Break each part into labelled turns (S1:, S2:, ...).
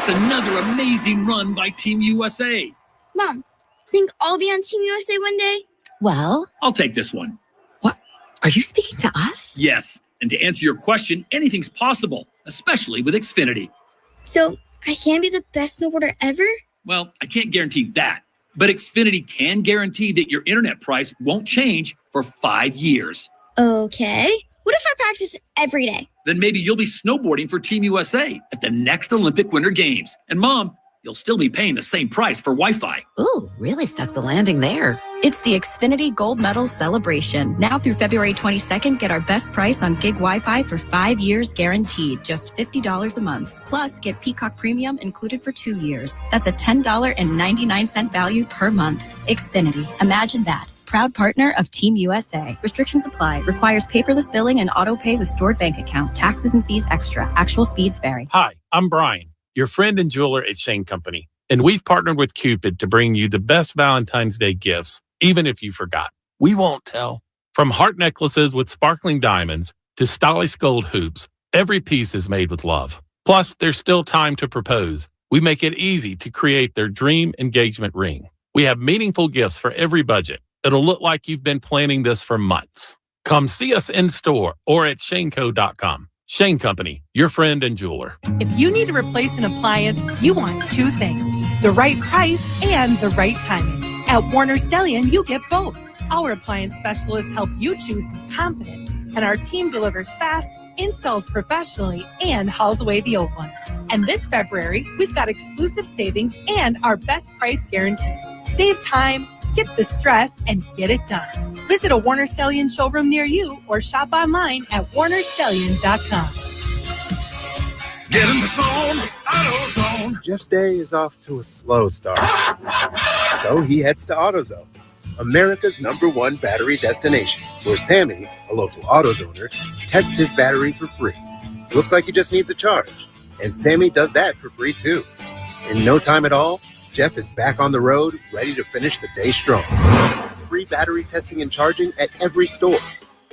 S1: That's another amazing run by Team USA.
S2: Mom, think I'll be on Team USA one day?
S3: Well,
S1: I'll take this one.
S3: what? Are you speaking to us?
S1: Yes, and to answer your question, anything's possible, especially with Xfinity.
S2: So I can be the best snowboarder ever?
S1: Well, I can't guarantee that, but Xfinity can guarantee that your internet price won't change for 5 years.
S2: Okay. What if I practice every day?
S1: Then maybe you'll be snowboarding for Team USA at the next Olympic Winter Games. And Mom, you'll still be paying the same price for Wi-Fi.
S3: Ooh, really stuck the landing there.
S4: It's the Xfinity Gold Medal Celebration. Now through February 22nd, get our best price on gig Wi-Fi for 5 years guaranteed, just $50 a month. Plus, get Peacock Premium included for 2 years. That's a $10.99 value per month. Xfinity. Imagine that. Proud partner of Team USA. Restrictions apply. Requires paperless billing and auto pay with stored bank account. Taxes and fees extra. Actual speeds vary.
S5: Hi, I'm Brian, your friend and jeweler at Shane Company, and we've partnered with Cupid to bring you the best Valentine's Day gifts, even if you forgot. We won't tell. From heart necklaces with sparkling diamonds to stylish gold hoops, every piece is made with love. Plus, there's still time to propose. We make it easy to create their dream engagement ring. We have meaningful gifts for every budget. It'll look like you've been planning this for months. Come see us in store or at shaneco.com. Shane Company, your friend and jeweler.
S6: If you need to replace an appliance, you want two things: the right price and the right timing. At Warner Stellian, you get both. Our appliance specialists help you choose with confidence, and our team delivers fast, installs professionally, and hauls away the old one. And this February, we've got exclusive savings and our best price guarantee. Save time, skip the stress, and get it done. Visit a Warner Stellian showroom near you or shop online at warnerstellian.com.
S7: Get in the zone, AutoZone.
S8: Jeff's day is off to a slow start. So he heads to AutoZone, America's #1 battery destination, where Sammy, a local AutoZoner, tests his battery for free. Looks like he just needs a charge. And Sammy does that for free too. In no time at all, Jeff is back on the road, ready to finish the day strong. Free battery testing and charging at every store.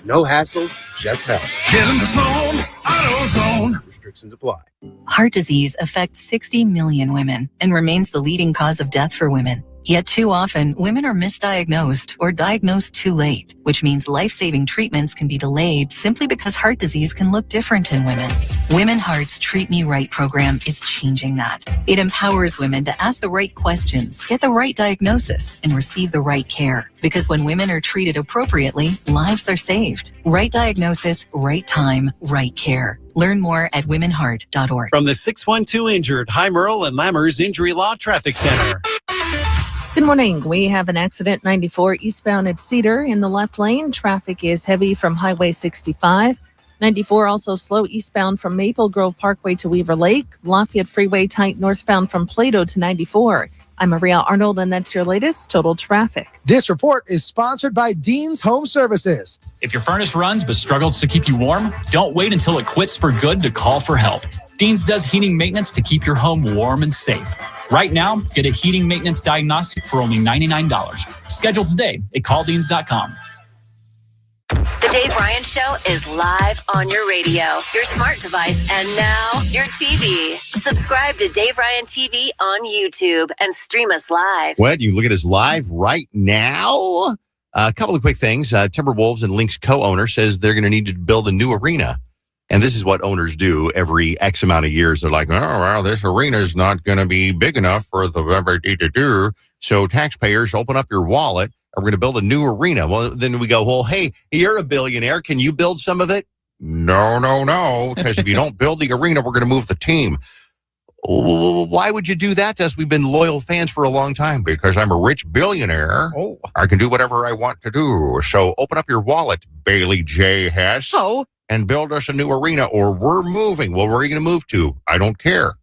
S8: No hassles, just help.
S7: Get in the zone, AutoZone.
S8: Restrictions apply.
S9: Heart disease affects 60 million women and remains the leading cause of death for women. Yet too often, women are misdiagnosed or diagnosed too late, which means life-saving treatments can be delayed simply because heart disease can look different in women. Women Heart's Treat Me Right program is changing that. It empowers women to ask the right questions, get the right diagnosis, and receive the right care. Because when women are treated appropriately, lives are saved. Right diagnosis, right time, right care. Learn more at womenheart.org.
S10: From the 612 Injured, High Merle and Lammers Injury Law Traffic Center.
S11: Good morning. We have an accident 94 eastbound at Cedar in the left lane. Traffic is heavy from Highway 65. 94 also slow eastbound from Maple Grove Parkway to Weaver Lake. Lafayette Freeway tight northbound from Plato to 94. I'm Maria Arnold, and that's your latest total traffic.
S12: This report is sponsored by Dean's Home Services.
S13: If your furnace runs but struggles to keep you warm, don't wait until it quits for good to call for help. Dean's does heating maintenance to keep your home warm and safe. Right now, get a heating maintenance diagnostic for only $99. Schedule today at calldeans.com.
S14: The Dave Ryan Show is live on your radio, your smart device, and now your TV. Subscribe to Dave Ryan TV on YouTube and stream us live.
S15: What? You can look at us live right now? A couple of quick things. Timberwolves and Lynx co-owner says they're going to need to build a new arena. And this is what owners do every X amount of years. They're like, oh, well, this arena is not going to be big enough for the... So taxpayers, open up your wallet. We're going to build a new arena. Well, then we go, well, hey, you're a billionaire. Can you build some of it? No. Because if you don't build the arena, we're going to move the team. Why would you do that to us? We've been loyal fans for a long time. Because I'm a rich billionaire. Oh. I can do whatever I want to do. So open up your wallet, Bailey J. Hess.
S3: Oh.
S15: And build us a new arena, or we're moving. Well, where are you going to move to? I don't care.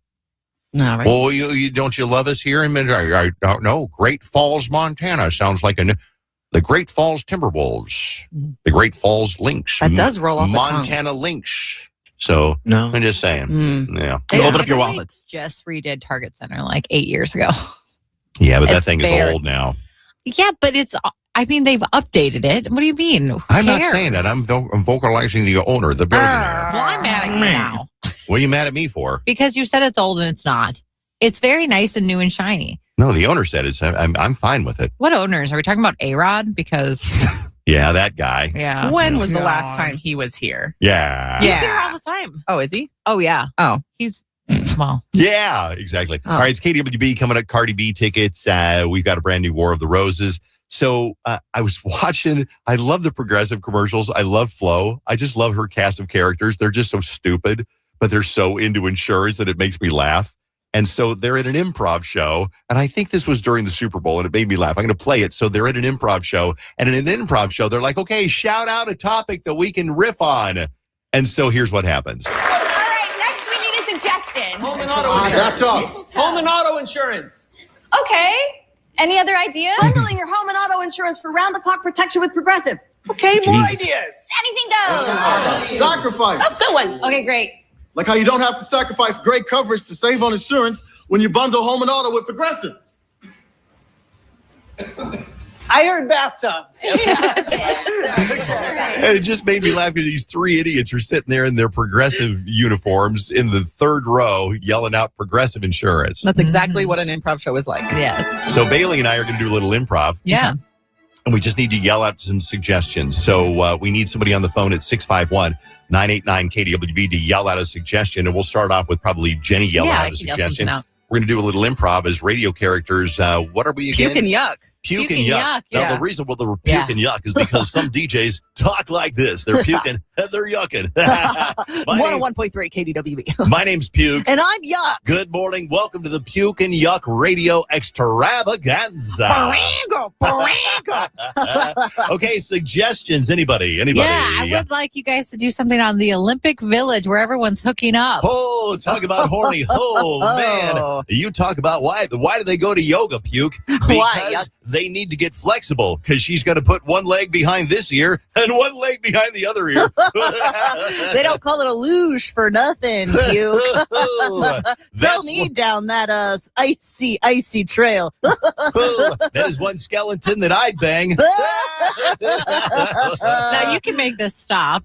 S3: No, right.
S15: Well, you don't you love us here? I don't know. Great Falls, Montana sounds like the Great Falls Timberwolves, the Great Falls Lynx.
S3: That does roll off the tongue.
S15: Montana Lynx. So no, I'm just saying. Yeah,
S3: open up your wallets. Just redid Target Center like 8 years ago.
S15: Yeah, but that thing is old now.
S3: Yeah, but they've updated it. What do you mean?
S15: I'm not saying that. I'm vocalizing the owner, the billionaire.
S3: Well, I'm mad at you now.
S15: What are you mad at me for?
S3: Because you said it's old and it's not. It's very nice and new and shiny.
S15: No, the owner said it's. I'm fine with it.
S3: What owners? Are we talking about A-Rod? Because
S15: Yeah, that guy.
S3: yeah.
S16: When was the last time he was here?
S15: Yeah.
S3: He's here all the time.
S16: Oh, is he?
S3: Oh yeah.
S16: Oh.
S3: He's small.
S15: Yeah, exactly. All right, it's KDWB coming up. Cardi B tickets. We've got a brand new War of the Roses. So I was watching. I love the progressive commercials. I love Flo. I just love her cast of characters. They're just so stupid, but they're so into insurance that it makes me laugh. And so they're at an improv show, and I think this was during the Super Bowl, and it made me laugh. I'm going to play it. So they're at an improv show, and in an improv show, they're like, okay, shout out a topic that we can riff on. And so here's what happens.
S17: All right, next we need a suggestion.
S7: Home and auto insurance.
S17: Okay. Any other ideas?
S18: Bundling your home and auto insurance for round-the-clock protection with Progressive.
S7: Okay, more ideas.
S17: Anything goes.
S7: Sacrifice.
S17: Oh, good one. Okay, great.
S7: Like how you don't have to sacrifice great coverage to save on insurance when you bundle home and auto with Progressive.
S19: I heard bathtub.
S15: And it just made me laugh because these three idiots are sitting there in their Progressive uniforms in the third row yelling out Progressive insurance.
S16: That's exactly what an improv show is like.
S3: Yes.
S15: So Bailey and I are going to do a little improv.
S3: Yeah.
S15: And we just need to yell out some suggestions. So we need somebody on the phone at 651-989-KDWB to yell out a suggestion. And we'll start off with probably Jenny yelling out a suggestion. We're going to do a little improv as radio characters. What are we again?
S16: Puke and yuck.
S15: Puke and yuck. Now, the reason they're puke and yuck is because some DJs talk like this. They're puking and they're yucking.
S16: 101.3 KDWB.
S15: My name's Puke.
S16: And I'm Yuck.
S15: Good morning. Welcome to the Puke and Yuck Radio Extravaganza. Okay, suggestions. Anybody?
S3: Yeah, I would like you guys to do something on the Olympic Village where everyone's hooking up.
S15: Oh, talk about horny. Oh, man. You talk about why do they go to yoga, Puke? Because they need to get flexible because she's got to put one leg behind this ear and one leg behind the other ear.
S16: They don't call it a luge for nothing, Puke. They'll need down that icy trail.
S15: That is one skeleton that I'd bang.
S3: Now you can make this stop.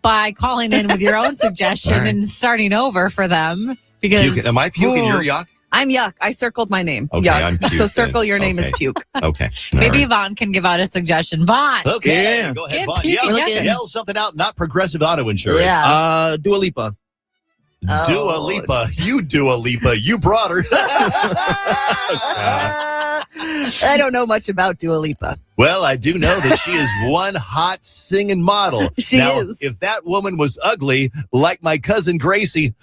S3: By calling in with your own suggestion and starting over for them. Because
S15: Am I Puke and you're Yuck?
S16: I'm Yuck. I circled my name.
S15: Okay,
S16: Yuck.
S15: I'm Puke
S16: So circle
S15: then.
S16: your name
S15: Okay.
S16: is Puke.
S15: Okay.
S3: Maybe Vaughn can give out a suggestion. Vaughn.
S15: Okay. Go ahead, Vaughn. Yell something out, not Progressive Auto Insurance.
S19: Yeah. Dua Lipa.
S15: Dua Lipa. You Dua Lipa. You brought her.
S16: I don't know much about Dua Lipa.
S15: Well, I do know that she is one hot singing model.
S16: She
S15: now,
S16: is.
S15: If that woman was ugly, like my cousin Gracie,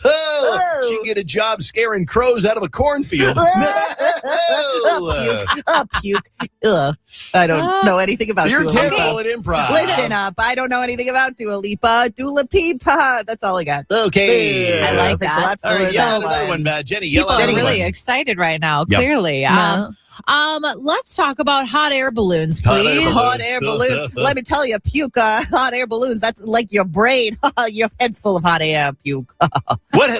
S15: she'd get a job scaring crows out of a cornfield.
S16: Puke. Ugh. I don't know anything about
S15: You're
S16: Dua
S15: terrible
S16: Lipa.
S15: at improv.
S16: Listen up. I don't know anything about Dua Lipa. Dua Lipa. That's all I got.
S15: Okay.
S3: I like
S16: Thanks a lot
S3: that.
S16: for
S15: All right, yell out
S16: that
S15: another
S16: one.
S15: one, Jenny. Yell
S3: People
S15: out
S3: are
S15: another
S3: really
S15: one.
S3: excited right now,
S15: Yep.
S3: clearly.
S16: No.
S3: Let's talk about hot air balloons,
S15: Hot air
S3: please.
S15: balloons.
S16: Hot air balloons. Let me tell you, Puke, hot air balloons, that's like your brain. Your head's full of hot air, Puke.
S15: Why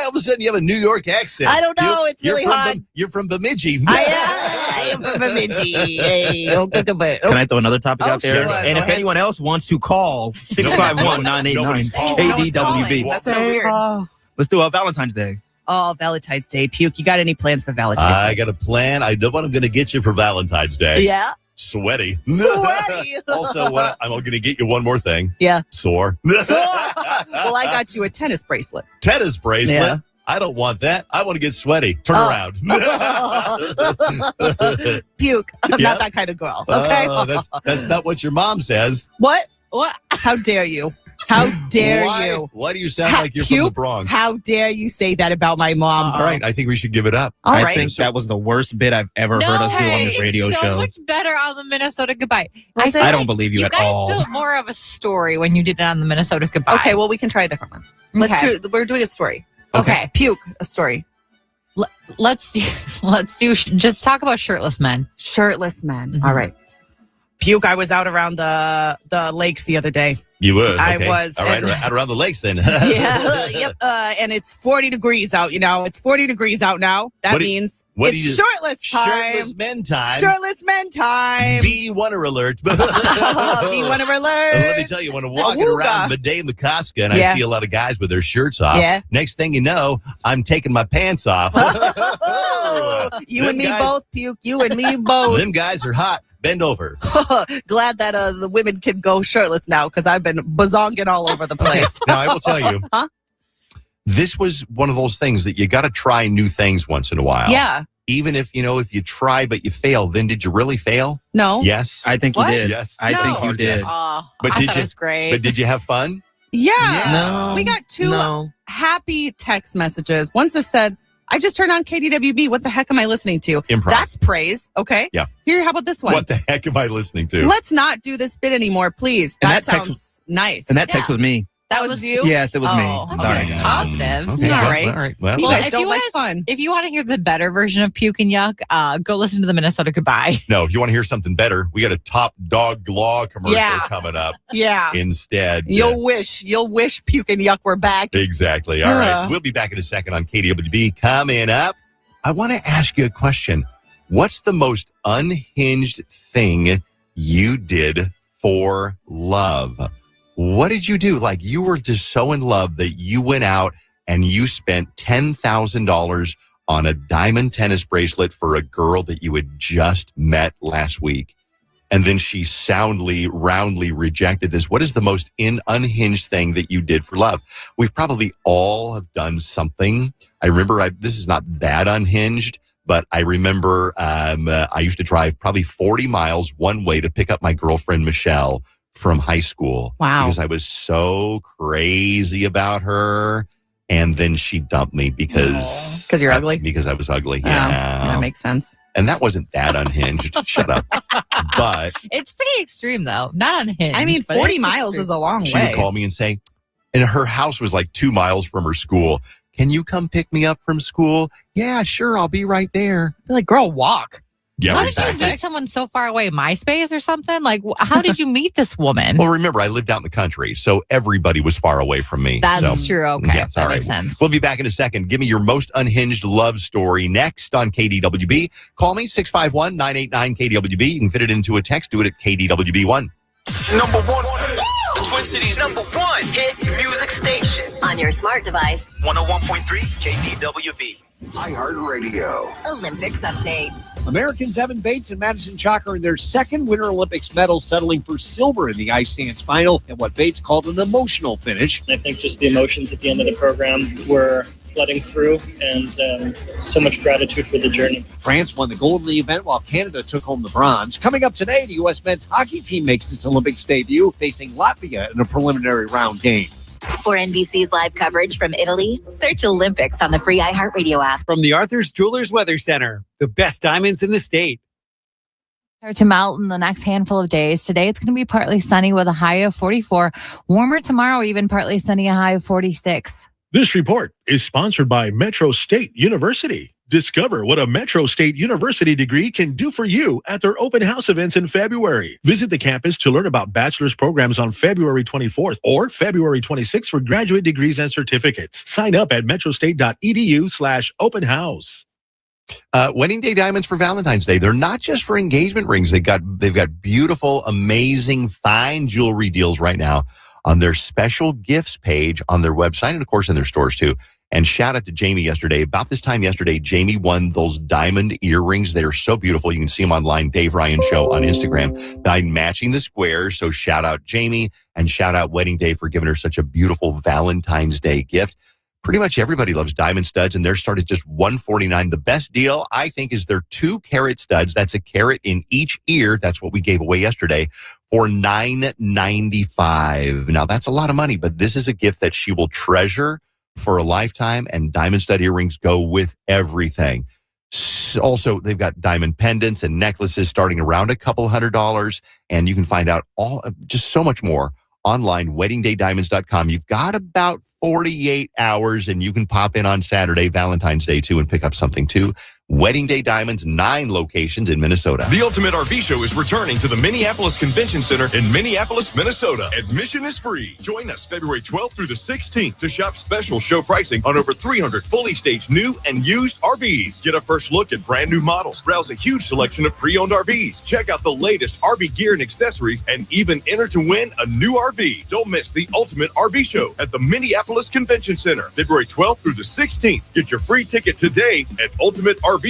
S15: all of a sudden you have a New York accent?
S16: I don't know. It's really hot.
S15: You're from Bemidji.
S16: I am from Bemidji. Hey,
S19: Can I throw another topic out there?
S16: sure.
S19: And
S16: Go
S19: if
S16: ahead.
S19: anyone else wants to call 651-989-KDWB.
S16: That's so weird.
S19: Let's do Valentine's Day.
S16: Oh, Valentine's Day. Puke, you got any plans for Valentine's
S15: I
S16: Day?
S15: got a plan. I know what I'm going to get you for Valentine's Day.
S16: Yeah?
S15: Sweaty.
S16: Sweaty.
S15: Also, I'm going to get you one more thing.
S16: Yeah.
S15: Sore.
S16: Well, I got you a tennis bracelet.
S15: Tennis bracelet.
S16: Yeah.
S15: I don't want that. I want to get sweaty. Turn around.
S16: Puke, I'm not that kind of girl. Okay?
S15: That's not what your mom says.
S16: What? How dare you? How dare you?
S15: Why do you sound like you're from the Bronx?
S16: How dare you say that about my mom?
S15: All right, I think we should give it up.
S16: All
S19: I
S16: right.
S19: think that was the worst bit I've ever heard us do on this radio
S3: so
S19: show.
S3: much better on the Minnesota Goodbye.
S19: I don't believe you at all.
S3: You guys built more of a story when you did it on the Minnesota Goodbye.
S16: Okay, well, we can try a different one. We're doing a story.
S3: Okay.
S16: Puke, a story.
S3: Let's do just talk about shirtless men.
S16: Shirtless men. All right. Puke, I was out around the lakes the other day.
S15: You would?
S16: I
S15: Okay.
S16: was.
S15: All right, out around the lakes then.
S16: Yeah, yep. And it's 40 degrees out, It's 40 degrees out now. That means it's shirtless time.
S15: Shirtless men time.
S16: Shirtless men time.
S15: Bee Wonder alert.
S16: Bee Wonder alert.
S15: Let me tell you, when I'm walking around Bidet McCoska and I see a lot of guys with their shirts off, next thing you know, I'm taking my pants off.
S16: You and me both, Puke. You and me both.
S15: Them guys are hot. Bend over.
S16: Glad that the women can go shirtless now because I've been bazonging all over the place.
S15: Now, I will tell you, this was one of those things that you got to try new things once in a while.
S16: Yeah.
S15: Even if you try but you fail, then did you really fail?
S16: No.
S15: Yes.
S19: I think you did.
S15: Yes.
S19: I think you did.
S15: But
S3: I
S15: did
S3: thought
S15: you?
S3: it was great.
S15: But did you have fun?
S16: Yeah.
S19: No.
S16: We got two happy text messages. One just said, I just turned on KDWB. What the heck am I listening to?
S15: Improv.
S16: That's praise. Okay.
S15: Yeah.
S16: Here, how about this one?
S15: What the heck am I listening to?
S16: Let's not do this bit anymore, please.
S19: And
S16: That
S19: that text
S16: sounds nice.
S19: And that text was me.
S16: That was you?
S19: Yes, it was me.
S3: Oh,
S19: Sorry.
S3: okay. Positive.
S15: Okay,
S16: All right.
S15: All right. Well,
S16: You guys
S3: if
S16: don't
S3: you
S16: like
S3: guys-
S16: fun.
S3: If you want to hear the better version of Puke and Yuck, go listen to the Minnesota Goodbye.
S15: no, if you want to hear something better, we got a Top Dog Law commercial coming up
S16: Yeah.
S15: instead.
S16: You'll wish Puke and Yuck were back.
S15: Exactly. All right. We'll be back in a second on KDWB. Coming up, I want to ask you a question. What's the most unhinged thing you did for love? What did you do? Like, you were just so in love that you went out and you spent $10,000 on a diamond tennis bracelet for a girl that you had just met last week. And then she roundly rejected this. What is the most unhinged thing that you did for love? We've probably all have done something. I remember, this is not that unhinged, but I remember I used to drive probably 40 miles one way to pick up my girlfriend, Michelle, from high school.
S16: Wow.
S15: Because I was so crazy about her. And then she dumped me because
S16: you're ugly?
S15: Because I was ugly. Yeah.
S16: That makes sense.
S15: And that wasn't that unhinged. Shut up. But
S3: It's pretty extreme, though. Not unhinged.
S16: I mean,
S3: but
S16: 40
S3: it's
S16: miles
S3: extreme.
S16: is a long
S15: she
S16: way.
S15: would call me and say, and her house was like 2 miles from her school. Can you come pick me up from school? Yeah, sure. I'll be right there.
S16: You're like, girl, walk.
S15: Yeah,
S3: How did you meet someone so far away? MySpace or something? Like, how did you meet this woman?
S15: Well, remember, I lived out in the country, so everybody was far away from me.
S3: That's true. Okay.
S15: Yes,
S3: that
S15: all right.
S3: makes sense.
S15: We'll be back in a second. Give me your most unhinged love story next on KDWB. Call me, 651-989-KDWB. You can fit it into a text. Do it at KDWB1.
S20: Number one. The Twin Cities number one hit music station.
S14: On your smart device.
S20: 101.3 KDWB. iHeartRadio.
S14: Olympics update.
S10: Americans Evan Bates and Madison Chalk earned their second Winter Olympics medal, settling for silver in the ice dance final at what Bates called an emotional finish.
S21: I think just the emotions at the end of the program were flooding through, and so much gratitude for the journey.
S10: France won the gold in the event while Canada took home the bronze. Coming up today, the U.S. men's hockey team makes its Olympics debut, facing Latvia in a preliminary round game.
S14: For NBC's live coverage from Italy, search Olympics on the free iHeartRadio app.
S22: From the Arthur's Jewelers Weather Center, the best diamonds in the state.
S3: Start to melt in the next handful of days. Today, it's going to be partly sunny with a high of 44. Warmer tomorrow, even partly sunny, a high of 46.
S23: This report is sponsored by Metro State University. Discover what a Metro State University degree can do for you at their open house events in February. Visit the campus to learn about bachelor's programs on February 24th or February 26th for graduate degrees and certificates. Sign up at metrostate.edu/open house.
S15: Wedding day diamonds for Valentine's Day. They're not just for engagement rings. They've got beautiful, amazing, fine jewelry deals right now on their special gifts page on their website and, of course, in their stores, too. And shout out to Jamie yesterday. About this time yesterday, Jamie won those diamond earrings. They are so beautiful. You can see them online, Dave Ryan Show on Instagram, by matching the squares. So shout out Jamie and shout out Wedding Day for giving her such a beautiful Valentine's Day gift. Pretty much everybody loves diamond studs, and they're started just $149. The best deal, I think, is their 2-carat studs. That's a carat in each ear. That's what we gave away yesterday for $995. Now, that's a lot of money, but this is a gift that she will treasure for a lifetime, and diamond stud earrings go with everything. Also, they've got diamond pendants and necklaces starting around a couple $100, and you can find out just so much more online, weddingdaydiamonds.com. You've got about 48 hours, and you can pop in on Saturday, Valentine's Day, too, and pick up something, too. Wedding Day Diamonds, 9 locations in Minnesota.
S1: The Ultimate RV Show is returning to the Minneapolis Convention Center in Minneapolis, Minnesota. Admission is free. Join us February 12th through the 16th to shop special show pricing on over 300 fully staged new and used RVs. Get a first look at brand new models. Browse a huge selection of pre-owned RVs. Check out the latest RV gear and accessories and even enter to win a new RV. Don't miss the Ultimate RV Show at the Minneapolis Convention Center, February 12th through the 16th. Get your free ticket today at ultimatervshow.com.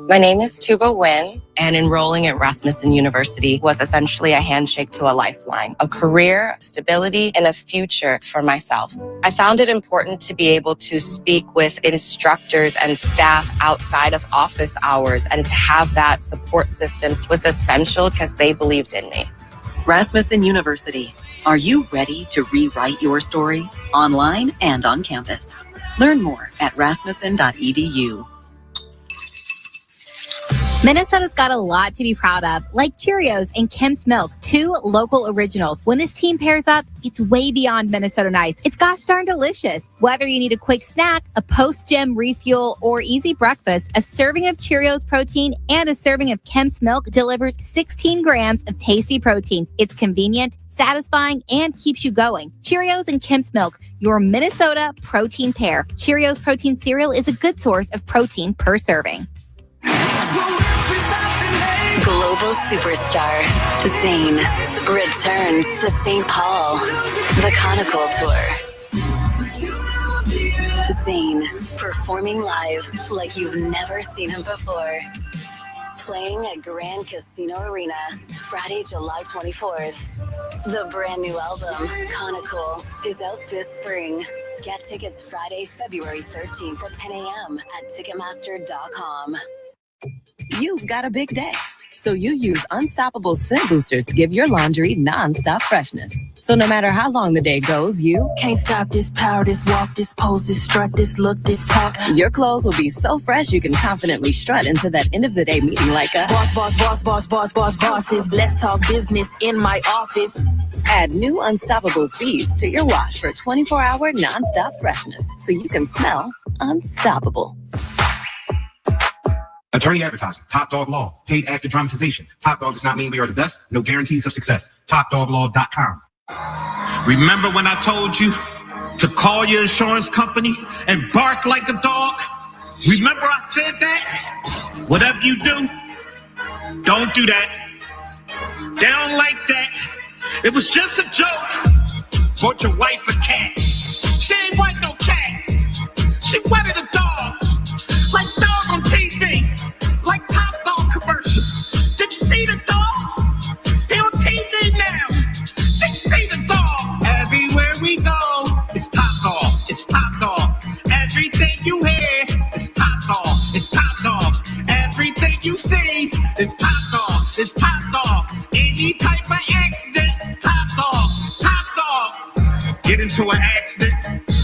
S2: My name is Tuba Nguyen, and enrolling at Rasmussen University was essentially a handshake to a lifeline, a career, stability, and a future for myself. I found it important to be able to speak with instructors and staff outside of office hours, and to have that support system was essential because they believed in me.
S4: Rasmussen University. Are you ready to rewrite your story? Online and on campus. Learn more at rasmussen.edu.
S24: Minnesota's got a lot to be proud of, like Cheerios and Kim's Milk, 2 local originals. When this team pairs up, it's way beyond Minnesota nice. It's gosh darn delicious. Whether you need a quick snack, a post-gym refuel, or easy breakfast, a serving of Cheerios protein and a serving of Kim's Milk delivers 16 grams of tasty protein. It's convenient, satisfying, and keeps you going. Cheerios and Kim's Milk, your Minnesota protein pair. Cheerios protein cereal is a good source of protein per serving.
S14: Global superstar Zayn returns to St. Paul. The Conical Tour. Zayn performing live like you've never seen him before. Playing at Grand Casino Arena Friday, July 24th. The brand new album, Conical, is out this spring. Get tickets Friday, February 13th at 10 a.m. at Ticketmaster.com.
S25: You've got a big day, so you use Unstoppable Scent Boosters to give your laundry non-stop freshness. So no matter how long the day goes, you
S26: can't stop this power, this walk, this pose, this strut, this look, this talk.
S25: Your clothes will be so fresh you can confidently strut into that end of the day meeting like a
S26: bosses. Let's talk business in my office.
S25: Add new Unstoppable Speeds to your wash for 24-hour non-stop freshness so you can smell unstoppable.
S27: Attorney advertising, Top Dog Law, paid actor dramatization. Top Dog does not mean we are the best. No guarantees of success. TopDogLaw.com.
S28: Remember when I told you to call your insurance company and bark like a dog? Remember I said that? Whatever you do, don't do that. They don't like that. It was just a joke. Bought your wife a cat. She ain't white no cat. She wanted a dog. Like dog on TV. Like Top Dog commercial. Did you see the dog? They on TV now. Did you see the dog? Everywhere we go, it's Top Dog. It's Top Dog. Everything you hear, it's Top Dog. It's Top Dog. Everything you see, it's Top Dog. It's Top Dog. Any type of accident, Top Dog. Top Dog. Get into an accident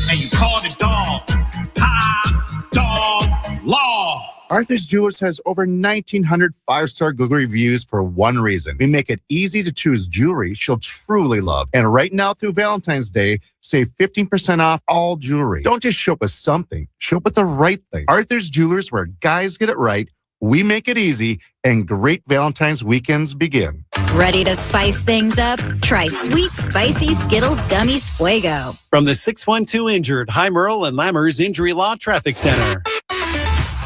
S28: and you call the dog. Top Dog Law.
S29: Arthur's Jewelers has over 1,900 5-star Google reviews for one reason. We make it easy to choose jewelry she'll truly love. And right now through Valentine's Day, save 15% off all jewelry. Don't just show up with something, show up with the right thing. Arthur's Jewelers, where guys get it right, we make it easy, and great Valentine's weekends begin.
S24: Ready to spice things up? Try sweet, spicy Skittles Gummies Fuego.
S22: From the 612 Injured, High Merle and Lammers Injury Law Traffic Center.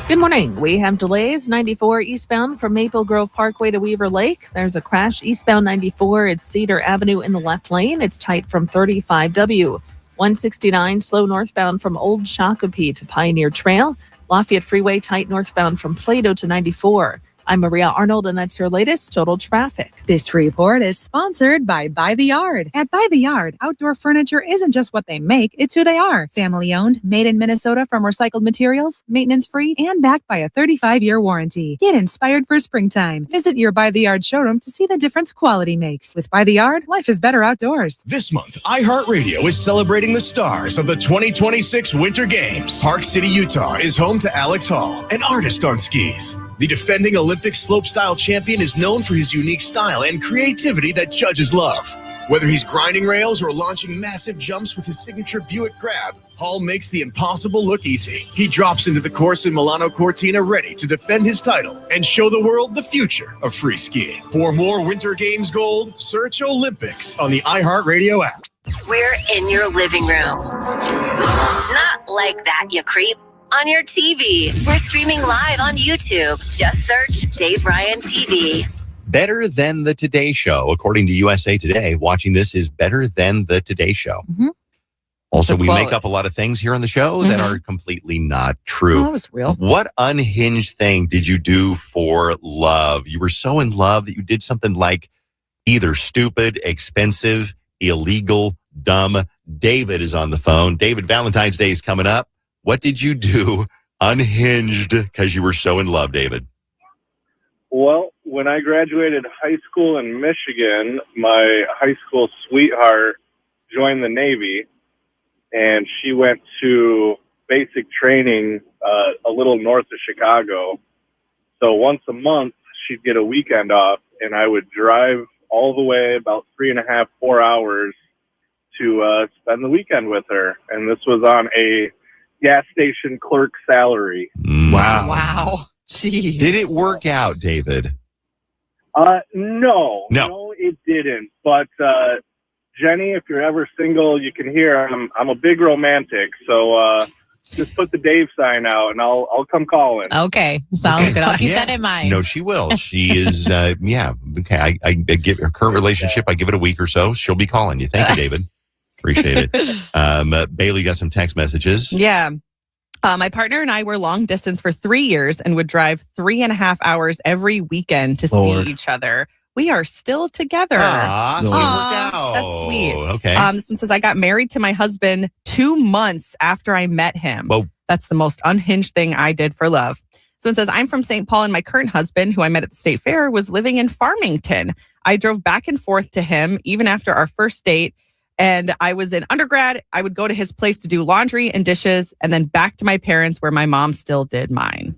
S11: Good morning. We have delays 94 eastbound from Maple Grove Parkway to Weaver Lake. There's a crash eastbound 94 at Cedar Avenue in the left lane. It's tight from 35W. 169 slow northbound from Old Shakopee to Pioneer Trail. Lafayette Freeway tight northbound from Plato to 94. I'm Maria Arnold, and that's your latest total traffic.
S30: This report is sponsored by The Yard. At By the Yard, outdoor furniture isn't just what they make, it's who they are. Family owned, made in Minnesota from recycled materials, maintenance free, and backed by a 35-year warranty. Get inspired for springtime. Visit your By the Yard showroom to see the difference quality makes. With By the Yard, life is better outdoors.
S31: This month, iHeartRadio is celebrating the stars of the 2026 Winter Games. Park City, Utah is home to Alex Hall, an artist on skis. The defending Olympic slopestyle champion is known for his unique style and creativity that judges love. Whether he's grinding rails or launching massive jumps with his signature Buick Grab, Hall makes the impossible look easy. He drops into the course in Milano Cortina ready to defend his title and show the world the future of free skiing. For more Winter Games gold, search Olympics on the iHeartRadio app.
S14: We're in your living room. Not like that, you creep. On your TV. We're streaming live on YouTube. Just search Dave Ryan TV.
S15: Better than the Today Show. According to USA Today, watching this is better than the Today Show.
S5: Mm-hmm.
S15: Also, we make up a lot of things here on the show that are completely not true.
S5: Oh, that was real.
S15: What unhinged thing did you do for love? You were so in love that you did something like either stupid, expensive, illegal, dumb. David is on the phone. David, Valentine's Day is coming up. What did you do unhinged because you were so in love, David?
S6: Well, when I graduated high school in Michigan, my high school sweetheart joined the Navy, and she went to basic training a little north of Chicago. So once a month, she'd get a weekend off, and I would drive all the way about 3.5, 4 hours to spend the weekend with her. And this was on a gas station clerk salary.
S15: Wow.
S5: Jeez.
S15: Did it work out, David?
S6: No, it didn't. But Jenny, if you're ever single, you can hear I'm a big romantic. So just put the Dave sign out, and I'll come calling.
S3: Okay, sounds good. I'll keep that in mind.
S15: No, she will. She is. Okay. I give her current relationship. I give it a week or so. She'll be calling you. Thank you, David. Appreciate it. Bailey got some text messages.
S5: Yeah. My partner and I were long distance for 3 years and would drive 3.5 hours every weekend to see each other. We are still together.
S15: So it worked out.
S5: That's sweet.
S15: Okay.
S5: This one says, I got married to my husband 2 months after I met him.
S15: Whoa.
S5: That's the most unhinged thing I did for love. So it says, I'm from St. Paul and my current husband, who I met at the state fair, was living in Farmington. I drove back and forth to him even after our first date. And I was in undergrad. I would go to his place to do laundry and dishes and then back to my parents where my mom still did mine.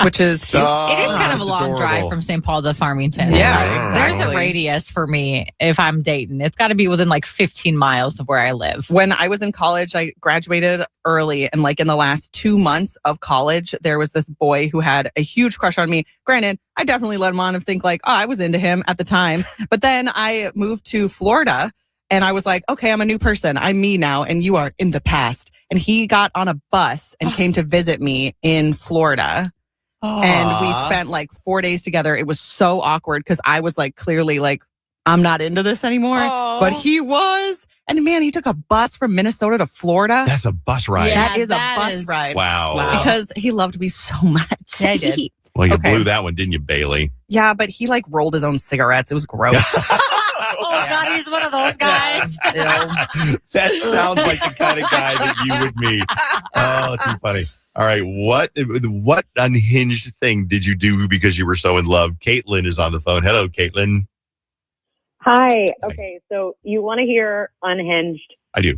S5: Which is cute.
S3: It is kind of a long drive from St. Paul to Farmington.
S5: Yeah,
S3: There's a radius for me if I'm dating. It's got to be within like 15 miles of where I live.
S5: When I was in college, I graduated early. And like in the last 2 months of college, there was this boy who had a huge crush on me. Granted, I definitely led him on and think like, oh, I was into him at the time. But then I moved to Florida. And I was like, okay, I'm a new person. I'm me now, and you are in the past. And he got on a bus and came to visit me in Florida. And we spent like 4 days together. It was so awkward because I was like, clearly like, I'm not into this anymore. But he was. And man, he took a bus from Minnesota to Florida.
S15: That's a bus ride.
S5: Yeah, that is a bus ride.
S15: Wow.
S5: Because he loved me so much.
S3: Yeah, I did.
S15: Well, you blew that one, didn't you, Bailey?
S5: Yeah, but he like rolled his own cigarettes. It was gross.
S3: Oh, God, he's one of those guys.
S15: That sounds like the kind of guy that you would meet. Oh, too funny. All right. What unhinged thing did you do because you were so in love? Caitlin is on the phone. Hello, Caitlin.
S7: Hi. Okay. So you want to hear unhinged?
S15: I do.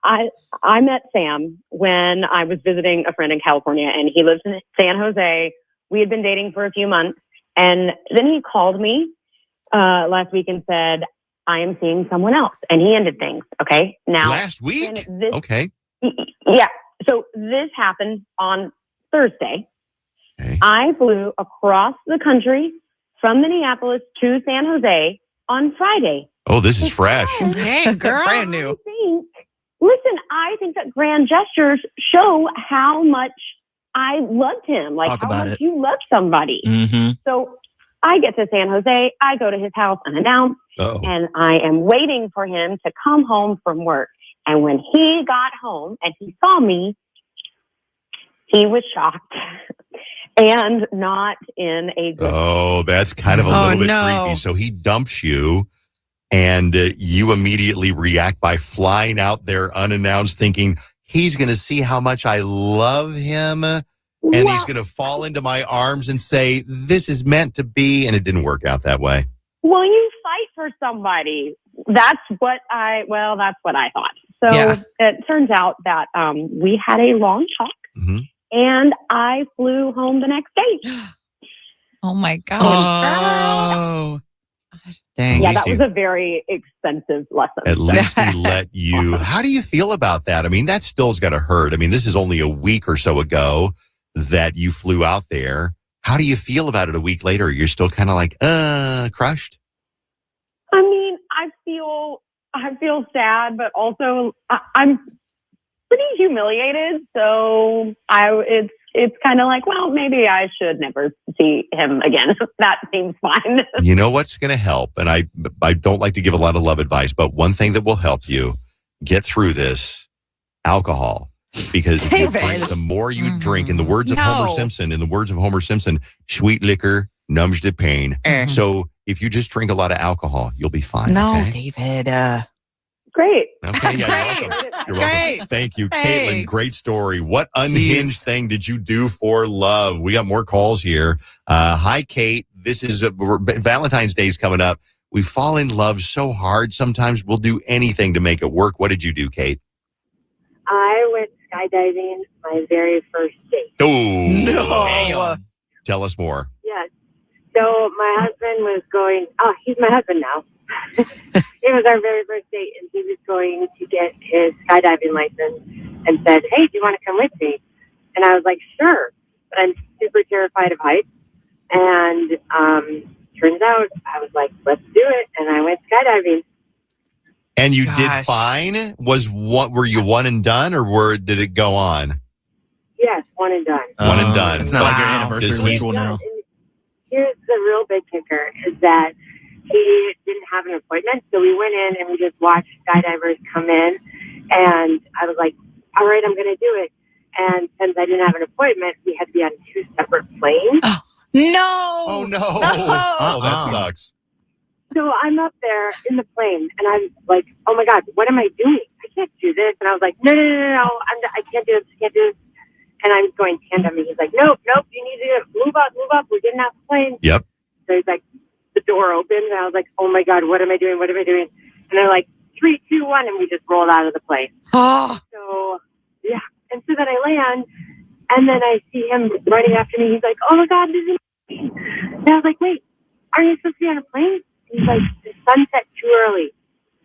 S7: I met Sam when I was visiting a friend in California, and he lives in San Jose. We had been dating for a few months, and then he called me last week and said, I am seeing someone else. And he ended things. Okay. Now,
S15: last week? Okay.
S7: Yeah. So this happened on Thursday.
S15: Okay.
S7: I flew across the country from Minneapolis to San Jose on Friday.
S15: Oh, this is fresh.
S3: Hey, girl.
S5: Brand new.
S7: I think that grand gestures show how much I loved him. Like
S8: Talk
S7: how
S8: about
S7: much
S8: it.
S7: you love somebody.
S8: Mm-hmm.
S7: So I get to San Jose. I go to his house unannounced, and I am waiting for him to come home from work. And when he got home and he saw me, he was shocked and not in a good
S15: Oh, that's kind of a little bit creepy. So he dumps you, and you immediately react by flying out there unannounced, thinking he's going to see how much I love him. And he's going to fall into my arms and say, this is meant to be. And it didn't work out that way.
S7: Well, you fight for somebody. That's what I thought. So It turns out that we had a long talk, and I flew home the next day.
S3: Oh, my gosh.
S5: Oh. Dang.
S7: Yeah, that was a very expensive lesson.
S15: At least he let you. How do you feel about that? I mean, that still's got to hurt. I mean, this is only a week or so ago that you flew out there. How do you feel about it a week later? You're still kind of like, crushed?
S7: I mean, I feel sad, but also I'm pretty humiliated. So it's kind of like, well, maybe I should never see him again. That seems fine.
S15: You know what's going to help? And I don't like to give a lot of love advice, but one thing that will help you get through this, alcohol. Because if you drink, the more you drink, in the words of Homer Simpson, sweet liquor numbs the pain. So if you just drink a lot of alcohol, you'll be fine.
S5: No,
S15: okay?
S5: David.
S7: Great.
S15: Okay, yeah, you're welcome. Thank you, Caitlin. Great story. What unhinged thing did you do for love? We got more calls here. Hi, Kate. This is Valentine's Day is coming up. We fall in love so hard. Sometimes we'll do anything to make it work. What did you do, Kate?
S8: I went skydiving my very first date.
S15: Oh, no. Tell us more.
S8: Yes. So my husband was going, he's my husband now. It was our very first date, and he was going to get his skydiving license and said, hey, do you want to come with me? And I was like, sure. But I'm super terrified of heights. And turns out I was like, let's do it. And I went skydiving.
S15: And you did fine? Were you one and done, or did it go on?
S8: Yes, one and done.
S15: One and done.
S9: It's not like your anniversary ritual now.
S8: Here's the real big kicker, is that he didn't have an appointment. So we went in and we just watched skydivers come in. And I was like, all right, I'm going to do it. And since I didn't have an appointment, we had to be on 2 separate planes.
S5: No!
S15: Oh, no. Oh, that sucks.
S8: So I'm up there in the plane, and I'm like, oh, my God, what am I doing? I can't do this. And I was like, no, I can't do this. And I'm going tandem, and he's like, nope, you need to move up. We're getting off the plane.
S15: Yep.
S8: So he's like, the door opened, and I was like, oh, my God, what am I doing? And they're like, 3, 2, 1, and we just rolled out of the plane. So, yeah. And so then I land, and then I see him running after me. He's like, oh, my God, this is me. And I was like, wait, aren't you supposed to be on a plane? He's like, the sun set too early.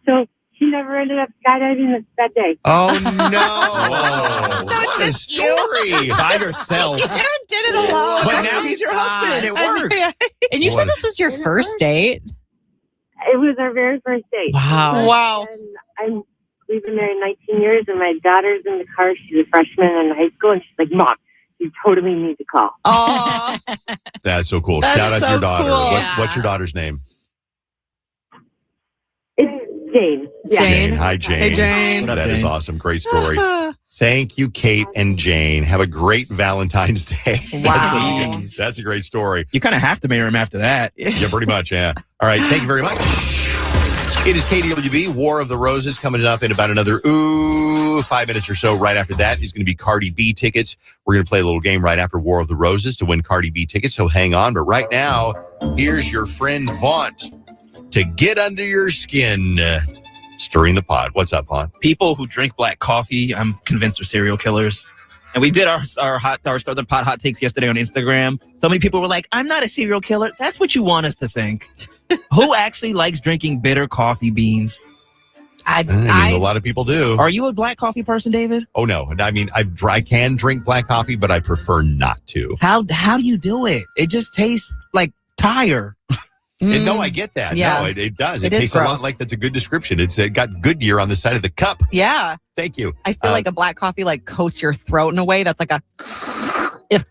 S8: So he never ended up skydiving that day.
S15: Oh, no. What a story.
S9: By yourself.
S5: You did it alone.
S9: But now he's your husband. It worked.
S3: And you said this was your first date?
S8: It was our very first date.
S5: Wow.
S8: And we've been married 19 years, and my daughter's in the car. She's a freshman in high school, and she's like, Mom, you totally need to call.
S5: Oh,
S15: that's so cool.
S5: That's
S15: Shout out to your daughter.
S5: Cool.
S15: What's your daughter's name?
S8: It's Jane. Yeah.
S15: Jane. Hi, Jane.
S5: Hey, Jane.
S15: That is awesome. Great story. Thank you, Kate and Jane. Have a great Valentine's Day.
S5: Wow.
S15: That's a great story.
S9: You kind of have to marry him after that.
S15: Yeah, pretty much, yeah. All right, thank you very much. It is KDWB, War of the Roses, coming up in about another 5 minutes or so. Right after that is going to be Cardi B tickets. We're going to play a little game right after War of the Roses to win Cardi B tickets, so hang on. But right now, here's your friend Vaunt to get under your skin. Stirring the pot. What's up, Vaunt?
S9: People who drink black coffee, I'm convinced are serial killers. And we did our Southern Pot hot takes yesterday on Instagram. So many people were like, I'm not a serial killer. That's what you want us to think. Who actually likes drinking bitter coffee beans?
S15: I mean, a lot of people do.
S9: Are you a black coffee person, David?
S15: Oh, no. I mean, I can drink black coffee, but I prefer not to.
S9: How do you do it? It just tastes like tire.
S15: And no, I get that.
S5: Yeah.
S15: No, it does. It
S5: is
S15: tastes
S5: gross.
S15: a lot like that's a good description. It got Goodyear on the side of the cup.
S5: Yeah.
S15: Thank you.
S5: I feel like a black coffee like coats your throat in a way that's like if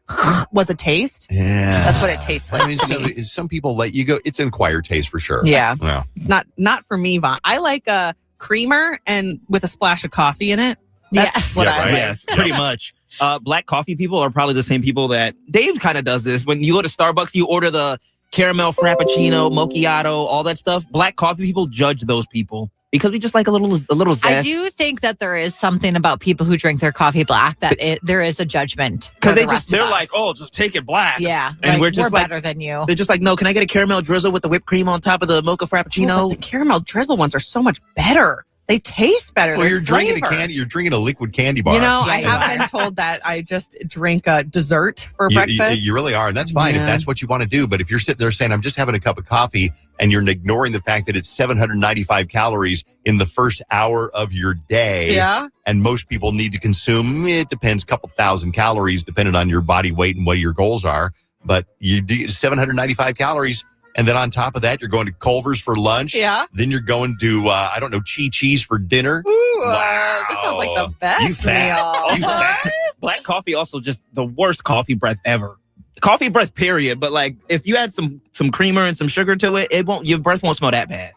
S5: was a taste.
S15: Yeah.
S5: That's what it tastes like.
S15: I mean, some people let you go. It's an acquired taste for sure.
S5: Yeah.
S15: Well,
S5: It's not for me, Vaughn. I like a creamer and with a splash of coffee in it. That's what I like.
S9: Yes, pretty much. Black coffee people are probably the same people that Dave kind of does this. When you go to Starbucks, you order the caramel frappuccino, macchiato, all that stuff. Black coffee people judge those people because we just like a little zest.
S3: I do think that there is something about people who drink their coffee black that there is a judgment.
S9: Because they're like, oh, just take it black.
S3: Yeah.
S9: And
S3: like,
S9: we're just
S3: better than you.
S9: They're just like, no, can I get a caramel drizzle with the whipped cream on top of the mocha frappuccino?
S5: Oh, but the caramel drizzle ones are so much better. They taste better.
S15: Well,
S5: There's
S15: you're drinking
S5: flavor.
S15: a candy. You're drinking a liquid candy bar.
S5: You know, I have been told that I just drink a dessert for breakfast.
S15: You really are, and that's fine if that's what you want to do. But if you're sitting there saying, I'm just having a cup of coffee, and you're ignoring the fact that it's 795 calories in the first hour of your day, and most people need to consume, it depends, a couple thousand calories, depending on your body weight and what your goals are. But you do 795 calories. And then on top of that, you're going to Culver's for lunch.
S5: Yeah.
S15: Then you're going to, Chi-Chi's for dinner.
S5: Ooh,
S15: wow.
S5: This sounds like the best meal.
S9: Black coffee also just the worst coffee breath ever. Coffee breath, period. But like, if you add some creamer and some sugar to it, your breath won't smell that bad.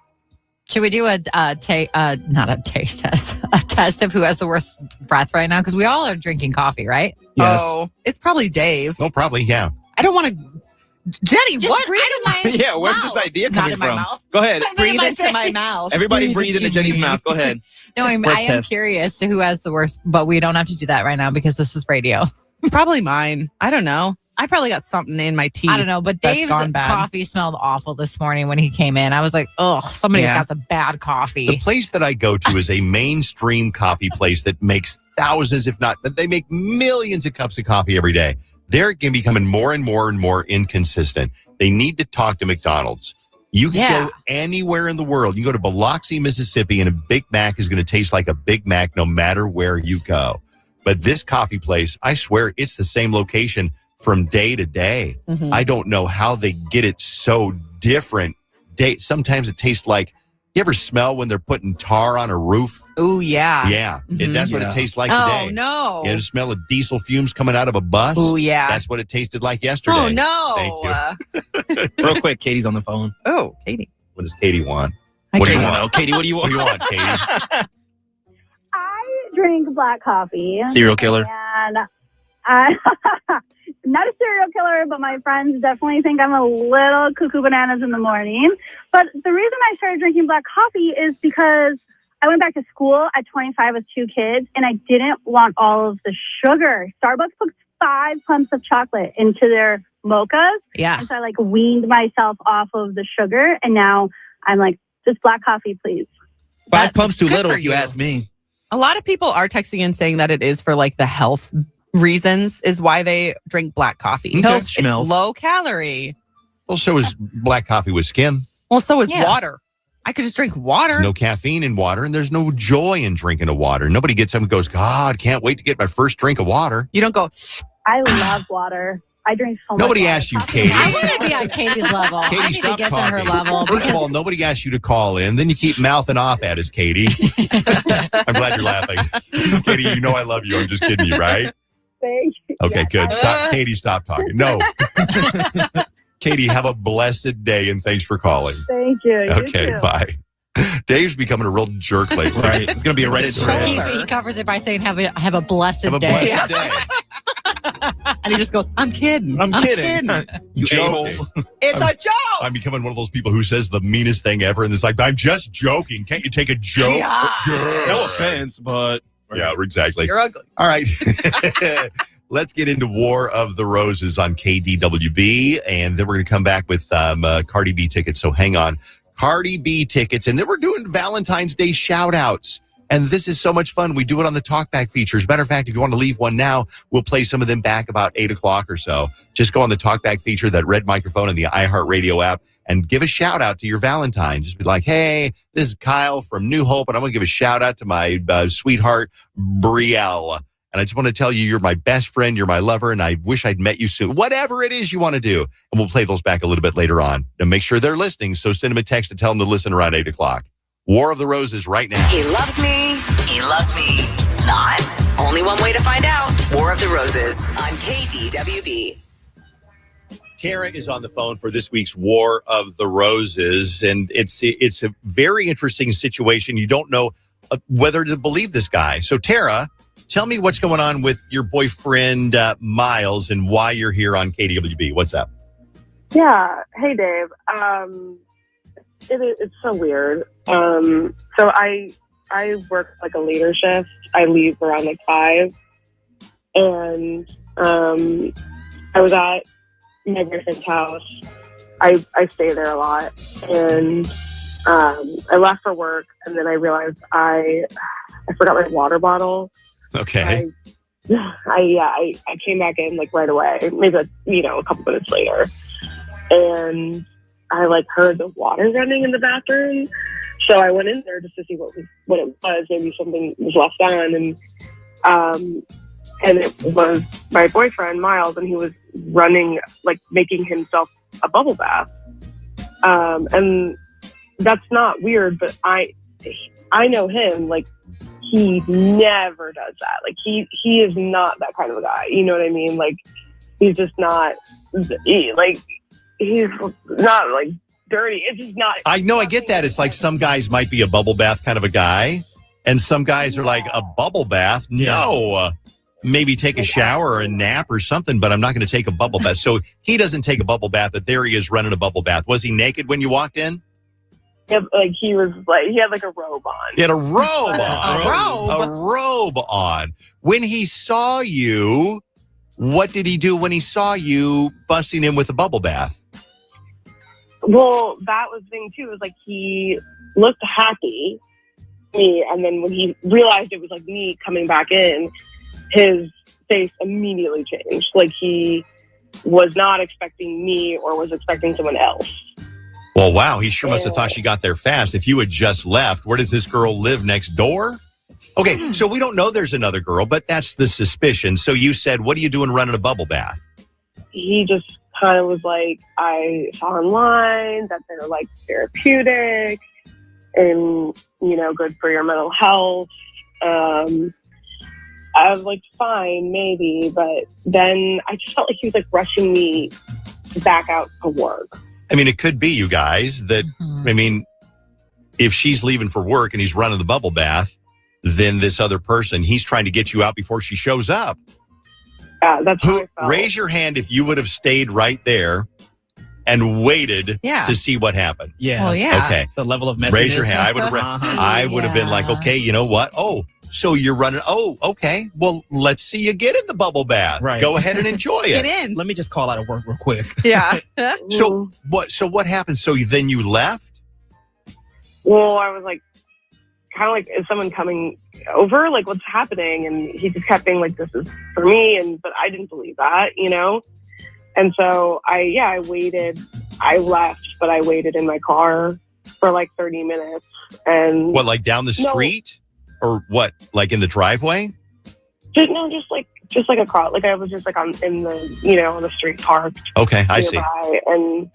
S3: Should we do not a taste test, a test of who has the worst breath right now? Because we all are drinking coffee, right?
S9: Yes.
S5: Oh, it's probably Dave.
S15: Oh, probably, yeah.
S5: I don't want to. Jenny,
S3: Just
S5: what?
S3: breathe in my
S9: Yeah, where's
S3: mouth.
S9: this idea
S3: Not
S9: coming
S3: in my
S9: from?
S3: mouth.
S9: Go ahead.
S5: Breathe into my mouth.
S9: Everybody breathe into Jenny's mouth. Go ahead.
S3: No, I am curious to who has the worst, but we don't have to do that right now because this is radio.
S5: It's probably mine. I don't know. I probably got something in my teeth.
S3: I don't know, but Dave's coffee smelled awful this morning when he came in. I was like, oh, somebody's got some bad coffee.
S15: The place that I go to is a mainstream coffee place that makes thousands, if not, they make millions of cups of coffee every day. They're becoming more and more and more inconsistent. They need to talk to McDonald's. You can go anywhere in the world. You go to Biloxi, Mississippi, and a Big Mac is going to taste like a Big Mac no matter where you go. But this coffee place, I swear, it's the same location from day to day.
S5: Mm-hmm.
S15: I don't know how they get it so different. Sometimes it tastes like, you ever smell when they're putting tar on a roof?
S5: Oh, yeah.
S15: Yeah.
S5: Mm-hmm.
S15: That's what it tastes like
S5: Oh,
S15: today.
S5: no.
S15: You ever smell of diesel fumes coming out of a bus?
S5: Oh, yeah.
S15: That's what it tasted like yesterday.
S5: Oh, no.
S15: Thank you.
S9: Real quick, Katie's on the phone.
S5: Oh, Katie.
S15: What does Katie want?
S9: What do you
S15: want?
S9: want? Katie, what do you want?
S15: What do you want, Katie?
S1: I drink black coffee.
S9: Serial killer?
S1: And I'm not a serial killer, but my friends definitely think I'm a little cuckoo bananas in the morning. But the reason I started drinking black coffee is because I went back to school at 25 with 2 kids, and I didn't want all of the sugar. Starbucks puts 5 pumps of chocolate into their mochas.
S3: Yeah.
S1: And so I weaned myself off of the sugar, and now I'm like, just black coffee, please.
S9: 5 pumps too little, if you ask me.
S5: A lot of people are texting in saying that it is for the health reasons is why they drink black coffee.
S15: Okay.
S5: Health, it's low calorie.
S15: Well, so is black coffee with skim.
S5: Well, so is water. I could just drink water.
S15: There's no caffeine in water, and there's no joy in drinking a water. Nobody gets up and goes, God, can't wait to get my first drink of water.
S5: You don't go,
S1: I love water. I drink so much
S15: Nobody
S1: water.
S15: asked you, Katie.
S3: I want to be on Katie's level. I
S15: Katie,
S3: need to
S15: stop
S3: get
S15: talking.
S3: to her level.
S15: First of all, nobody asked you to call in. Then you keep mouthing off at us, Katie. I'm glad you're laughing. Katie, you know I love you. I'm just kidding you, right?
S1: Thank you.
S15: Okay, good. Stop, Katie, stop talking. No. Katie, have a blessed day, and thanks for calling.
S1: Thank you. You
S15: Okay,
S1: too.
S15: bye. Dave's becoming a real jerk lately.
S9: Right. It's going to be a Reddit thread.
S3: He covers it by saying, have a blessed
S15: Have a
S3: day.
S15: blessed day.
S5: and he just goes, I'm kidding.
S9: I'm kidding. You
S15: Joking.
S9: a-hole.
S5: It's a joke.
S15: I'm becoming one of those people who says the meanest thing ever, and it's like, I'm just joking. Can't you take a joke?
S5: Yeah.
S15: Grr.
S9: No offense, but...
S15: Yeah, exactly.
S5: You're ugly.
S15: All right. Let's get into War of the Roses on KDWB, and then we're going to come back with Cardi B tickets, so hang on. Cardi B tickets, and then we're doing Valentine's Day shout-outs. And this is so much fun. We do it on the Talkback feature. As a matter of fact, if you want to leave one now, we'll play some of them back about 8 o'clock or so. Just go on the Talkback feature, that red microphone in the iHeartRadio app, and give a shout-out to your Valentine. Just be like, hey, this is Kyle from New Hope, and I'm going to give a shout-out to my sweetheart, Brielle. And I just want to tell you, you're my best friend, you're my lover, and I wish I'd met you soon. Whatever it is you want to do. And we'll play those back a little bit later on. And make sure they're listening, so send them a text to tell them to listen around 8 o'clock. War of the Roses right now.
S14: He loves me. He loves me not. Only one way to find out. War of the Roses on KDWB.
S15: Tara is on the phone for this week's War of the Roses, and it's a very interesting situation. You don't know whether to believe this guy. So, Tara, tell me what's going on with your boyfriend, Miles, and why you're here on KDWB. What's up?
S10: Yeah. Hey, Dave. It's so weird. So I work a later shift. I leave around 5, and I was at my boyfriend's house. I stay there a lot, and I left for work, and then I realized I forgot my water bottle.
S15: Okay.
S10: I came back in like right away, maybe a couple minutes later, and I like heard the water running in the bathroom. So I went in there just to see what it was. Maybe something was left on, and it was my boyfriend Miles, and he was running, like making himself a bubble bath. And that's not weird, but I know him. Like, he never does that. Like, he is not that kind of a guy. You know what I mean? Like, he's just not. He's not like dirty. It's just not.
S15: I know. I get that. It's like some guys might be a bubble bath kind of a guy, and some guys are like, a bubble bath? No. Maybe take a shower or a nap or something, but I'm not going to take a bubble bath. So he doesn't take a bubble bath, but there he is running a bubble bath. Was he naked when you walked in?
S10: Yeah, like he had like a robe on.
S15: He had a robe on. A robe on. When he saw you, what did he do when he saw you busting in with a bubble bath?
S10: Well, that was the thing too. Was like he looked happy, me, and then when he realized it was like me coming back in, his face immediately changed. Like he was not expecting me or was expecting someone else.
S15: Well, wow, he sure must have thought she got there fast. If you had just left, where does this girl live, next door? Okay, so we don't know there's another girl, but that's the suspicion. So you said, what are you doing running a bubble bath?
S10: He just kind of was like, I saw online that they're like therapeutic and, good for your mental health. I was like, fine, maybe. But then I just felt like he was like rushing me back out to work.
S15: I mean, it could be, you guys, that, I mean, if she's leaving for work and he's running the bubble bath, then this other person, he's trying to get you out before she shows up.
S10: That's
S15: raise your hand if you would have stayed right there and waited to see what happened.
S9: Yeah.
S5: Well, yeah.
S15: Okay.
S9: The level of messiness.
S15: Raise your hand. I would have been like, okay, you know what? Oh, so you're running. Oh, okay. Well, let's see you get in the bubble bath.
S9: Right.
S15: Go ahead and enjoy it.
S5: Get in.
S9: Let me just call out of work real quick.
S5: Yeah.
S15: So what happened? So then you left?
S10: Well, I was like, kind of like, is someone coming over? Like, what's happening? And he just kept being like, this is for me. But I didn't believe that, And so I waited. I left, but I waited in my car for like 30 minutes. And
S15: what, like down the street? Or what, like in the driveway?
S10: Just like across. Like I was just like on the street parked.
S15: Okay, I see.
S10: And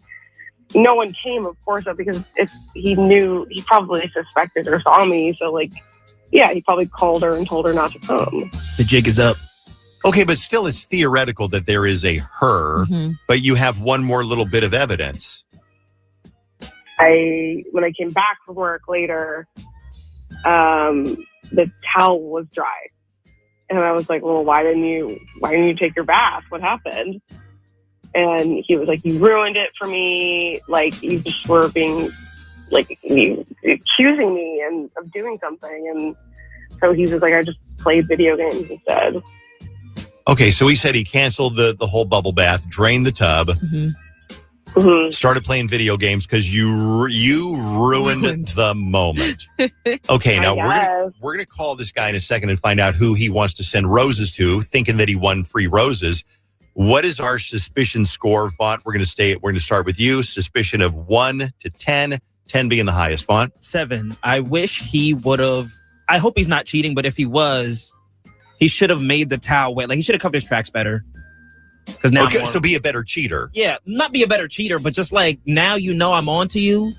S10: no one came, of course, because he probably suspected or saw me. So he probably called her and told her not to come.
S9: The jig is up.
S15: Okay, but still it's theoretical that there is a her, but you have one more little bit of evidence.
S10: When I came back from work later, the towel was dry. And I was like, well, why didn't you take your bath? What happened? And he was like, you ruined it for me. Like, you just were being, like, accusing me of doing something. And so he was like, I just played video games instead.
S15: Okay, so he said he canceled the whole bubble bath, drained the tub, started playing video games because you ruined the moment. Okay, now we're gonna call this guy in a second and find out who he wants to send roses to, thinking that he won free roses. What is our suspicion score, Vaughn? We're gonna start with you. Suspicion of 1 to 10, 10 being the highest. Vaughn?
S9: 7. I wish he would have. I hope he's not cheating, but if he was, he should have made the towel wet. Like, he should have covered his tracks better. Because now,
S15: so be a better cheater.
S9: Yeah, not be a better cheater, but just like, now I'm on to you.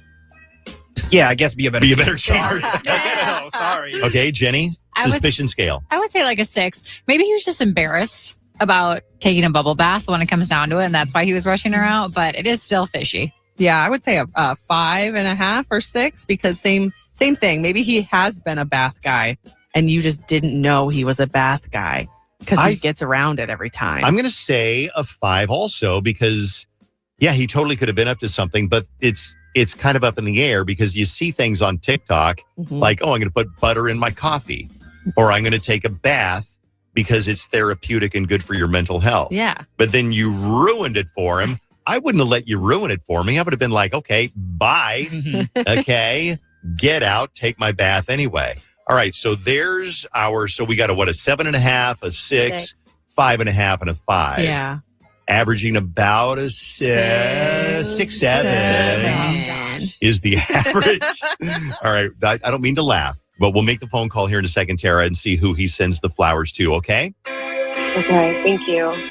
S9: Yeah, I guess be a better cheater.
S3: Sorry.
S9: I guess so. Sorry.
S15: Okay, Jenny. Suspicion scale.
S3: I would say like a 6. Maybe he was just embarrassed about taking a bubble bath when it comes down to it, and that's why he was rushing her out. But it is still fishy.
S5: Yeah, I would say a 5.5 or 6 because same thing. Maybe he has been a bath guy and you just didn't know he was a bath guy because he gets around it every time.
S15: I'm going to say a 5 also because, yeah, he totally could have been up to something, but it's kind of up in the air because you see things on TikTok like, oh, I'm going to put butter in my coffee or I'm going to take a bath because it's therapeutic and good for your mental health.
S5: Yeah.
S15: But then you ruined it for him I wouldn't have let you ruin it for me. I would have been like, okay, bye. Okay, get out, take my bath anyway. All right, so there's so we got a 7.5, a 6, 5.5, and a 5.
S5: Yeah.
S15: Averaging about a 6, 7 is the average. All right, I don't mean to laugh, but we'll make the phone call here in a second, Tara, and see who he sends the flowers to, okay?
S10: Okay, thank you.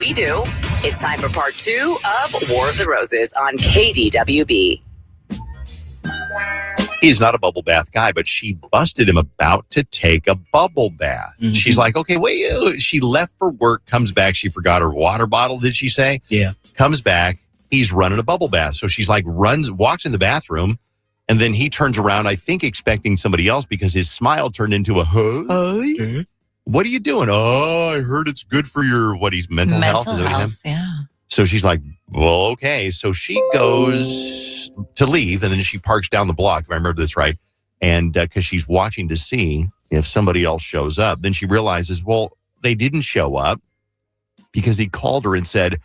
S2: We do. It's time for part 2 of War of the Roses on KDWB.
S15: He's not a bubble bath guy, but she busted him about to take a bubble bath. Mm-hmm. She's like, okay, wait. She left for work, comes back. She forgot her water bottle, did she say?
S9: Yeah.
S15: Comes back. He's running a bubble bath. So she's like, walks in the bathroom. And then he turns around, I think expecting somebody else because his smile turned into a huh?
S9: Mm-hmm.
S15: What are you doing? Oh, I heard it's good for your, mental health? Is that what you mean?
S3: Yeah.
S15: So she's like, well, okay. So she goes to leave, and then she parks down the block, if I remember this right, and because she's watching to see if somebody else shows up. Then she realizes, well, they didn't show up. because he called her and said,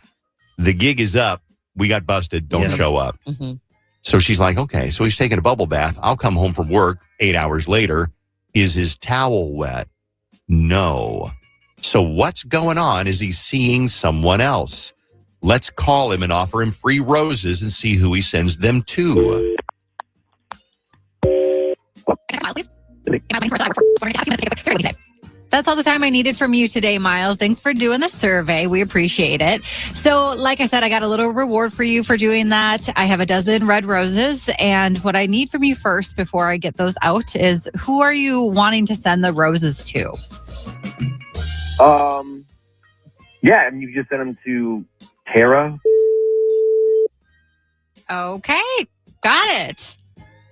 S15: the gig is up. We got busted. Don't show up.
S5: Mm-hmm.
S15: So she's like, okay. So he's taking a bubble bath. I'll come home from work 8 hours later. Is his towel wet? No. So what's going on? Is he seeing someone else? Let's call him and offer him free roses and see who he sends them to.
S3: That's all the time I needed from you today, Miles. Thanks for doing the survey. We appreciate it. So, like I said, I got a little reward for you for doing that. I have a dozen red roses. And what I need from you first before I get those out is who are you wanting to send the roses to?
S4: Yeah, and you just sent them to Tara.
S3: Okay, got it.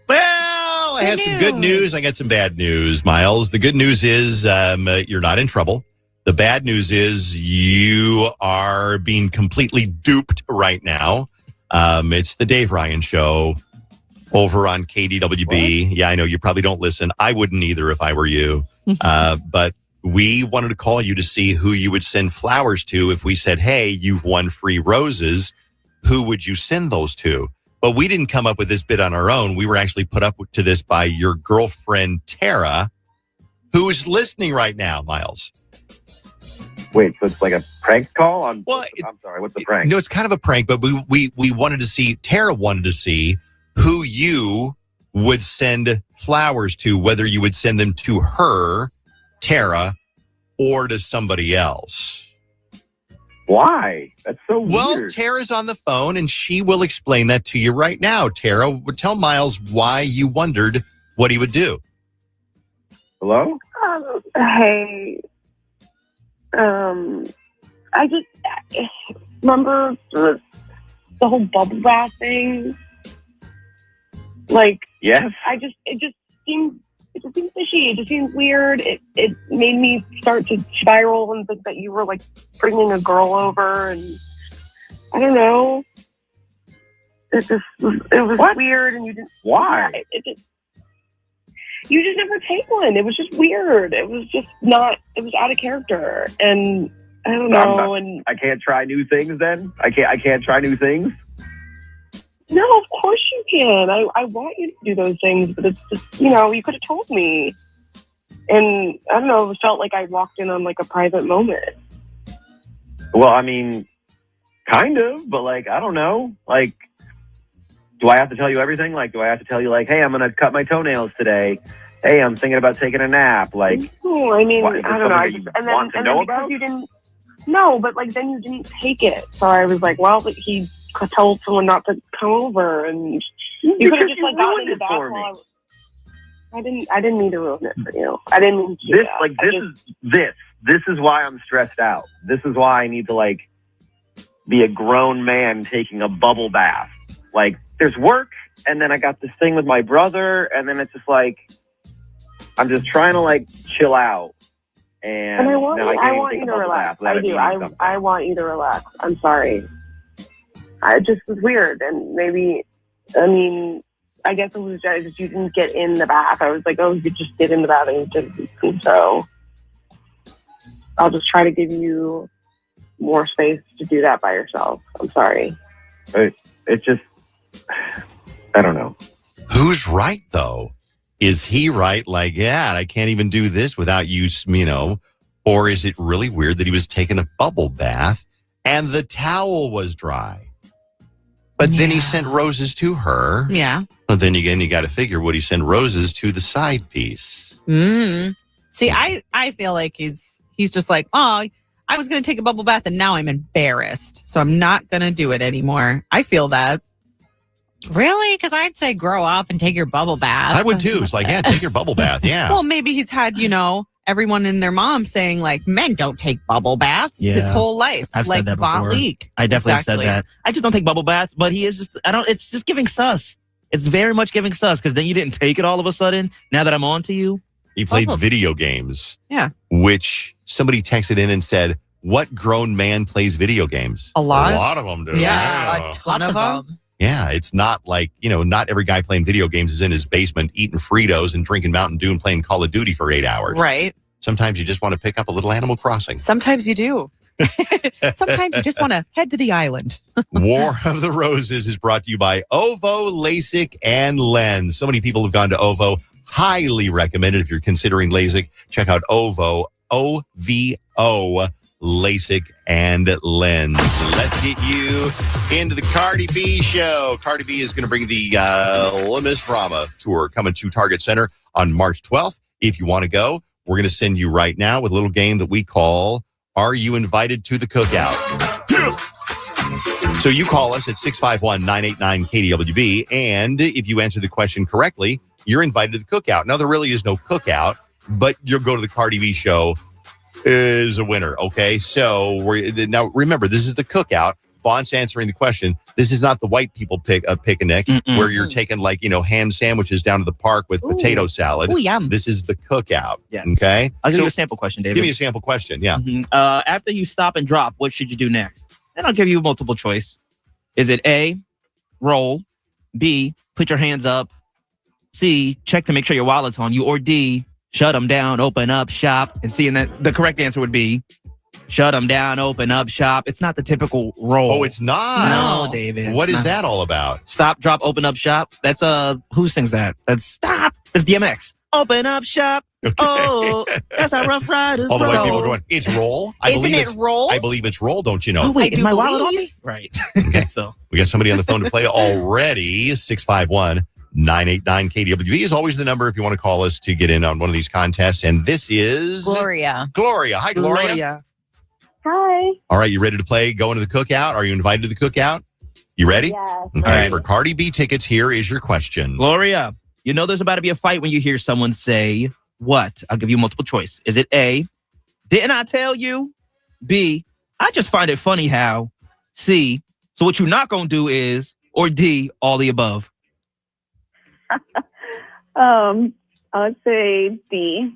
S15: Well, I have some good news. I got some bad news, Miles. The good news is you're not in trouble. The bad news is you are being completely duped right now. It's the Dave Ryan Show over on KDWB. What? Yeah, I know you probably don't listen. I wouldn't either if I were you. But we wanted to call you to see who you would send flowers to if we said, hey, you've won free roses. Who would you send those to? But we didn't come up with this bit on our own. We were actually put up to this by your girlfriend, Tara, who's listening right now, Miles.
S4: Wait, so it's like a prank call? I'm sorry, what's the prank?
S15: No, it's kind of a prank, but we wanted to see, Tara wanted to see who you would send flowers to, whether you would send them to her, Tara, or to somebody else.
S4: Why? That's so weird.
S15: Well, Tara's on the phone, and she will explain that to you right now. Tara, tell Miles why you wondered what he would do.
S4: Hello?
S10: Hey. I just remember the whole bubble bath thing. Like,
S4: yes.
S10: It just seems fishy. It just seems weird. It made me start to spiral and think that you were like bringing a girl over, and I don't know. It was weird, and you didn't.
S4: Why?
S10: You just never take one. It was just weird. It was just not. It was out of character, and I don't know.
S4: I can't try new things. Then I can't try new things.
S10: No, of course you can. I want you to do those things, but it's just, you could have told me. And I don't know, it felt like I walked in on like a private moment.
S4: Well, I mean, kind of, but like, I don't know. Like, do I have to tell you everything? Like, do I have to tell you like, hey, I'm going to cut my toenails today. Hey, I'm thinking about taking a nap. Like,
S10: I mean, I don't know.
S4: And then because
S10: you didn't, no, but like then you didn't take it. So I was like, well, he told someone not to come over, and you could have just like gotten in the bath while I didn't mean to ruin it for you. I didn't mean to.
S4: This is why I'm stressed out. This is why I need to like be a grown man taking a bubble bath. Like, there's work, and then I got this thing with my brother, and then it's just like I'm just trying to like chill out. And
S10: I want you to relax. I do. I want you to relax. I'm sorry. It just was weird, and maybe, I mean, I guess it was just you didn't get in the bath. I was like, oh, you could just get in the bath, and you didn't. So I'll just try to give you more space to do that by yourself. I'm sorry.
S4: It's just, I don't know.
S15: Who's right, though? Is he right? Like, yeah, I can't even do this without you, or is it really weird that he was taking a bubble bath and the towel was dry? But then he sent roses to her.
S5: Yeah.
S15: But then again, you got to figure, would he send roses to the side piece?
S5: See, I feel like he's just like, oh, I was going to take a bubble bath and now I'm embarrassed. So I'm not going to do it anymore. I feel that.
S3: Really? Because I'd say grow up and take your bubble bath.
S15: I would too. It's like, yeah, take your bubble bath. Yeah.
S5: Well, maybe he's had, everyone and their mom saying like, men don't take bubble baths his whole life.
S9: I've
S5: like
S9: said that before.
S5: Leak.
S9: I definitely said that. I just don't take bubble baths, but he is just, it's just giving sus. It's very much giving sus because then you didn't take it all of a sudden. Now that I'm on to you.
S15: He played video games.
S5: Yeah.
S15: Which somebody texted in and said, what grown man plays video games?
S5: A lot.
S15: A lot of them do.
S5: Yeah. A ton of them.
S15: Yeah, it's not like, not every guy playing video games is in his basement eating Fritos and drinking Mountain Dew and playing Call of Duty for 8 hours.
S5: Right.
S15: Sometimes you just want to pick up a little Animal Crossing.
S5: Sometimes you do. Sometimes you just want to head to the island.
S15: War of the Roses is brought to you by OVO, LASIK, and Lens. So many people have gone to OVO. Highly recommended if you're considering LASIK. Check out OVO, OVO, LASIK, and Lens. Let's get you into the Cardi B show. Cardi B is going to bring the Limis Drama Tour coming to Target Center on March 12th. If you want to go, we're going to send you right now with a little game that we call Are You Invited to the Cookout? So you call us at 651-989-KDWB, and if you answer the question correctly, you're invited to the cookout. Now, there really is no cookout, but you'll go to the Cardi B show is a winner, okay? So now remember, this is the cookout. Vaughn's answering the question. This is not the white people picnic where you're taking ham sandwiches down to the park with potato salad.
S5: Ooh, yum.
S15: This is the cookout.
S9: Yes.
S15: Okay?
S9: I'll give you a sample question, David.
S15: Give me a sample question, yeah.
S9: After you stop and drop, what should you do next? And I'll give you multiple choice. Is it A, roll, B, put your hands up, C, check to make sure your wallet's on you, or D, shut them down, open up shop? And seeing that the correct answer would be shut them down, open up shop. It's not the typical roll.
S15: Oh, it's not?
S9: No, David.
S15: What is that all about?
S9: Stop, drop, open up shop. That's who sings that? That's Stop. It's DMX. Open up shop. Okay. Oh, that's how Rough Riders
S15: all the white
S9: roll.
S15: people going, it's roll?
S5: Isn't it roll?
S15: I believe it's roll, don't you know?
S9: Oh, wait,
S5: I
S9: is
S5: do
S9: my wallet on
S5: believe.
S9: me? Right.
S15: Okay.
S9: So
S15: We got somebody on the phone to play already. 651-989-KDWB is always the number if you want to call us to get in on one of these contests. And this is
S3: Gloria.
S15: Gloria. Hi, Gloria.
S8: Hi.
S15: All right, you ready to play? Going to the cookout? Are you invited to the cookout? You ready?
S8: Yes.
S15: Okay, for Cardi B tickets, here is your question.
S9: Gloria, you know there's about to be a fight when you hear someone say what? I'll give you multiple choice. Is it A, didn't I tell you? B, I just find it funny how? C, so what you're not going to do is? Or D, all the above?
S8: I would say D.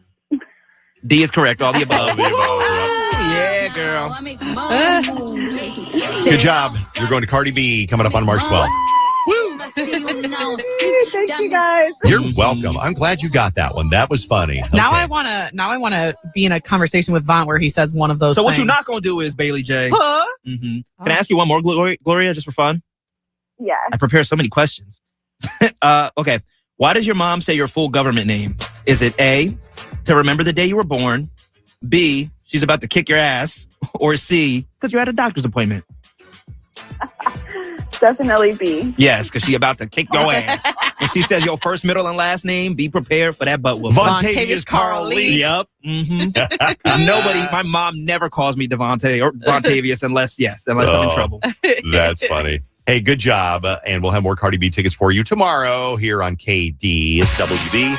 S9: D is correct, all the above.
S15: All the above,
S9: Yeah, girl.
S15: Good job. You're going to Cardi B coming up on March 12th. Woo!
S8: Thank you guys.
S15: You're welcome. I'm glad you got that one. That was funny.
S5: Now
S15: Okay.
S5: I want to be in a conversation with Vaughn where he says one of those
S9: So what
S5: things.
S9: you're not going to do is, Bailey J.
S5: Huh?
S9: Can I ask you one more, Gloria, just for fun?
S8: Yeah.
S9: I prepare so many questions. Okay. Why does your mom say your full government name? Is it A, to remember the day you were born? B, she's about to kick your ass? Or C, because you're at a doctor's appointment?
S8: Definitely B.
S9: Yes, because she about to kick your ass. When she says your first, middle, and last name, be prepared for that butt whooping.
S15: Vontavious Carl Lee.
S9: Yep. Nobody, my mom never calls me Devontae or Vontavious unless I'm in trouble.
S15: That's funny. Hey, good job. And we'll have more Cardi B tickets for you tomorrow here on KDWB.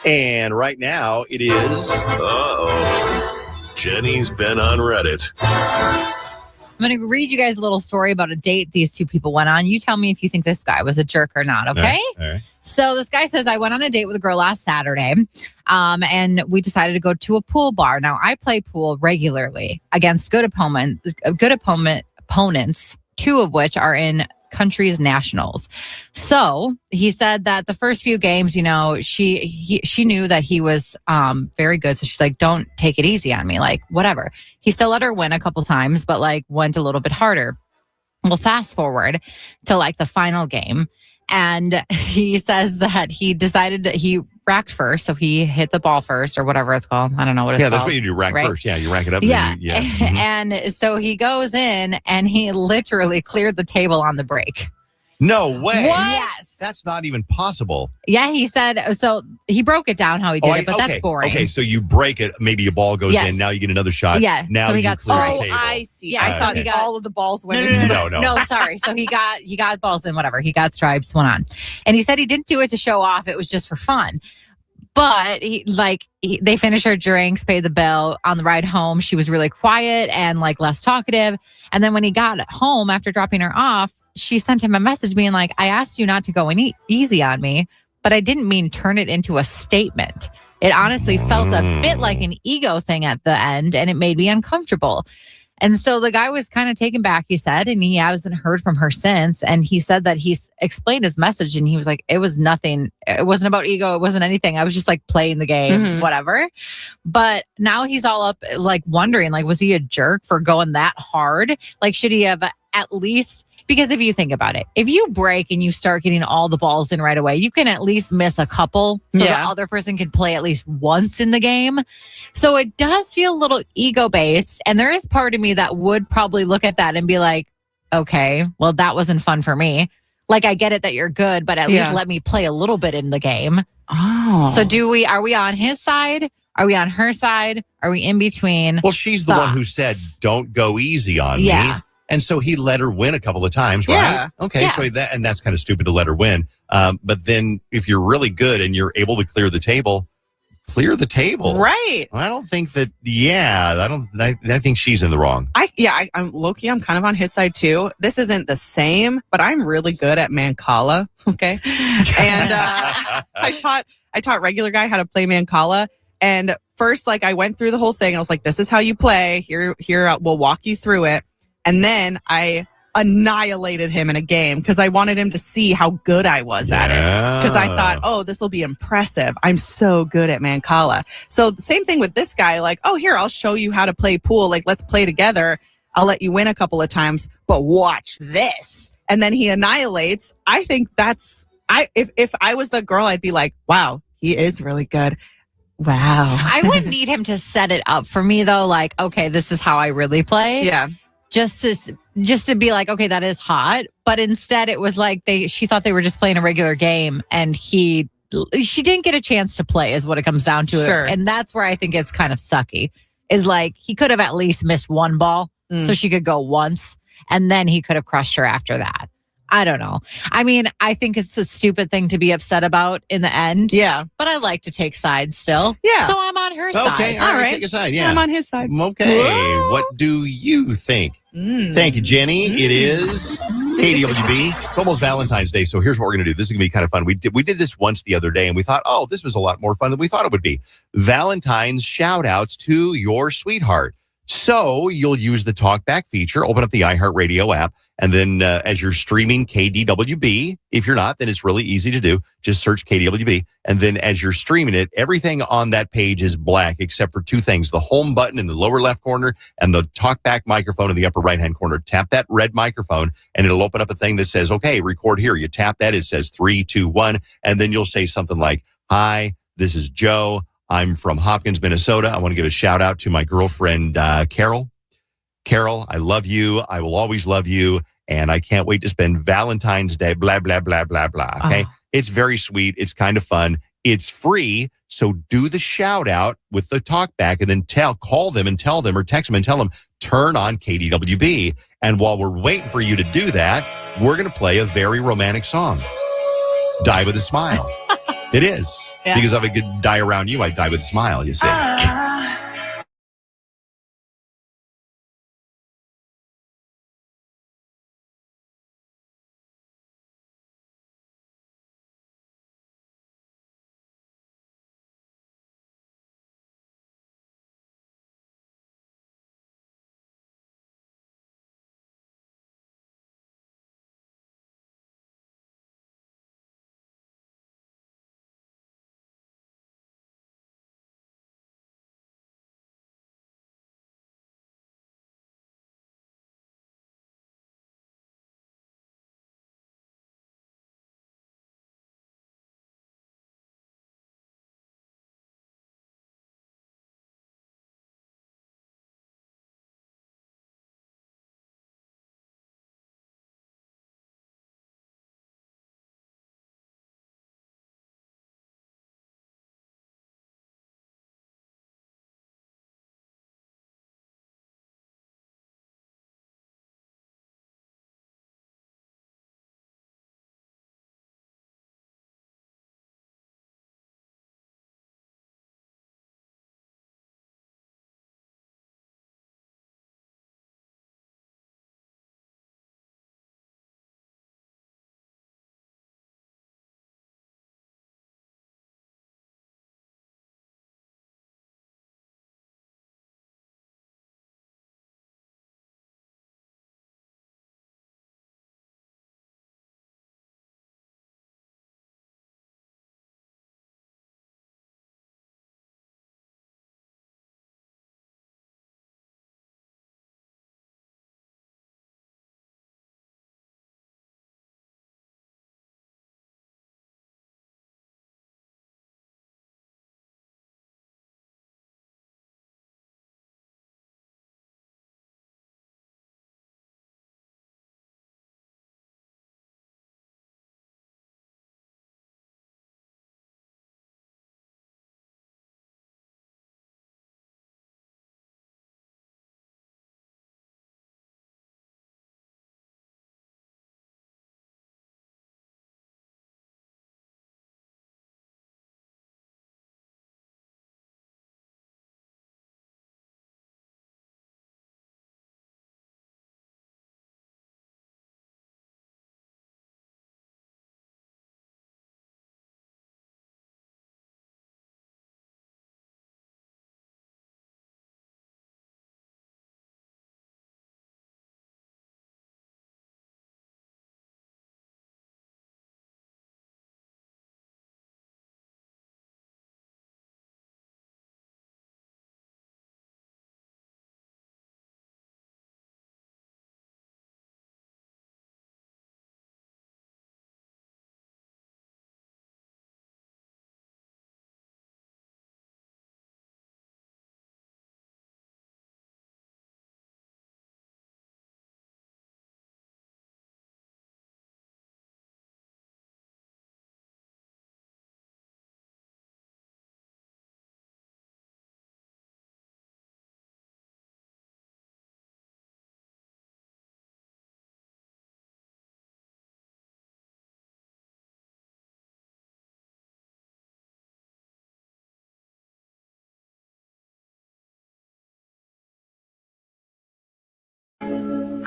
S15: And right now it is.
S31: Uh-oh. Jenny's been on Reddit.
S3: I'm going to read you guys a little story about a date these two people went on. You tell me if you think this guy was a jerk or not, okay?
S15: All right.
S3: So this guy says, I went on a date with a girl last Saturday, and we decided to go to a pool bar. Now, I play pool regularly against good opponents, two of which are in country's nationals. So he said that the first few games, she knew that he was very good. So she's like, don't take it easy on me. Like, whatever. He still let her win a couple times, but went a little bit harder. Well, fast forward to the final game. And he says that he decided that he racked first. So he hit the ball first or whatever it's called. I don't know what it's called.
S15: Yeah, that's what you do. Rack
S3: right?
S15: first. Yeah, you rack it up.
S3: Yeah.
S15: Mm-hmm.
S3: And so he goes in and he literally cleared the table on the break.
S15: No way.
S3: What? Yes.
S15: That's not even possible.
S3: Yeah, he said, so he broke it down how he did it, but that's boring.
S15: Okay, so you break it, maybe a ball goes in, now you get another shot.
S3: Yeah.
S15: Now
S3: So he
S15: you
S3: got
S15: clear the
S3: so-
S15: table.
S5: I see.
S3: Yeah,
S5: I thought
S3: he got-
S5: all of the balls went into
S15: No.
S3: No, sorry. So he got balls in, whatever. He got stripes, went on. And he said he didn't do it to show off. It was just for fun. But they finished her drinks, paid the bill. On the ride home, she was really quiet and less talkative. And then when he got home after dropping her off, she sent him a message being like, I asked you not to go easy on me, but I didn't mean turn it into a statement. It honestly felt a bit like an ego thing at the end, and it made me uncomfortable. And so the guy was kind of taken back, he said, and he hasn't heard from her since. And he said that he's explained his message and he was like, it was nothing. It wasn't about ego. It wasn't anything. I was just like playing the game, whatever. But now he's all up like wondering, like, was he a jerk for going that hard? Like, should he have at least, because if you think about it, if you break and you start getting all the balls in right away, you can at least miss a couple so the other person can play at least once in the game. So it does feel a little ego based. And there is part of me that would probably look at that and be like, okay, well, that wasn't fun for me. Like, I get it that you're good, but at least let me play a little bit in the game.
S5: Oh.
S3: So are we on his side? Are we on her side? Are we in between?
S15: Well, she's the one who said, don't go easy on me. And so he let her win a couple of times, right?
S5: Yeah.
S15: Okay, so that's kind of stupid to let her win. But then if you're really good and you're able to clear the table.
S5: Right.
S15: I don't think that, I think she's in the wrong.
S5: I'm low-key, I'm kind of on his side too. This isn't the same, but I'm really good at Mancala, okay? And I taught regular guy how to play Mancala. And first, like, I went through the whole thing. I was like, this is how you play. Here, we'll walk you through it. And then I annihilated him in a game because I wanted him to see how good I was at it. Because I thought, oh, this will be impressive. I'm so good at Mancala. So the same thing with this guy. Like, oh, here, I'll show you how to play pool. Like, let's play together. I'll let you win a couple of times, but watch this. And then he annihilates. I think if I was the girl, I'd be like, wow, he is really good. Wow.
S3: I wouldn't need him to set it up for me though. Like, okay, this is how I really play.
S5: Yeah.
S3: Just to be like, okay, that is hot. But instead it was like she thought they were just playing a regular game and she didn't get a chance to play is what it comes down to.
S5: Sure.
S3: And that's where I think it's kind of sucky is like he could have at least missed one ball so she could go once and then he could have crushed her after that. I don't know. I mean, I think it's a stupid thing to be upset about in the end.
S5: Yeah.
S3: But I like to take sides still.
S5: Yeah.
S3: So I'm on her side.
S15: Okay, all right. Take a side, yeah.
S5: I'm on his side.
S15: Okay, what do you think? Thank you, Jenny. It is KDWB. It's almost Valentine's Day, so here's what we're going to do. This is going to be kind of fun. We did this once the other day, and we thought, oh, this was a lot more fun than we thought it would be. Valentine's shout-outs to your sweetheart. So you'll use the talkback feature, open up the iHeartRadio app, and then as you're streaming KDWB, if you're not, then it's really easy to do. Just search KDWB. And then as you're streaming it, everything on that page is black except for two things, the home button in the lower left corner and the talkback microphone in the upper right-hand corner. Tap that red microphone and it'll open up a thing that says, okay, record here. You tap that. It says 3, 2, 1. And then you'll say something like, hi, this is Joe. I'm from Hopkins, Minnesota. I want to give a shout out to my girlfriend, Carol. Carol, I love you. I will always love you. And I can't wait to spend Valentine's Day, blah, blah, blah, blah, blah. Okay. It's very sweet. It's kind of fun. It's free. So do the shout out with the talkback and then call them and tell them or text them and tell them, turn on KDWB. And while we're waiting for you to do that, we're going to play a very romantic song. Die with a Smile. It is. Yeah. Because if I could die around you, I'd die with a smile, you see.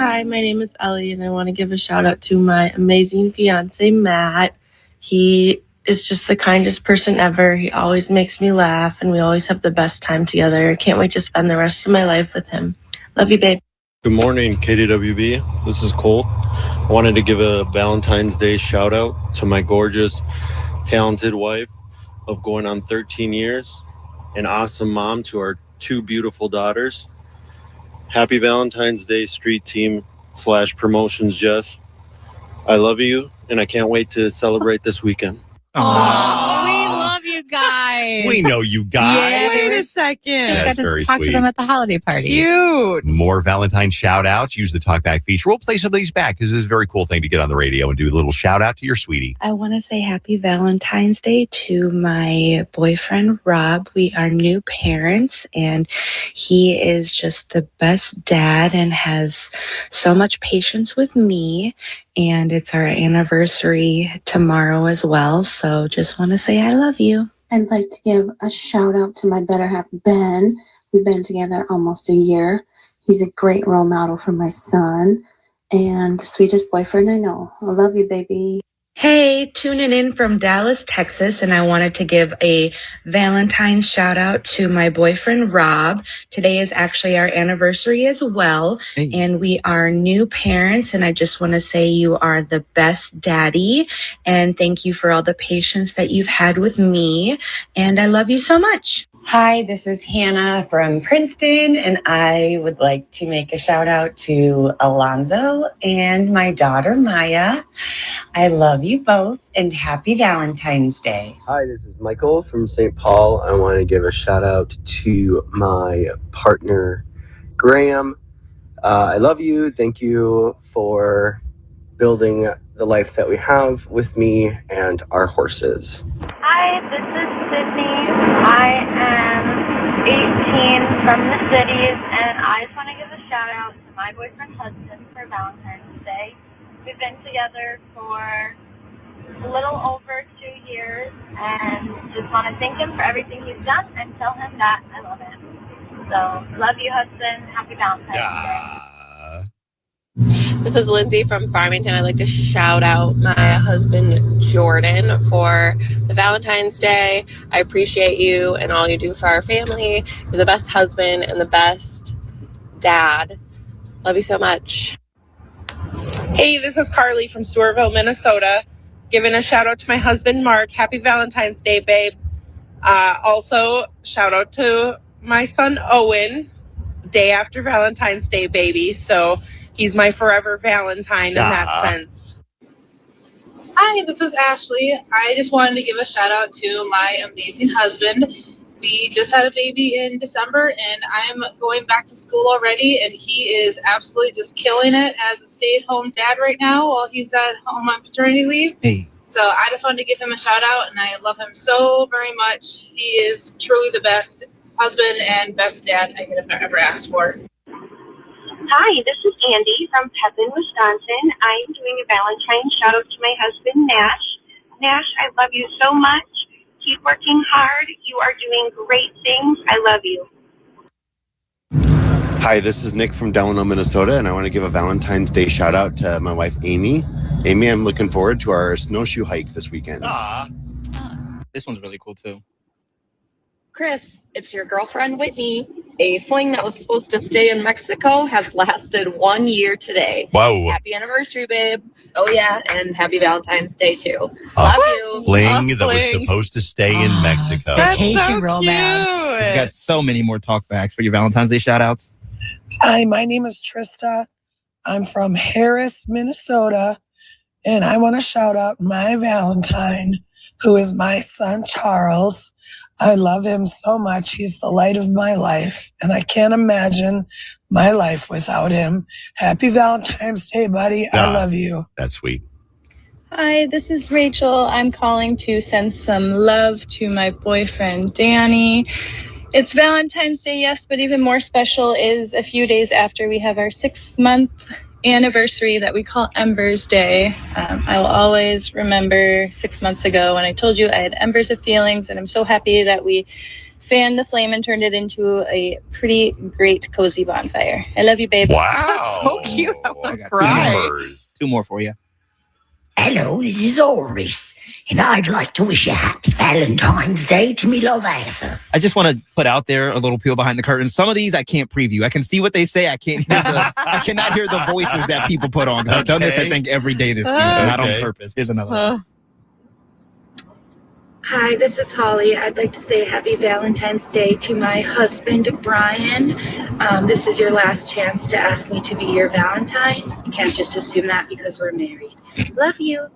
S12: Hi, my name is Ellie, and I want to give a shout out to my amazing fiance, Matt. He is just the kindest person ever. He always makes me laugh, and we always have the best time together. I can't wait to spend the rest of my life with him. Love you, babe.
S13: Good morning, KDWB. This is Cole. I wanted to give a Valentine's Day shout out to my gorgeous, talented wife of going on 13 years, an awesome mom to our 2 beautiful daughters. Happy Valentine's Day, street team / promotions, Jess. I love you, and I can't wait to celebrate this weekend.
S5: Oh, we love you guys.
S15: We know you guys.
S5: Yeah, wait a second.
S15: That's
S3: got to
S15: very
S3: talk to
S15: sweet.
S3: them at the holiday party.
S5: Cute.
S15: More Valentine shout outs. Use the talkback feature. We'll play some of these back because this is a very cool thing to get on the radio and do a little shout out to your sweetie.
S16: I want to say happy Valentine's Day to my boyfriend, Rob. We are new parents, and he is just the best dad and has so much patience with me. And it's our anniversary tomorrow as well. So just want to say I love you.
S17: I'd like to give a shout out to my better half, Ben. We've been together almost a year. He's a great role model for my son and the sweetest boyfriend I know. I love you, baby.
S16: Hey, tuning in from Dallas, Texas, and I wanted to give a Valentine's shout out to my boyfriend, Rob. Today is actually our anniversary as well, and we are new parents, and I just want to say you are the best daddy, and thank you for all the patience that you've had with me, and I love you so much.
S18: Hi, this is Hannah from Princeton, and I would like to make a shout out to Alonzo and my daughter, Maya. I love you both, and happy Valentine's Day.
S19: Hi, this is Michael from St. Paul. I want to give a shout out to my partner, Graham. I love you. Thank you for building the life that we have with me and our horses.
S20: Hi, this is Sydney. I am 18 from the cities, and I just want to give a shout out to my boyfriend Hudson for Valentine's Day. We've been together for a little over 2 years, and just want to thank him for everything he's done and tell him that I love him. So, love you, Hudson. Happy Valentine's Day.
S21: This is Lindsay from Farmington. I'd like to shout out my husband, Jordan, for the Valentine's Day. I appreciate you and all you do for our family. You're the best husband and the best dad. Love you so much.
S23: Hey, this is Carly from Stewartville, Minnesota. Giving a shout out to my husband, Mark. Happy Valentine's Day, babe. Also, shout out to my son, Owen. Day after Valentine's Day, baby. So he's my forever Valentine in that sense.
S25: Hi, this is Ashley. I just wanted to give a shout out to my amazing husband. We just had a baby in December, and I'm going back to school already, and he is absolutely just killing it as a stay-at-home dad right now while he's at home on paternity leave.
S9: Hey.
S25: So I just wanted to give him a shout out, and I love him so very much. He is truly the best husband and best dad I could have ever asked for.
S20: Hi, this is Andy from Pepin, Wisconsin. I am doing a Valentine's shout out to my husband, Nash. Nash, I love you so much. Keep working hard. You are doing great things. I love you.
S26: Hi, this is Nick from Delano, Minnesota, and I want to give a Valentine's Day shout out to my wife, Amy. Amy, I'm looking forward to our snowshoe hike this weekend.
S9: This one's really cool too.
S32: Chris, it's your girlfriend, Whitney. A fling that was supposed to stay in Mexico has lasted 1 year today.
S15: Wow.
S32: Happy anniversary, babe. Oh, yeah, and happy Valentine's Day, too. Love you.
S15: Fling that was supposed to stay in Mexico.
S3: Vacation romance.
S9: We've got so many more talkbacks for your Valentine's Day shout outs.
S33: Hi, my name is Trista. I'm from Harris, Minnesota, and I want to shout out my Valentine, who is my son, Charles. I love him so much. He's the light of my life, and I can't imagine my life without him. Happy Valentine's Day, buddy. I love you.
S15: That's sweet.
S34: Hi, this is Rachel. I'm calling to send some love to my boyfriend, Danny. It's Valentine's Day, yes, but even more special is a few days after we have our 6-month anniversary that we call Embers Day. I will always remember 6 months ago when I told you I had embers of feelings, and I'm so happy that we fanned the flame and turned it into a pretty great cozy bonfire. I love you, babe.
S15: Wow.
S5: That's so cute. I
S9: I
S5: want to
S9: got
S5: cry.
S9: two more for you.
S1: Hello, this is Oris, and I'd like to wish a happy Valentine's Day to me love Arthur.
S9: I just want to put out there a little peel behind the curtain. Some of these I can't preview. I can see what they say. I cannot hear the voices that people put on. Because I've done this, I think, every day this week, not on purpose. Here's another one.
S34: Hi, this is Holly. I'd like to say happy Valentine's Day to my husband, Brian. This is your last chance to ask me to be your Valentine. You can't just assume that because we're married. Love you.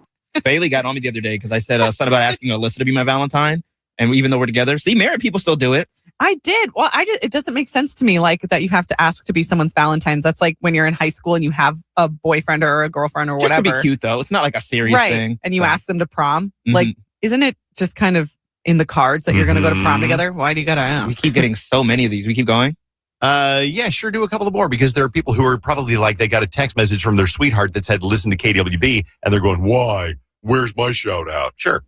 S9: Bailey got on me the other day because I said something about asking Alyssa to be my Valentine. And even though we're together, see, married people still do it.
S5: I did. Well, it doesn't make sense to me like that you have to ask to be someone's Valentine's. That's like when you're in high school and you have a boyfriend or a girlfriend or whatever.
S9: Just to be cute, though. It's not like a serious thing.
S5: And you ask them to prom. Like, isn't it just kind of in the cards that you're going to go to prom together? Why do you got to ask?
S9: We keep getting so many of these. We keep going.
S15: Yeah, sure. Do a couple of more because there are people who are probably like they got a text message from their sweetheart that said, listen to KDWB. And they're going, why? Where's my shout out? Sure.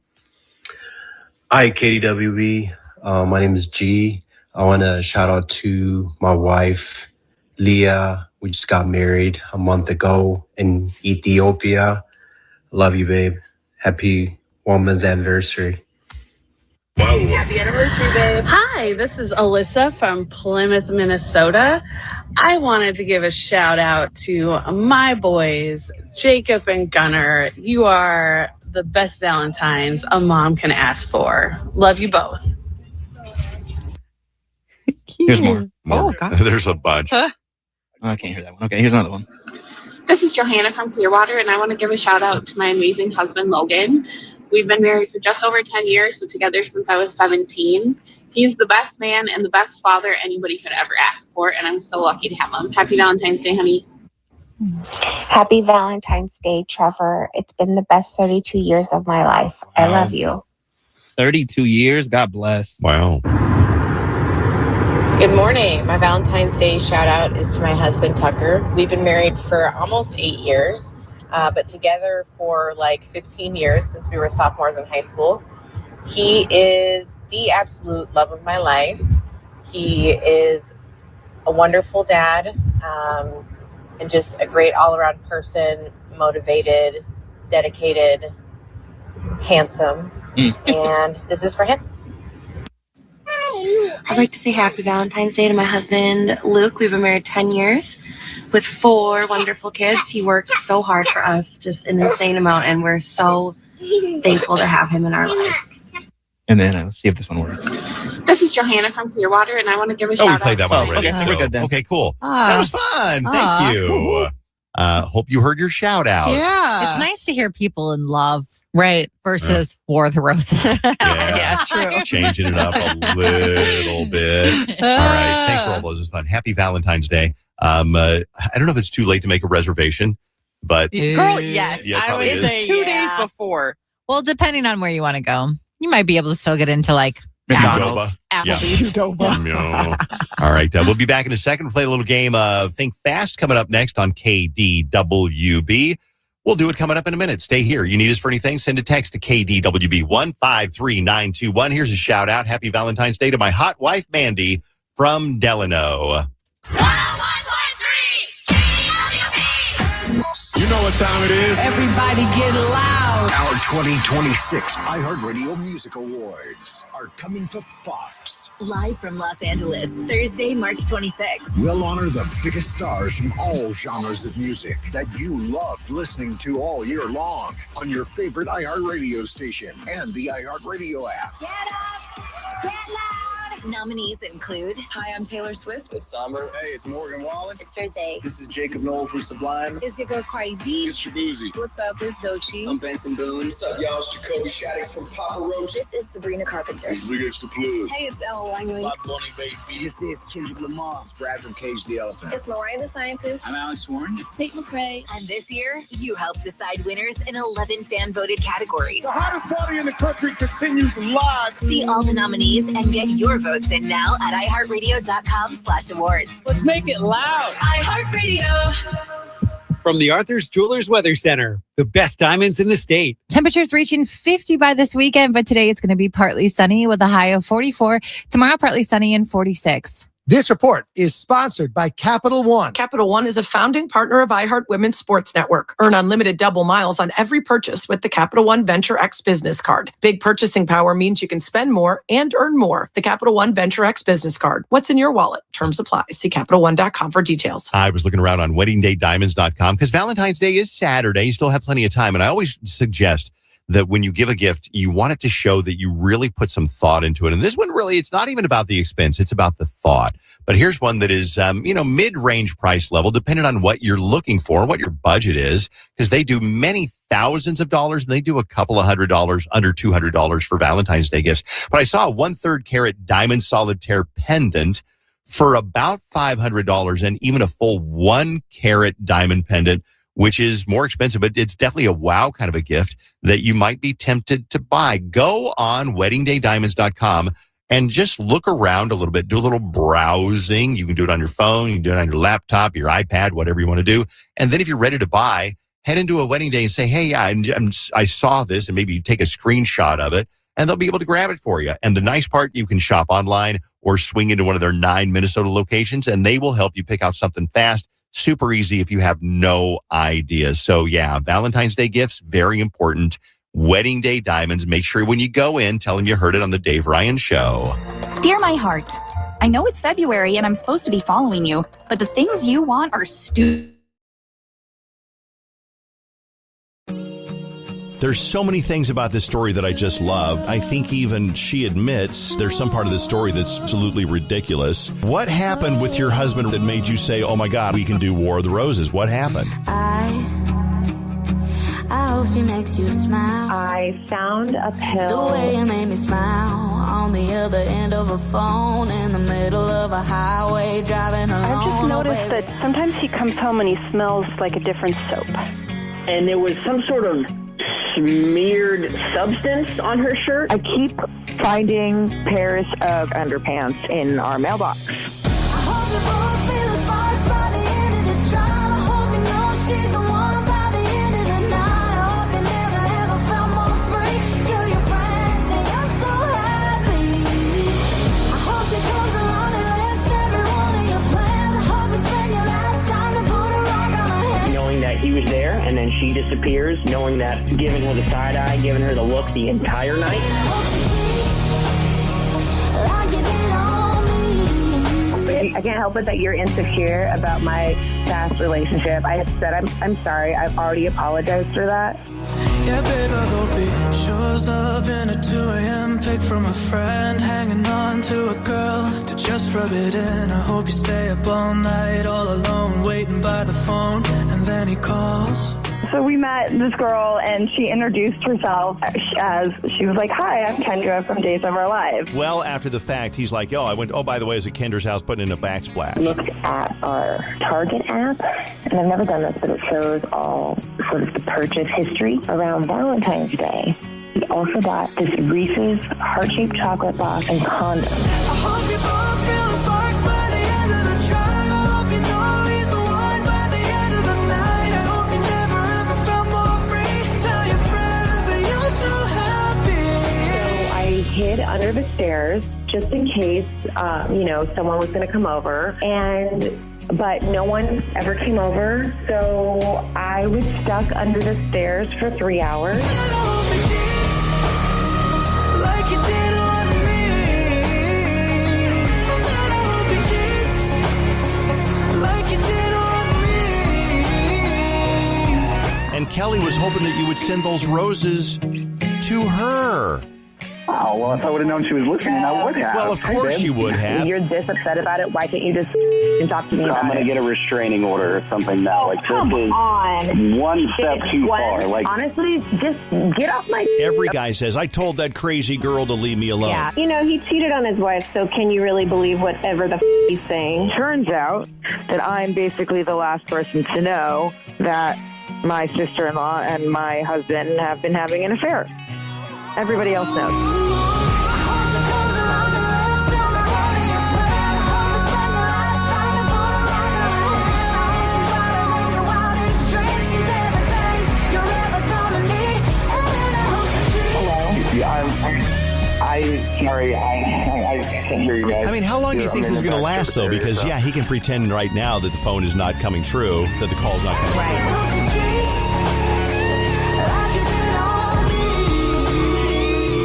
S19: Hi, KDWB. My name is G. I want to shout out to my wife, Leah. We just got married a month ago in Ethiopia. Love you, babe. Happy woman's anniversary.
S34: Happy anniversary, babe.
S2: Hi, this is Alyssa from Plymouth, Minnesota. I wanted to give a shout out to my boys, Jacob and Gunnar. You are the best Valentines a mom can ask for. Love you both.
S9: Here's more.
S5: Oh, God.
S15: There's a bunch.
S9: Oh, I can't hear that one. Okay, here's another one.
S32: This is Johanna from Clearwater, and I want to give a shout out to my amazing husband, Logan. We've been married for just over 10 years, but together since I was 17. He's the best man and the best father anybody could ever ask for, and I'm so lucky to have him. Happy Valentine's Day, honey.
S4: Happy Valentine's Day, Trevor. It's been the best 32 years of my life. I love you.
S9: 32 years? God bless.
S15: Wow.
S6: Good morning. My Valentine's Day shout out is to my husband, Tucker. We've been married for almost 8 years, but together for like 15 years since we were sophomores in high school. He is the absolute love of my life. He is a wonderful dad and just a great all-around person, motivated, dedicated, handsome. And this is for him.
S34: I'd like to say happy Valentine's Day to my husband, Luke. We've been married 10 years with 4 wonderful kids. He worked so hard for us, just an insane amount, and we're so thankful to have him in our lives.
S9: And then let's see if this one works.
S32: This is Johanna from Clearwater, and I want to give a shout out.
S15: Oh, we played that one already.
S9: Okay,
S15: So,
S9: we're good then.
S15: Okay, cool. That was fun. Thank you. Hope you heard your shout out.
S5: Yeah.
S3: It's nice to hear people in love.
S5: Right.
S3: Versus War of the Roses.
S5: Yeah, true.
S15: Changing it up a little bit. All right. Thanks for all those. It's fun. Happy Valentine's Day. I don't know if it's too late to make a reservation, but
S5: Girl, yes.
S15: Yeah,
S5: I would
S15: probably
S5: say
S15: is.
S5: 2 days before.
S3: Well, depending on where you want to go, you might be able to still get into like
S9: McDonald's.
S3: Applebee's.
S15: Yeah. All right. We'll be back in a second to play a little game of Think Fast coming up next on KDWB. We'll do it coming up in a minute. Stay here. You need us for anything? Send a text to KDWB 153921. Here's a shout out. Happy Valentine's Day to my hot wife, Mandy from Delano.
S31: You know what time it is.
S3: Everybody get loud.
S31: Our 2026 iHeartRadio Music Awards are coming to Fox.
S7: Live from Los Angeles, Thursday, March 26th.
S31: We'll honor the biggest stars from all genres of music that you loved listening to all year long on your favorite iHeartRadio station and the iHeartRadio app.
S7: Get up! Get loud! Nominees include... Hi, I'm Taylor Swift.
S10: It's Summer. Hey, it's Morgan Wallen.
S7: It's Thursday.
S10: This is Jacob Noel from Sublime.
S7: It's your girl Cardi B.
S10: It's Shabuzi.
S7: What's up? It's Doechii.
S10: I'm Benson Boone.
S7: What's
S10: up, y'all? It's Jacoby Shaddix from Papa Roach.
S7: This is Sabrina Carpenter.
S10: It's Big Extra Plug.
S7: Hey, it's Ella Langley.
S10: Bob Bunny, baby.
S7: This is Kendrick Lamar.
S10: It's Brad from Cage the Elephant.
S7: It's Mariah the Scientist.
S10: I'm Alex Warren.
S7: It's Tate McRae. And this year, you helped decide winners in 11 fan-voted categories.
S31: The hottest party in the country continues live.
S7: See all the nominees and get your votes in now at iHeartRadio.com/awards.
S2: Let's make it loud.
S7: iHeartRadio.
S8: From the Arthur's Jewelers Weather Center, the best diamonds in the state.
S3: Temperatures reaching 50 by this weekend, but today it's going to be partly sunny with a high of 44. Tomorrow, partly sunny and 46.
S11: This report is sponsored by Capital One.
S12: Capital One is a founding partner of iHeart Women's Sports Network. Earn unlimited double miles on every purchase with the Capital One Venture X Business Card. Big purchasing power means you can spend more and earn more. The Capital One Venture X Business Card. What's in your wallet? Terms apply. See CapitalOne.com for details.
S15: I was looking around on weddingdaydiamonds.com because Valentine's Day is Saturday. You still have plenty of time. And I always suggest that when you give a gift, you want it to show that you really put some thought into it. And this one really, it's not even about the expense. It's about the thought. But here's one that is, mid-range price level, depending on what you're looking for, what your budget is, because they do many thousands of dollars and they do a couple of $100, under $200 for Valentine's Day gifts. But I saw a 1/3 carat diamond solitaire pendant for about $500 and even a full 1 carat diamond pendant, which is more expensive, but it's definitely a wow kind of a gift that you might be tempted to buy. Go on weddingdaydiamonds.com and just look around a little bit, do a little browsing. You can do it on your phone, you can do it on your laptop, your iPad, whatever you want to do. And then if you're ready to buy, head into a wedding day and say, hey, I saw this, and maybe you take a screenshot of it, and they'll be able to grab it for you. And the nice part, you can shop online or swing into one of their 9 Minnesota locations, and they will help you pick out something fast. Super easy if you have no idea. So yeah, Valentine's Day gifts, very important. Wedding Day Diamonds. Make sure when you go in, tell them you heard it on the Dave Ryan Show.
S13: Dear my heart, I know it's February and I'm supposed to be following you, but the things you want are stupid.
S15: There's so many things about this story that I just love. I think even she admits there's some part of the story that's absolutely ridiculous. What happened with your husband that made you say, oh my God, we can do War of the Roses? What happened?
S14: I hope she makes you smile. I found a pill. The way you made me smile on the other end of a phone in the middle of a highway driving alone.
S16: I've just noticed that sometimes he comes home and he smells like a different soap.
S17: And there was some sort of smeared substance on her shirt.
S18: I keep finding pairs of underpants in our mailbox.
S17: Knowing that he was there and then she disappears, knowing that giving her the side eye, giving her the look the entire night.
S18: I can't help it that you're insecure about my past relationship. I have said I'm sorry. I've already apologized for that.
S22: Yeah, babe, I hope he shows up in a 2 a.m. pic from a friend, hanging on to a girl to just rub it in. I hope you stay up all night, all alone, waiting by the phone, and then he calls.
S18: So we met this girl, and she introduced herself as, she was like, hi, I'm Kendra from Days of Our Lives.
S15: Well, after the fact, he's like, by the way, I was at Kendra's house putting in a backsplash.
S18: Looked at our Target app, and I've never done this, but it shows all sort of the purchase history around Valentine's Day. We also got this Reese's heart-shaped chocolate box and condoms.
S22: I hope you both feel the sparks by the end of the drive. I hope you know he's the one by the end of the night. I hope you never ever felt more free. Tell your friends that you're so happy.
S18: So I hid under the stairs just in case, someone was going to come over. But no one ever came over, so I was stuck under the stairs for 3 hours.
S22: Like you did on me. Like you did on me.
S15: And Kelly was hoping that you would send those roses to her.
S18: Oh, well, if I would have known she was listening, I would have.
S15: Well, of course you would have.
S18: You're this upset about it. Why can't you just talk to me about it?
S26: I'm going to get a restraining order or something now. Like,
S18: come
S26: this is
S18: on.
S26: one step too far. Like,
S18: honestly, just get off my...
S15: Every guy says, I told that crazy girl to leave me alone.
S18: Yeah. He cheated on his wife, so can you really believe whatever the he's saying? Turns out that I'm basically the last person to know that my sister-in-law and my husband have been having an affair. Everybody else knows.
S17: sorry. I can't hear you guys.
S15: I mean, how long do you think this is going to last, though? Because, yeah, he can pretend right now that the phone is not coming through, that the call's not coming through.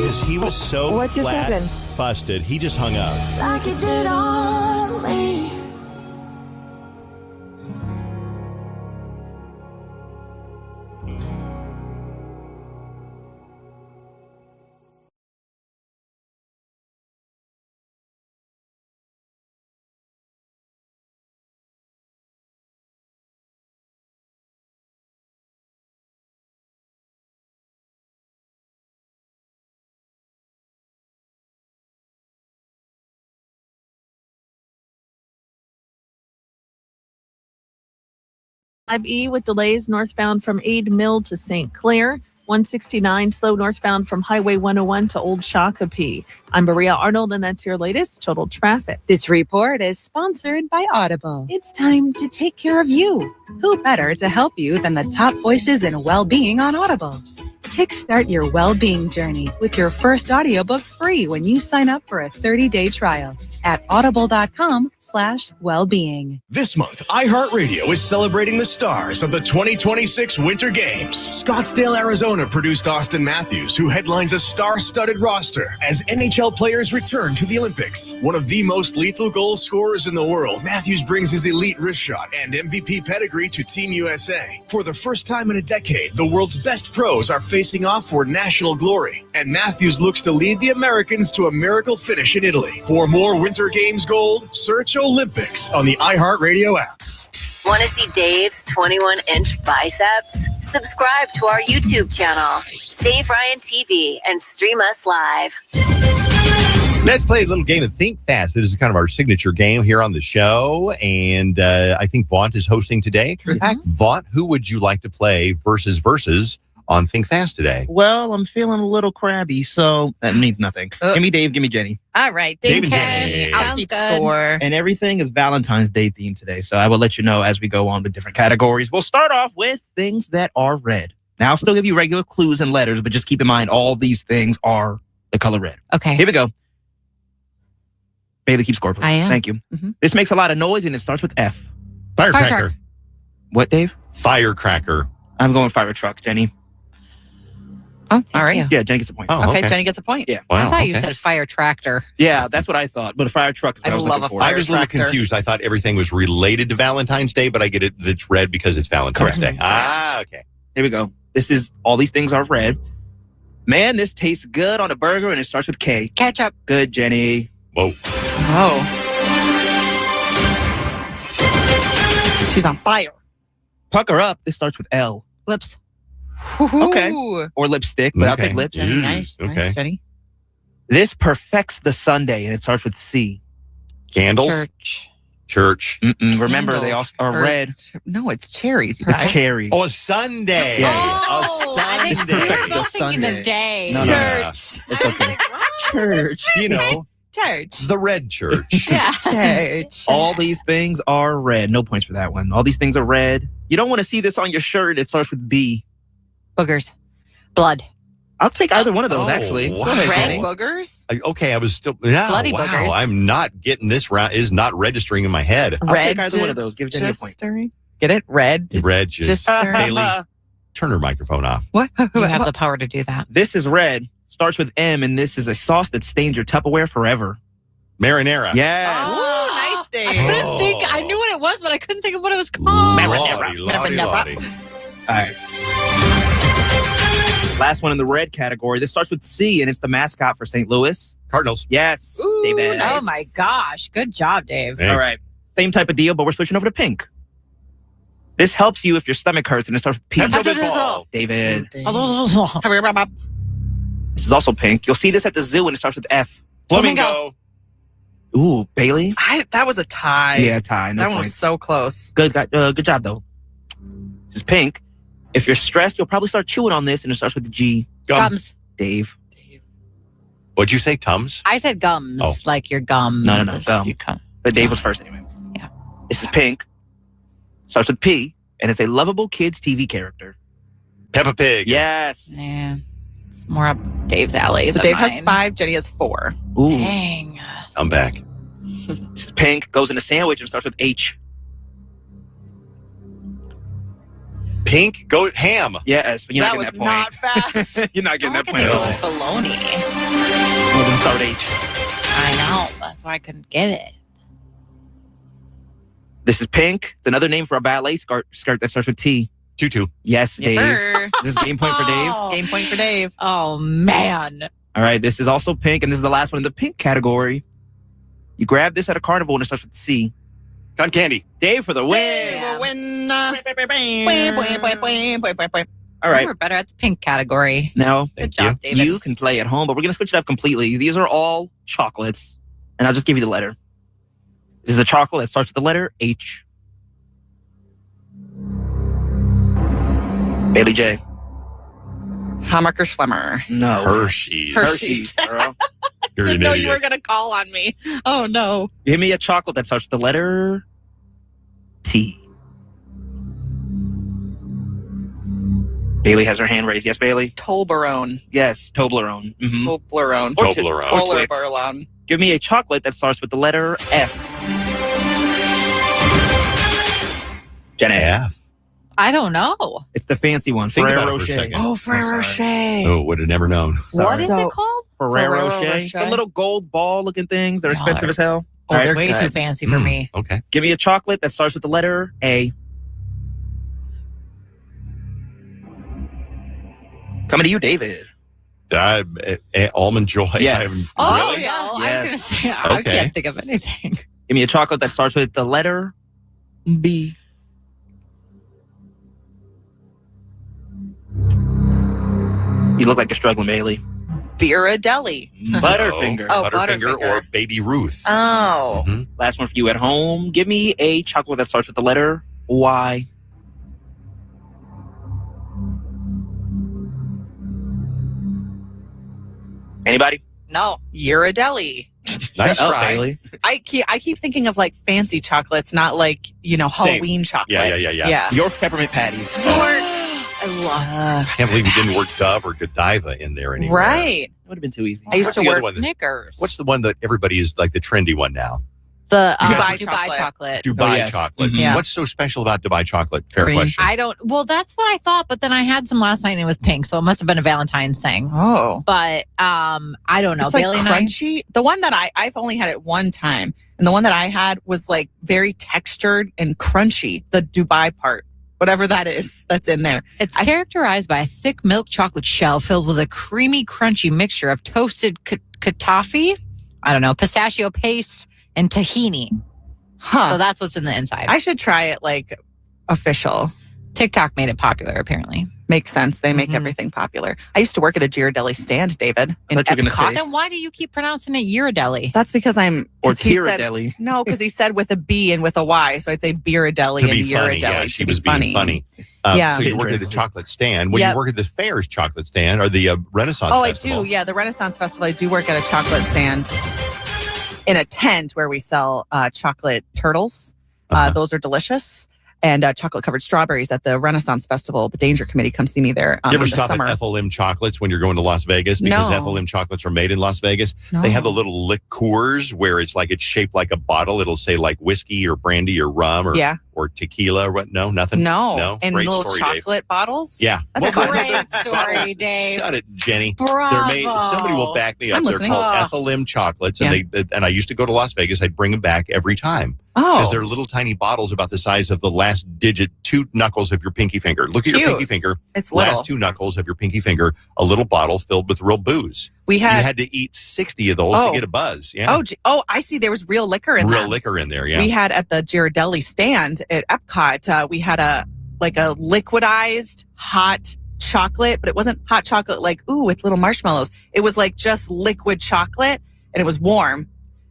S15: Because he was so flat busted, he just hung up.
S14: Like you did on me.
S1: E with delays northbound from Aid Mill to St. Clair. 169 slow northbound from Highway 101 to Old Shakopee. I'm Maria Arnold, and that's your latest total traffic.
S4: This report is sponsored by Audible. It's time to take care of you. Who better to help you than the top voices in well-being on Audible? Kickstart your well-being journey with your first audiobook free when you sign up for a 30-day trial at audible.com/wellbeing.
S31: This month, iHeartRadio is celebrating the stars of the 2026 Winter Games. Scottsdale, Arizona produced Austin Matthews, who headlines a star-studded roster as NHL players return to the Olympics. One of the most lethal goal scorers in the world, Matthews brings his elite wrist shot and MVP pedigree to Team USA. For the first time in a decade, the world's best pros are facing off for national glory, and Matthews looks to lead the Americans to a miracle finish in Italy. For more Winter Games gold, search Olympics on the iHeartRadio app.
S6: Want to see Dave's 21-inch biceps? Subscribe to our YouTube channel, Dave Ryan TV, and stream us live.
S15: Let's play a little game of Think Fast. This is kind of our signature game here on the show. And I think Vaunt is hosting today. Vaunt, who would you like to play versus on Think Fast today?
S9: Well, I'm feeling a little crabby, so that means nothing. Give me Dave, give me Jenny.
S5: All right, Dave and Jenny. I'll keep score.
S9: And everything is Valentine's Day themed today, so I will let you know as we go on with different categories. We'll start off with things that are red. Now, I'll still give you regular clues and letters, but just keep in mind all these things are the color red.
S5: Okay.
S9: Here we go. Bailey, keep score, please.
S5: I am.
S9: Thank you.
S5: Mm-hmm.
S9: This makes a lot of noise, and it starts with F.
S15: Firecracker.
S9: What, Dave?
S15: Firecracker.
S9: I'm going fire truck, Jenny.
S5: Oh, all right.
S9: Yeah, Jenny gets a point.
S5: Okay, Jenny gets a point.
S9: Yeah.
S15: Wow,
S5: I thought you said fire tractor.
S9: Yeah, that's what I thought. But a fire truck is what I was looking for.
S15: I was a little confused. I thought everything was related to Valentine's Day, but I get it. It's red because it's Valentine's Day. Ah, okay.
S9: Here we go. This is, all these things are red. Man, this tastes good on a burger, and it starts with K.
S5: Ketchup.
S9: Good, Jenny.
S15: Whoa.
S5: Oh. She's on fire.
S9: Pucker up. This starts with L.
S5: Lips.
S9: Okay. Or lipstick, but I'll take lips.
S5: Jenny, nice.
S15: Okay.
S5: Nice, Jenny.
S9: This perfects the Sunday, and it starts with C.
S15: Candles. Church.
S9: Remember, they all are red.
S5: No, it's cherries.
S9: It's cherries.
S15: Oh, a Sunday.
S9: Yes.
S15: A
S5: I
S15: Sunday.
S5: think
S9: perfects
S5: we're both
S9: the
S5: thinking
S9: Sunday.
S5: the day.
S9: No.
S5: Church.
S9: It's okay. Church.
S15: You know,
S5: Church.
S15: the red church.
S5: Yeah. Church.
S9: All these things are red. No points for that one. All these things are red. You don't want to see this on your shirt. It starts with B.
S5: Boogers. Blood.
S9: I'll take either one of those, actually.
S15: Wow.
S9: Go ahead,
S5: Red
S9: Jenny.
S5: boogers?
S15: Okay, I was still... Yeah,
S5: Bloody
S15: wow.
S5: boogers.
S15: I'm not getting this round. Is not registering in my head.
S9: I'll take either one of those. Give Jenny a point.
S5: Stirring. Get it? Red.
S15: Red.
S5: Just stirring.
S15: Bailey, turn her microphone off.
S5: What? You have the power to do that.
S9: This is red. Starts with M, and this is a sauce that stains your Tupperware forever.
S15: Marinara.
S9: Yes.
S5: Oh, nice, Dave.
S15: I couldn't think.
S5: I knew what it was, but I couldn't think of what it was called.
S15: Lottie.
S9: All right. Last one in the red category. This starts with C, and it's the mascot for St. Louis.
S15: Cardinals.
S9: Yes.
S5: Ooh,
S9: David.
S5: nice. Oh, my gosh. Good job, Dave.
S15: Thanks.
S9: All right. Same type of deal, but we're switching over to pink. This helps you if your stomach hurts, and it starts with P.
S15: Pepto-Bismol.
S9: David.
S5: Pepto-Bismol.
S9: This is also pink. You'll see this at the zoo, and it starts with F.
S15: Flamingo.
S9: Ooh, Bailey.
S5: That was a tie.
S9: Yeah, tie. No
S5: that one was
S9: points.
S5: so close.
S9: Good job, though. This is pink. If you're stressed, you'll probably start chewing on this, and it starts with G.
S5: Gums.
S9: Dave.
S15: What'd you say, Tums?
S5: I said gums,
S15: Oh.
S5: like your gum.
S9: No, gum. But Dave was first anyway.
S5: Yeah.
S9: This is pink. Starts with P, and it's a lovable kids TV character.
S15: Peppa Pig.
S9: Yes.
S5: Yeah.
S3: It's more up Dave's alley.
S5: So
S3: than
S5: Dave
S3: mine.
S5: has 5, Jenny has 4.
S9: Ooh.
S3: Dang.
S15: I'm back.
S9: This is pink, goes in a sandwich and starts with H.
S15: Pink, go ham.
S9: Yes, but you're
S5: That
S9: not
S5: was
S9: getting that point.
S5: not fast.
S9: You're not getting that point.
S3: It
S9: at
S3: was
S9: all.
S3: bologna.
S9: Well, then start with H.
S3: I know. That's why I couldn't get it.
S9: This is pink. It's another name for a ballet skirt that starts with T.
S15: Tutu.
S9: Yes, Dave.
S5: Yipper.
S9: Is this game point for Dave?
S5: Game point for Dave.
S3: Oh, man.
S9: All right, this is also pink, and this is the last one in the pink category. You grab this at a carnival, and it starts with C.
S15: Cotton candy.
S9: Dave for the win.
S5: Dave, win.
S9: All right.
S3: You were better at the pink category.
S9: Now,
S3: Good job, David.
S9: you can play at home, but we're going to switch it up completely. These are all chocolates, and I'll just give you the letter. This is a chocolate that starts with the letter H. Bailey J.
S5: Hammacher Schlemmer.
S9: No.
S15: Hershey's.
S9: Girl.
S15: You're
S5: Didn't
S15: an
S5: know
S15: idiot.
S5: you were going to call on me. Oh, no.
S9: Give me a chocolate that starts with the letter T. Bailey has her hand raised. Yes, Bailey?
S5: Toblerone.
S9: Yes, Toblerone. Mm-hmm.
S5: Toblerone.
S15: Toblerone.
S5: Toblerone.
S9: Give me a chocolate that starts with the letter F. Jenna.
S15: F.
S3: I don't know.
S9: It's the fancy one.
S15: Think
S9: Ferrero
S15: about it for a
S9: Rocher.
S15: second.
S5: Oh, Ferrero Rocher.
S15: Oh, would have never known.
S3: What is it called?
S9: Ferrero
S5: Ferrero
S9: Rocher.
S5: Rocher.
S9: The little gold ball looking things. They're expensive as hell.
S3: Oh,
S9: All
S3: they're
S9: right,
S3: way
S9: go
S3: too
S9: ahead.
S3: fancy for me.
S15: Okay.
S9: Give me a chocolate that starts with the letter A. Coming to you, David.
S15: Almond Joy.
S9: Yes.
S3: Oh,
S9: Really?
S3: yeah. I was
S9: Yes.
S3: going to say, I
S15: Okay.
S3: can't think of anything.
S9: Give me a chocolate that starts with the letter B. You look like you're struggling, Bailey.
S5: Ghirardelli.
S9: Butterfinger.
S5: Oh,
S15: Butterfinger
S5: Butterfinger.
S15: or Baby Ruth.
S5: Oh.
S15: Mhm.
S9: Last one for you at home. Give me a chocolate that starts with the letter Y. Anybody?
S5: No. Ghirardelli.
S15: Nice
S9: Oh,
S15: try.
S9: Bailey.
S5: I keep thinking of like fancy chocolates, not like,
S15: Same.
S5: Halloween chocolate.
S15: Yeah.
S9: Your peppermint patties.
S5: I love
S15: Can't believe you didn't work Dove or Godiva in there anymore.
S5: Right.
S9: It would have been too easy.
S5: I used
S15: What's
S5: to
S15: the other
S5: work
S15: one that-
S3: Snickers.
S15: What's the one that everybody is like the trendy one now?
S3: the
S5: Dubai
S3: Dubai chocolate?
S15: Dubai
S9: yes.
S15: chocolate.
S9: Mhm.
S5: Yeah.
S15: What's so special about Dubai chocolate? Fair
S5: Cream.
S15: question.
S3: I don't. Well, that's what I thought, but then I had some last night and it was pink, so it must have been a Valentine's thing.
S5: Oh.
S3: But I don't know.
S5: It's like
S3: Bailey and
S5: crunchy. The one that I've only had it one time, and the one that I had was like very textured and crunchy. The Dubai part, whatever that is, that's in there.
S3: It's characterized by a thick milk chocolate shell filled with a creamy, crunchy mixture of toasted katafi, pistachio paste, and tahini.
S5: Huh.
S3: So that's what's in the inside.
S5: I should try it like official.
S3: TikTok made it popular, apparently.
S5: Makes sense. They make everything popular. I used to work at a Ghirardelli stand, David. In
S9: thought you were gonna
S5: Epcot.
S9: say-
S3: Then why do you keep pronouncing it Ghirardelli?
S5: That's because I'm...
S9: Or
S5: 'cause he said-
S9: Ghirardelli.
S5: No, because he said with a B and with a Y. So I'd say Ghirardelli
S15: To
S5: and
S15: be funny.
S5: Ghirardelli.
S15: Yeah,
S5: to
S15: she
S5: be
S15: was being funny.
S5: Yeah.
S15: So you worked at a chocolate stand. When
S5: Yep.
S15: you work at the Fair's chocolate stand or the Renaissance
S5: Oh,
S15: Festival.
S5: I do. Yeah, the Renaissance Festival. I do work at a chocolate stand in a tent where we sell chocolate turtles. Those are delicious. And chocolate covered strawberries at the Renaissance Festival. The Danger Committee come see me there
S15: You
S5: in
S15: ever
S5: the
S15: stop
S5: summer.
S15: at Ethel M chocolates when you're going to Las Vegas? Because
S5: No.
S15: Ethel M chocolates are made in Las Vegas.
S5: No.
S15: They have the little liqueurs where it's shaped like a bottle. It'll say like whiskey or brandy or rum or tequila or what? No, nothing.
S5: No. And
S15: Great
S5: little
S15: story, Dave.
S5: chocolate bottles.
S15: Yeah.
S5: That's
S15: Well,
S5: a great
S3: story, Dave.
S15: Shut it, Jenny.
S5: Bravo.
S15: Somebody will back me up.
S5: I'm
S15: They're
S5: listening.
S15: called
S5: Oh.
S15: Ethel M chocolates, and I used to go to Las Vegas. I'd bring them back every time.
S5: Oh.
S15: Because they're little tiny bottles about the size of the last digit, 2 knuckles of your pinky finger. Look at your
S5: Cute.
S15: pinky finger.
S5: It's little.
S15: Last 2 knuckles of your pinky finger, a little bottle filled with real booze.
S5: We
S15: you
S5: had-
S15: had to eat 60 of those to
S5: Oh.
S15: get a buzz. Yeah.
S5: Oh, I see. There was real liquor in
S15: Real
S5: them.
S15: liquor in there, yeah.
S5: We had at the Ghirardelli stand at Epcot, we had a liquidized hot chocolate, but it wasn't hot chocolate with little marshmallows. It was like just liquid chocolate, and it was warm,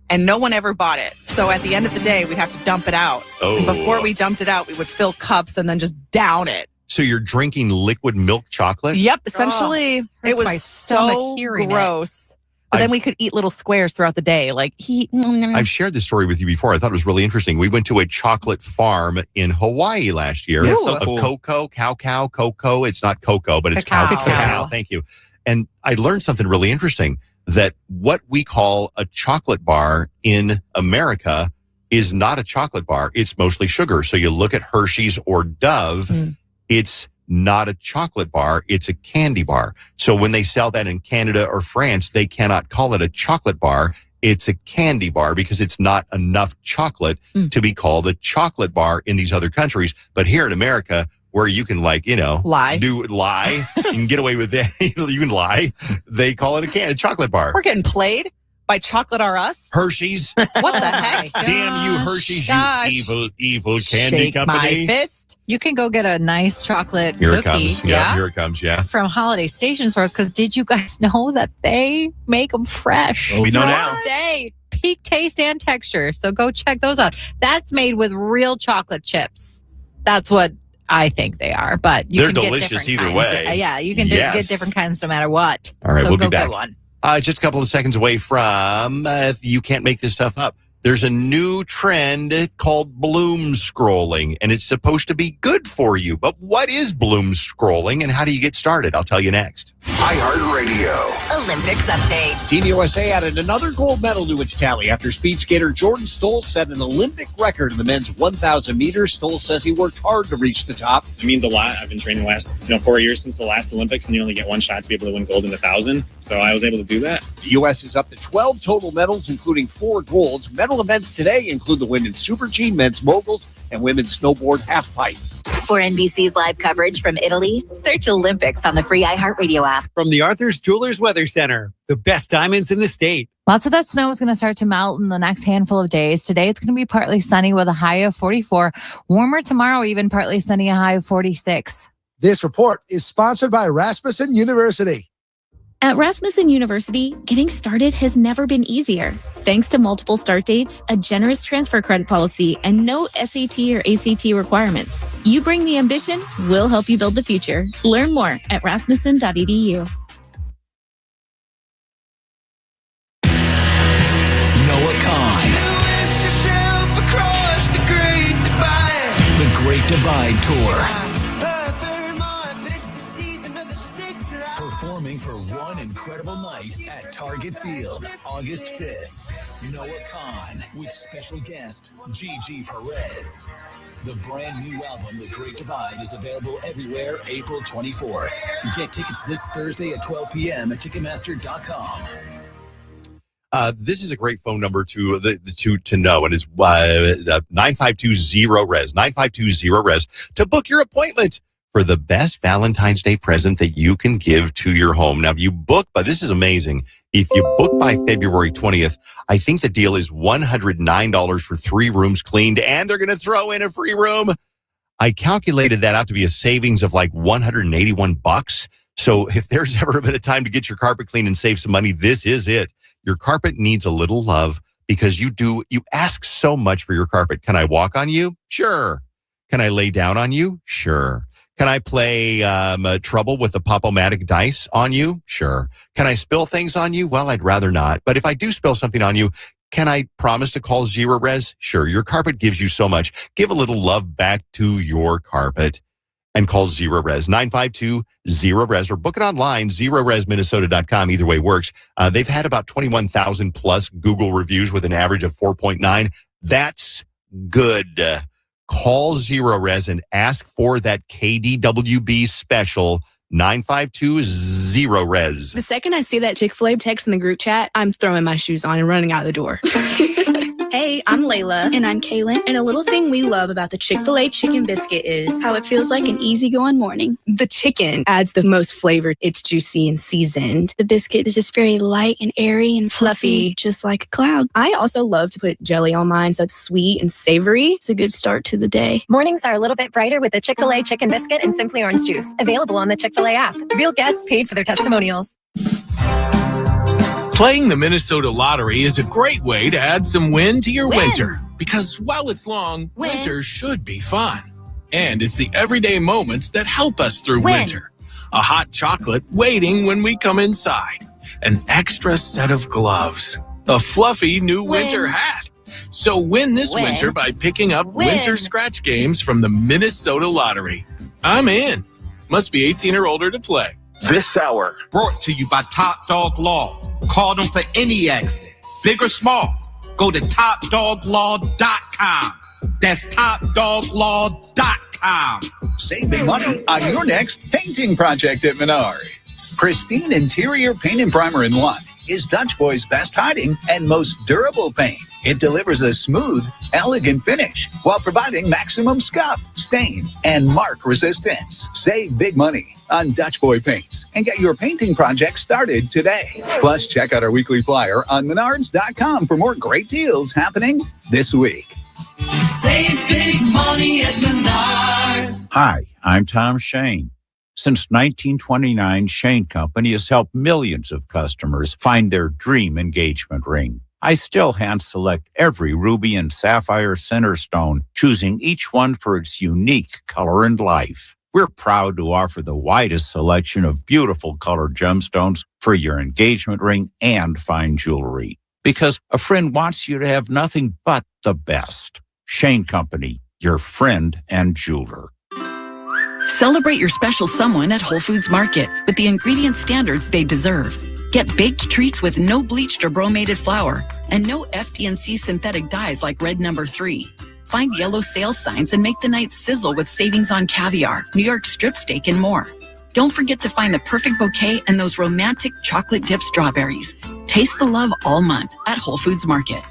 S5: and no one ever bought it. So at the end of the day, we'd have to dump it out.
S15: Oh.
S5: And before we dumped it out, we would fill cups and then just down it.
S15: So you're drinking liquid milk chocolate?
S5: Yep, essentially. It
S3: hurts my
S5: was
S3: stomach
S5: so
S3: hearing it.
S5: gross. But then we could eat little squares throughout the day.
S15: I've shared this story with you before. I thought it was really interesting. We went to a chocolate farm in Hawaii last year.
S9: Yeah, so cool.
S15: Cocoa. It's not cocoa, but it's
S3: Cacao.
S15: cacao. Thank you. And I learned something really interesting, that what we call a chocolate bar in America is not a chocolate bar. It's mostly sugar. So you look at Hershey's or Dove, it's not a chocolate bar. It's a candy bar. So when they sell that in Canada or France, they cannot call it a chocolate bar. It's a candy bar because it's not enough chocolate to be called a chocolate bar in these other countries. But here in America, where you can lie. You can get away with that. You can lie. They call it a chocolate bar.
S5: We're getting played by Chocolate R Us.
S15: Hershey's.
S5: What the heck?
S15: Damn you, Hershey's, you evil candy
S5: Shake
S15: company.
S5: my fist.
S3: You can go get a nice chocolate
S15: Here it
S3: cookie.
S15: comes. Yeah, here it comes. Yeah.
S3: From Holiday Station stores, because did you guys know that they make them fresh?
S9: Well, we know now.
S3: All day. Peak taste and texture. So go check those out. That's made with real chocolate chips. That's what I think they are, but
S15: They're
S3: can get
S15: delicious
S3: different
S15: either
S3: kinds.
S15: way.
S3: Yeah, you can get different kinds no matter what.
S15: All right,
S3: so
S15: we'll
S3: go
S15: be back.
S3: Get one.
S15: Just a couple of seconds away from You Can't Make This Stuff Up. There's a new trend called bloom scrolling, and it's supposed to be good for you. But what is bloom scrolling, and how do you get started? I'll tell you next.
S31: iHeartRadio.
S7: Olympics update.
S8: Team USA added another gold medal to its tally after speed skater Jordan Stoll set an Olympic record in the men's 1,000 meters. Stoll says he worked hard to reach the top.
S10: It means a lot. I've been training the last 4 years since the last Olympics, and you only get one shot to be able to win gold in the 1,000. So I was able to do that.
S8: The U.S. is up to 12 total medals, including 4 golds. Medal events today include the women's Super G, men's moguls, and women's snowboard halfpipe.
S7: For NBC's live coverage from Italy, search Olympics on the free iHeartRadio app.
S8: From the Arthur's Jewelers Weather Center, the best diamonds in the state.
S1: Lots of that snow is going to start to melt in the next handful of days. Today, it's going to be partly sunny with a high of 44. Warmer tomorrow, even partly sunny, a high of 46.
S11: This report is sponsored by Rasmussen University.
S13: At Rasmussen University, getting started has never been easier. Thanks to multiple start dates, a generous transfer credit policy, and no SAT or ACT requirements. You bring the ambition, we'll help you build the future. Learn more at rasmussen.edu.
S31: Noah Kahn. The Great Divide Tour. Performing for one incredible night at Target Field, August 5th. Noah Kahn with special guest Gigi Perez. The brand new album, The Great Divide, is available everywhere April 24th. Get tickets this Thursday at 12 p.m. at Ticketmaster.com.
S15: This is a great phone number to know, and it's 9520-RES, 9520-RES, to book your appointment for the best Valentine's Day present that you can give to your home. Now, if you book, but this is amazing, if you book by February 20th, I think the deal is $109 for 3 rooms cleaned, and they're going to throw in a free room. I calculated that out to be a savings of like $181. So if there's ever a bit of time to get your carpet cleaned and save some money, this is it. Your carpet needs a little love because you ask so much for your carpet. Can I walk on you? Sure. Can I lay down on you? Sure. Can I play Trouble with the Pop-O-Matic dice on you? Sure. Can I spill things on you? Well, I'd rather not. But if I do spill something on you, can I promise to call Zero Res? Sure. Your carpet gives you so much. Give a little love back to your carpet and call Zero Res, 952-ZERO-RES, or book it online, ZeroResMinnesota.com. Either way works. They've had about 21,000 plus Google reviews with an average of 4.9. That's good. Call Zero Res and ask for that KDWB special, 952-0-RES.
S19: The second I see that Chick-fil-A text in the group chat, I'm throwing my shoes on and running out the door. Hey, I'm Layla.
S20: And I'm Kaylin.
S19: And a little thing we love about the Chick-fil-A chicken biscuit is
S20: how it feels like an easygoing morning.
S19: The chicken adds the most flavor. It's juicy and seasoned.
S20: The biscuit is just very light and airy and fluffy, just like a cloud.
S19: I also love to put jelly on mine, so it's sweet and savory.
S20: It's a good start to the day.
S21: Mornings are a little bit brighter with the Chick-fil-A chicken biscuit and Simply Orange juice. Available on the Chick-fil-A app. Real guests paid for their testimonials.
S31: Playing the Minnesota Lottery is a great way to add some win to your winter. Because while it's long, winter should be fun. And it's the everyday moments that help us through winter. A hot chocolate waiting when we come inside. An extra set of gloves. A fluffy new winter hat. So win this winter by picking up winter scratch games from the Minnesota Lottery. I'm in. Must be 18 or older to play.
S2: This hour brought to you by Top Dog Law. Call them for any accident, big or small. Go to topdoglaw.com. That's topdoglaw.com.
S12: Save big money on your next painting project at Menards. Pristine interior paint and primer in one is Dutch Boy's best hiding and most durable paint. It delivers a smooth, elegant finish while providing maximum scuff, stain, and mark resistance. Save big money on Dutch Boy paints and get your painting project started today. Plus, check out our weekly flyer on menards.com for more great deals happening this week.
S16: Save big money at Menards.
S22: Hi, I'm Tom Shane. Since 1929, Shane Company has helped millions of customers find their dream engagement ring. I still hand-select every ruby and sapphire center stone, choosing each one for its unique color and life. We're proud to offer the widest selection of beautiful colored gemstones for your engagement ring and fine jewelry. Because a friend wants you to have nothing but the best. Shane Company, your friend and jeweler.
S23: Celebrate your special someone at Whole Foods Market with the ingredient standards they deserve. Get baked treats with no bleached or bromated flour and no FD&C synthetic dyes like Red No. 3. Find yellow sales signs and make the night sizzle with savings on caviar, New York strip steak, and more. Don't forget to find the perfect bouquet and those romantic chocolate dipped strawberries. Taste the love all month at Whole Foods Market.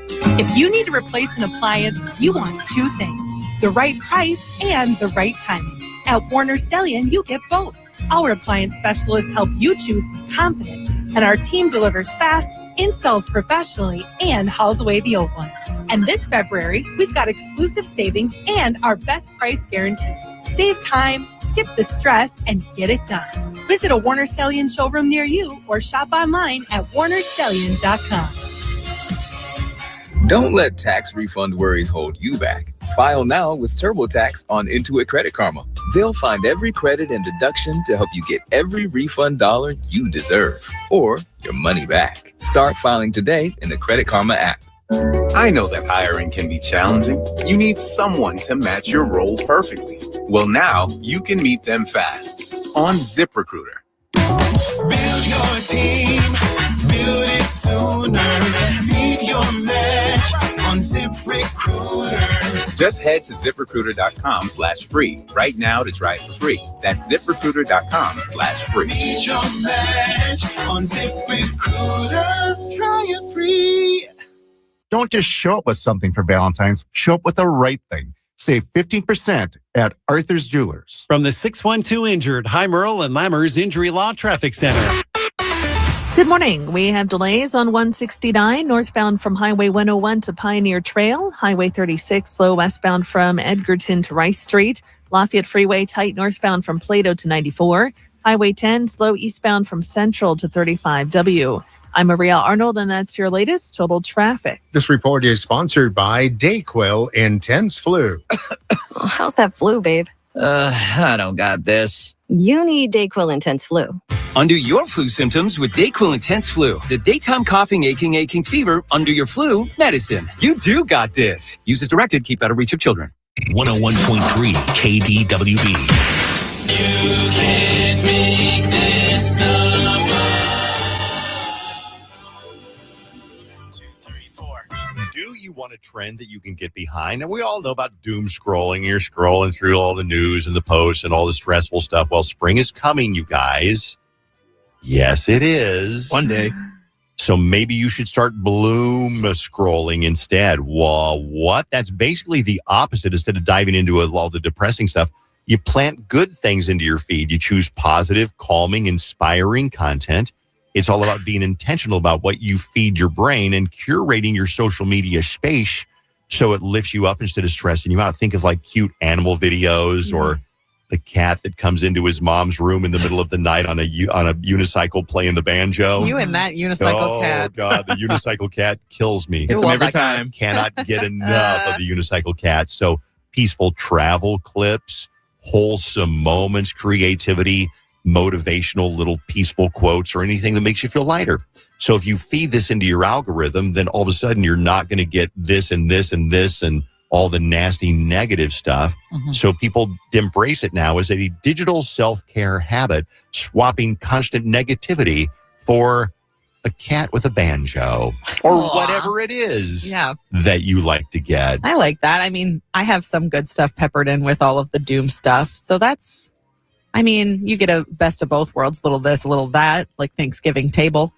S4: If you need to replace an appliance, you want two things: the right price and the right timing. At Warner Stellian, you get both. Our appliance specialists help you choose with confidence, and our team delivers fast, installs professionally, and hauls away the old one. And this February, we've got exclusive savings and our best price guarantee. Save time, skip the stress, and get it done. Visit a Warner Stellian showroom near you or shop online at warnerstellian.com.
S24: Don't let tax refund worries hold you back. File now with TurboTax on Intuit Credit Karma. They'll find every credit and deduction to help you get every refund dollar you deserve or your money back. Start filing today in the Credit Karma app.
S25: I know that hiring can be challenging. You need someone to match your role perfectly. Well, now you can meet them fast on ZipRecruiter.
S16: Build your team, build it sooner. Meet your match on ZipRecruiter.
S25: Just head to ZipRecruiter.com/free right now to try it for free. That's ZipRecruiter.com/free.
S16: Meet your match on ZipRecruiter. Try it free.
S27: Don't just show up with something for Valentine's. Show up with the right thing. Save 15% at Arthur's Jewelers.
S28: From the 612 Injured, High Merle and Lammers Injury Law Traffic Center.
S1: Good morning. We have delays on 169 northbound from Highway 101 to Pioneer Trail, Highway 36 slow westbound from Edgerton to Rice Street, Lafayette Freeway tight northbound from Plato to 94, Highway 10 slow eastbound from Central to 35W. I'm Maria Arnold, and that's your latest total traffic.
S11: This report is sponsored by Dayquil Intense Flu.
S21: How's that flu, babe?
S29: I don't got this.
S21: You need Dayquil Intense Flu.
S29: Undo your flu symptoms with Dayquil Intense Flu. The daytime coughing, aching fever under your flu medicine. You do got this. Use as directed. Keep out of reach of children.
S31: 101.3 KDWB.
S16: You can't make this stuff up.
S15: Do you want a trend that you can get behind? And we all know about doom scrolling. You're scrolling through all the news and the posts and all the stressful stuff. Well, spring is coming, you guys. Yes, it is.
S9: One day.
S15: So maybe you should start bloom scrolling instead. Well, what? That's basically the opposite. Instead of diving into all the depressing stuff, you plant good things into your feed. You choose positive, calming, inspiring content. It's all about being intentional about what you feed your brain and curating your social media space so it lifts you up instead of stressing you out. Think of like cute animal videos or the cat that comes into his mom's room in the middle of the night on a unicycle playing the banjo.
S5: You and that unicycle cat.
S15: Oh, God, the unicycle cat kills me.
S9: It's him every time.
S15: Cannot get enough of the unicycle cat. So peaceful travel clips, wholesome moments, creativity, motivational little peaceful quotes or anything that makes you feel lighter. So if you feed this into your algorithm, then all of a sudden you're not going to get this and this and this and all the nasty negative stuff. So people embrace it now as a digital self-care habit. swapping constant negativity for a cat with a banjo or whatever it is that you like to get.
S5: I like that. I mean, I have some good stuff peppered in with all of the doom stuff. So that's, I mean, you get a best of both worlds, little this, a little that, like Thanksgiving table.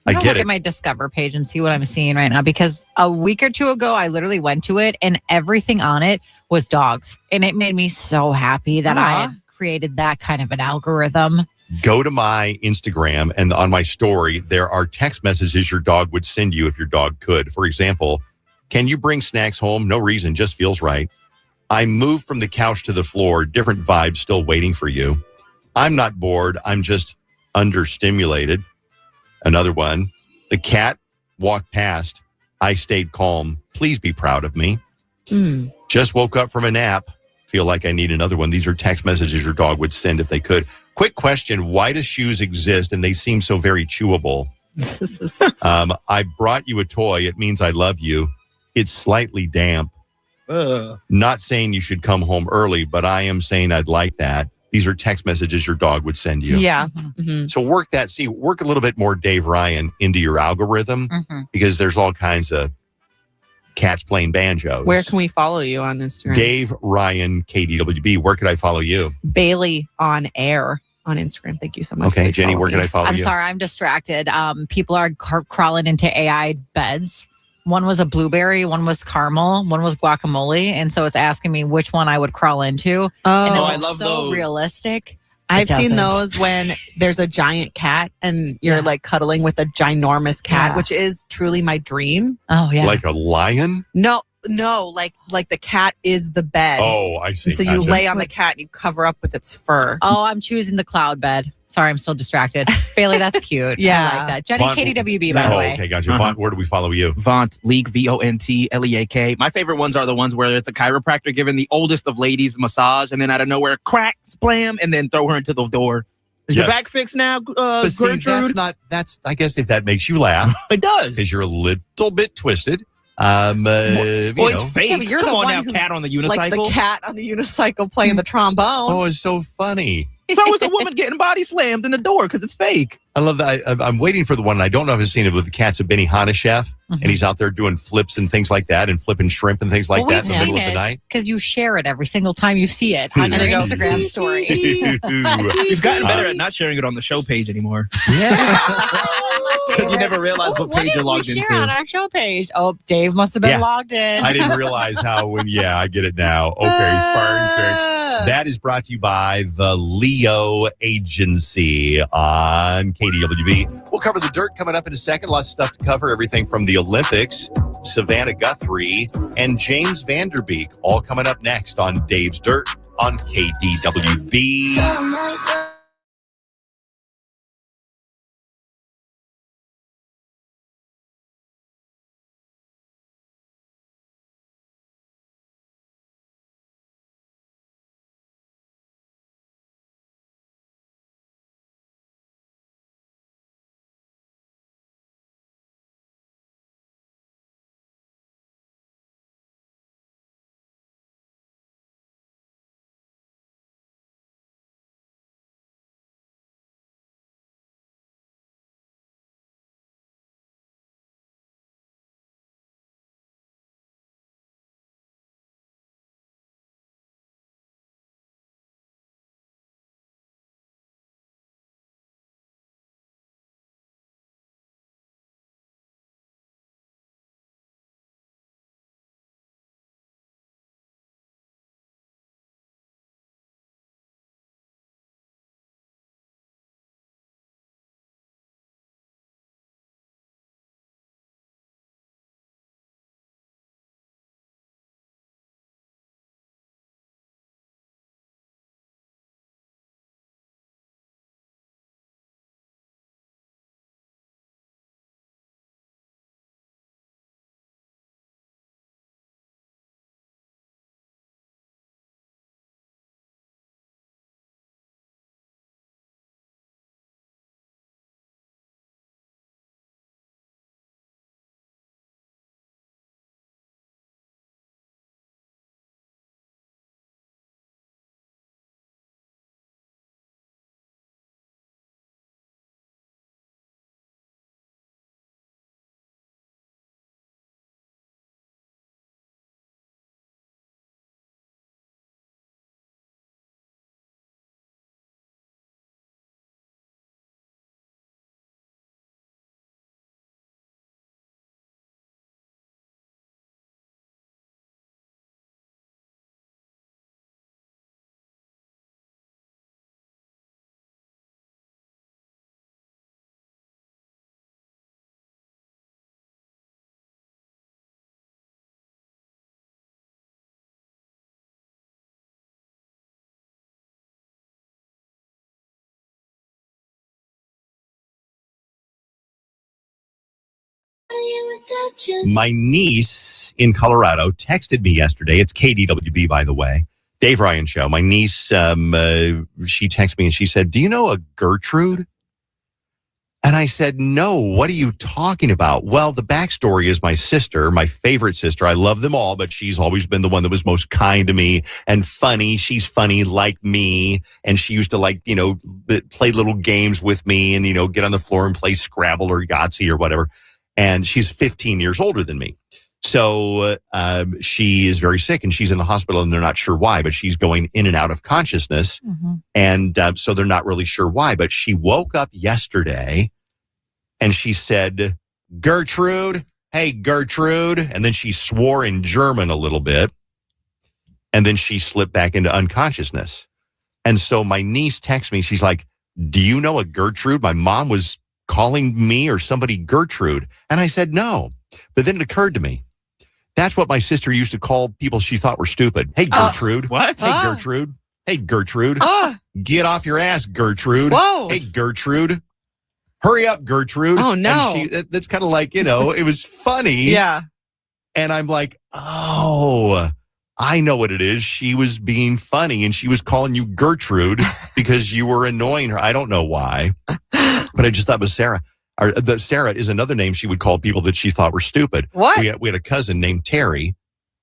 S15: I
S3: look at my Discover page and see what I'm seeing right now, because a week or two ago, I literally went to it and everything on it was dogs. And it made me so happy that I had created that kind of an algorithm.
S15: Go to my Instagram, and on my story, there are text messages your dog would send you if your dog could. For example, can you bring snacks home? No reason, just feels right. I moved from the couch to the floor, different vibes still waiting for you. I'm not bored, I'm just understimulated. Another one, the cat walked past. I stayed calm. Please be proud of me. Just woke up from a nap. Feel like I need another one. These are text messages your dog would send if they could. Quick question. Why do shoes exist and they seem so very chewable? I brought you a toy. It means I love you. It's slightly damp. Not saying you should come home early, but I am saying I'd like that. These are text messages your dog would send you.
S5: Yeah.
S15: So work a little bit more Dave Ryan into your algorithm because there's all kinds of cats playing banjos.
S5: Where can we follow you on Instagram?
S15: Dave Ryan, KDWB. Where could I follow you?
S5: Bailey on air on Instagram. Thank you so much.
S15: Okay, Jenny, where can I follow you?
S3: I'm sorry, I'm distracted. People are crawling into AI beds. One was a blueberry, one was caramel, one was guacamole. And so it's asking me which one I would crawl into. And
S5: I
S3: looks
S5: love
S3: so
S5: those.
S3: realistic.
S5: I've seen those when there's a giant cat and you're like cuddling with a ginormous cat, which is truly my dream.
S3: Oh, yeah.
S15: Like a lion?
S5: No, like the cat is the bed.
S15: Oh, I see.
S5: And so you lay on the cat and you cover up with its fur.
S3: Oh, I'm choosing the cloud bed. Sorry, I'm still distracted. Bailey, that's cute.
S5: Yeah.
S3: I like that. Jenny, KDWB, by the way.
S15: Okay, gotcha. Vaunt, where do we follow you?
S9: Vaunt, League, VONTLEAK. My favorite ones are the ones where it's a chiropractor giving the oldest of ladies a massage, and then out of nowhere, crack, splam, and then throw her into the door. Is your back fixed now,
S15: But see,
S9: Gertrude?
S15: I guess if that makes you laugh.
S9: It does.
S15: Because you're a little bit twisted.
S9: It's fake.
S5: Yeah, but you're
S9: Come
S5: the
S9: on
S5: one
S9: now,
S5: who-
S9: cat on the unicycle.
S5: Like the cat on the unicycle playing the trombone.
S15: Oh, it's so funny.
S9: So is a woman getting body slammed in the door because it's fake.
S15: I love that. I'm waiting for the one, and I don't know if I've seen it with the cats of Benny Hanachef, and he's out there doing flips and things like that, and flipping shrimp and things like that in the middle of the night.
S3: Because you share it every single time you see it on your Instagram story.
S9: You've gotten better at not sharing it on the show page anymore.
S15: Yeah.
S9: Because you never realized what page you're logged
S3: share
S9: into.
S3: on our show page? Oh, Dave must have been logged in.
S15: I didn't realize how I get it now. Okay, perfect. That is brought to you by the Leo Agency on KDWB. We'll cover the dirt coming up in a second. Lots of stuff to cover. Everything from the Olympics, Savannah Guthrie, and James Vanderbeek. All coming up next on Dave's Dirt on KDWB. My niece in Colorado texted me yesterday. It's KDWB, by the way. Dave Ryan Show. My niece, she texted me and she said, "Do you know a Gertrude?" And I said, "No, what are you talking about?" Well, the backstory is my sister, my favorite sister. I love them all, but she's always been the one that was most kind to me and funny. She's funny like me. And she used to play little games with me and, get on the floor and play Scrabble or Yahtzee or whatever. And she's 15 years older than me. So she is very sick and she's in the hospital and they're not sure why, but she's going in and out of consciousness. Mm-hmm. And so they're not really sure why, but she woke up yesterday and she said, "Gertrude, hey, Gertrude." And then she swore in German a little bit. And then she slipped back into unconsciousness. And so my niece texts me. She's like, "Do you know a Gertrude? My mom was calling me or somebody Gertrude." And I said, "No." But then it occurred to me. That's what my sister used to call people she thought were stupid. "Hey, Gertrude."
S9: What?
S15: "Hey, Gertrude. Hey, Gertrude. Get off your ass, Gertrude."
S5: Whoa.
S15: "Hey, Gertrude. Hurry up, Gertrude."
S5: Oh, no.
S15: And that's kind of like, it was funny.
S5: Yeah.
S15: And I'm like, oh, I know what it is. She was being funny and she was calling you Gertrude because you were annoying her. I don't know why, but I just thought it was Sarah. Sarah is another name she would call people that she thought were stupid.
S5: What?
S15: We had a cousin named Terry.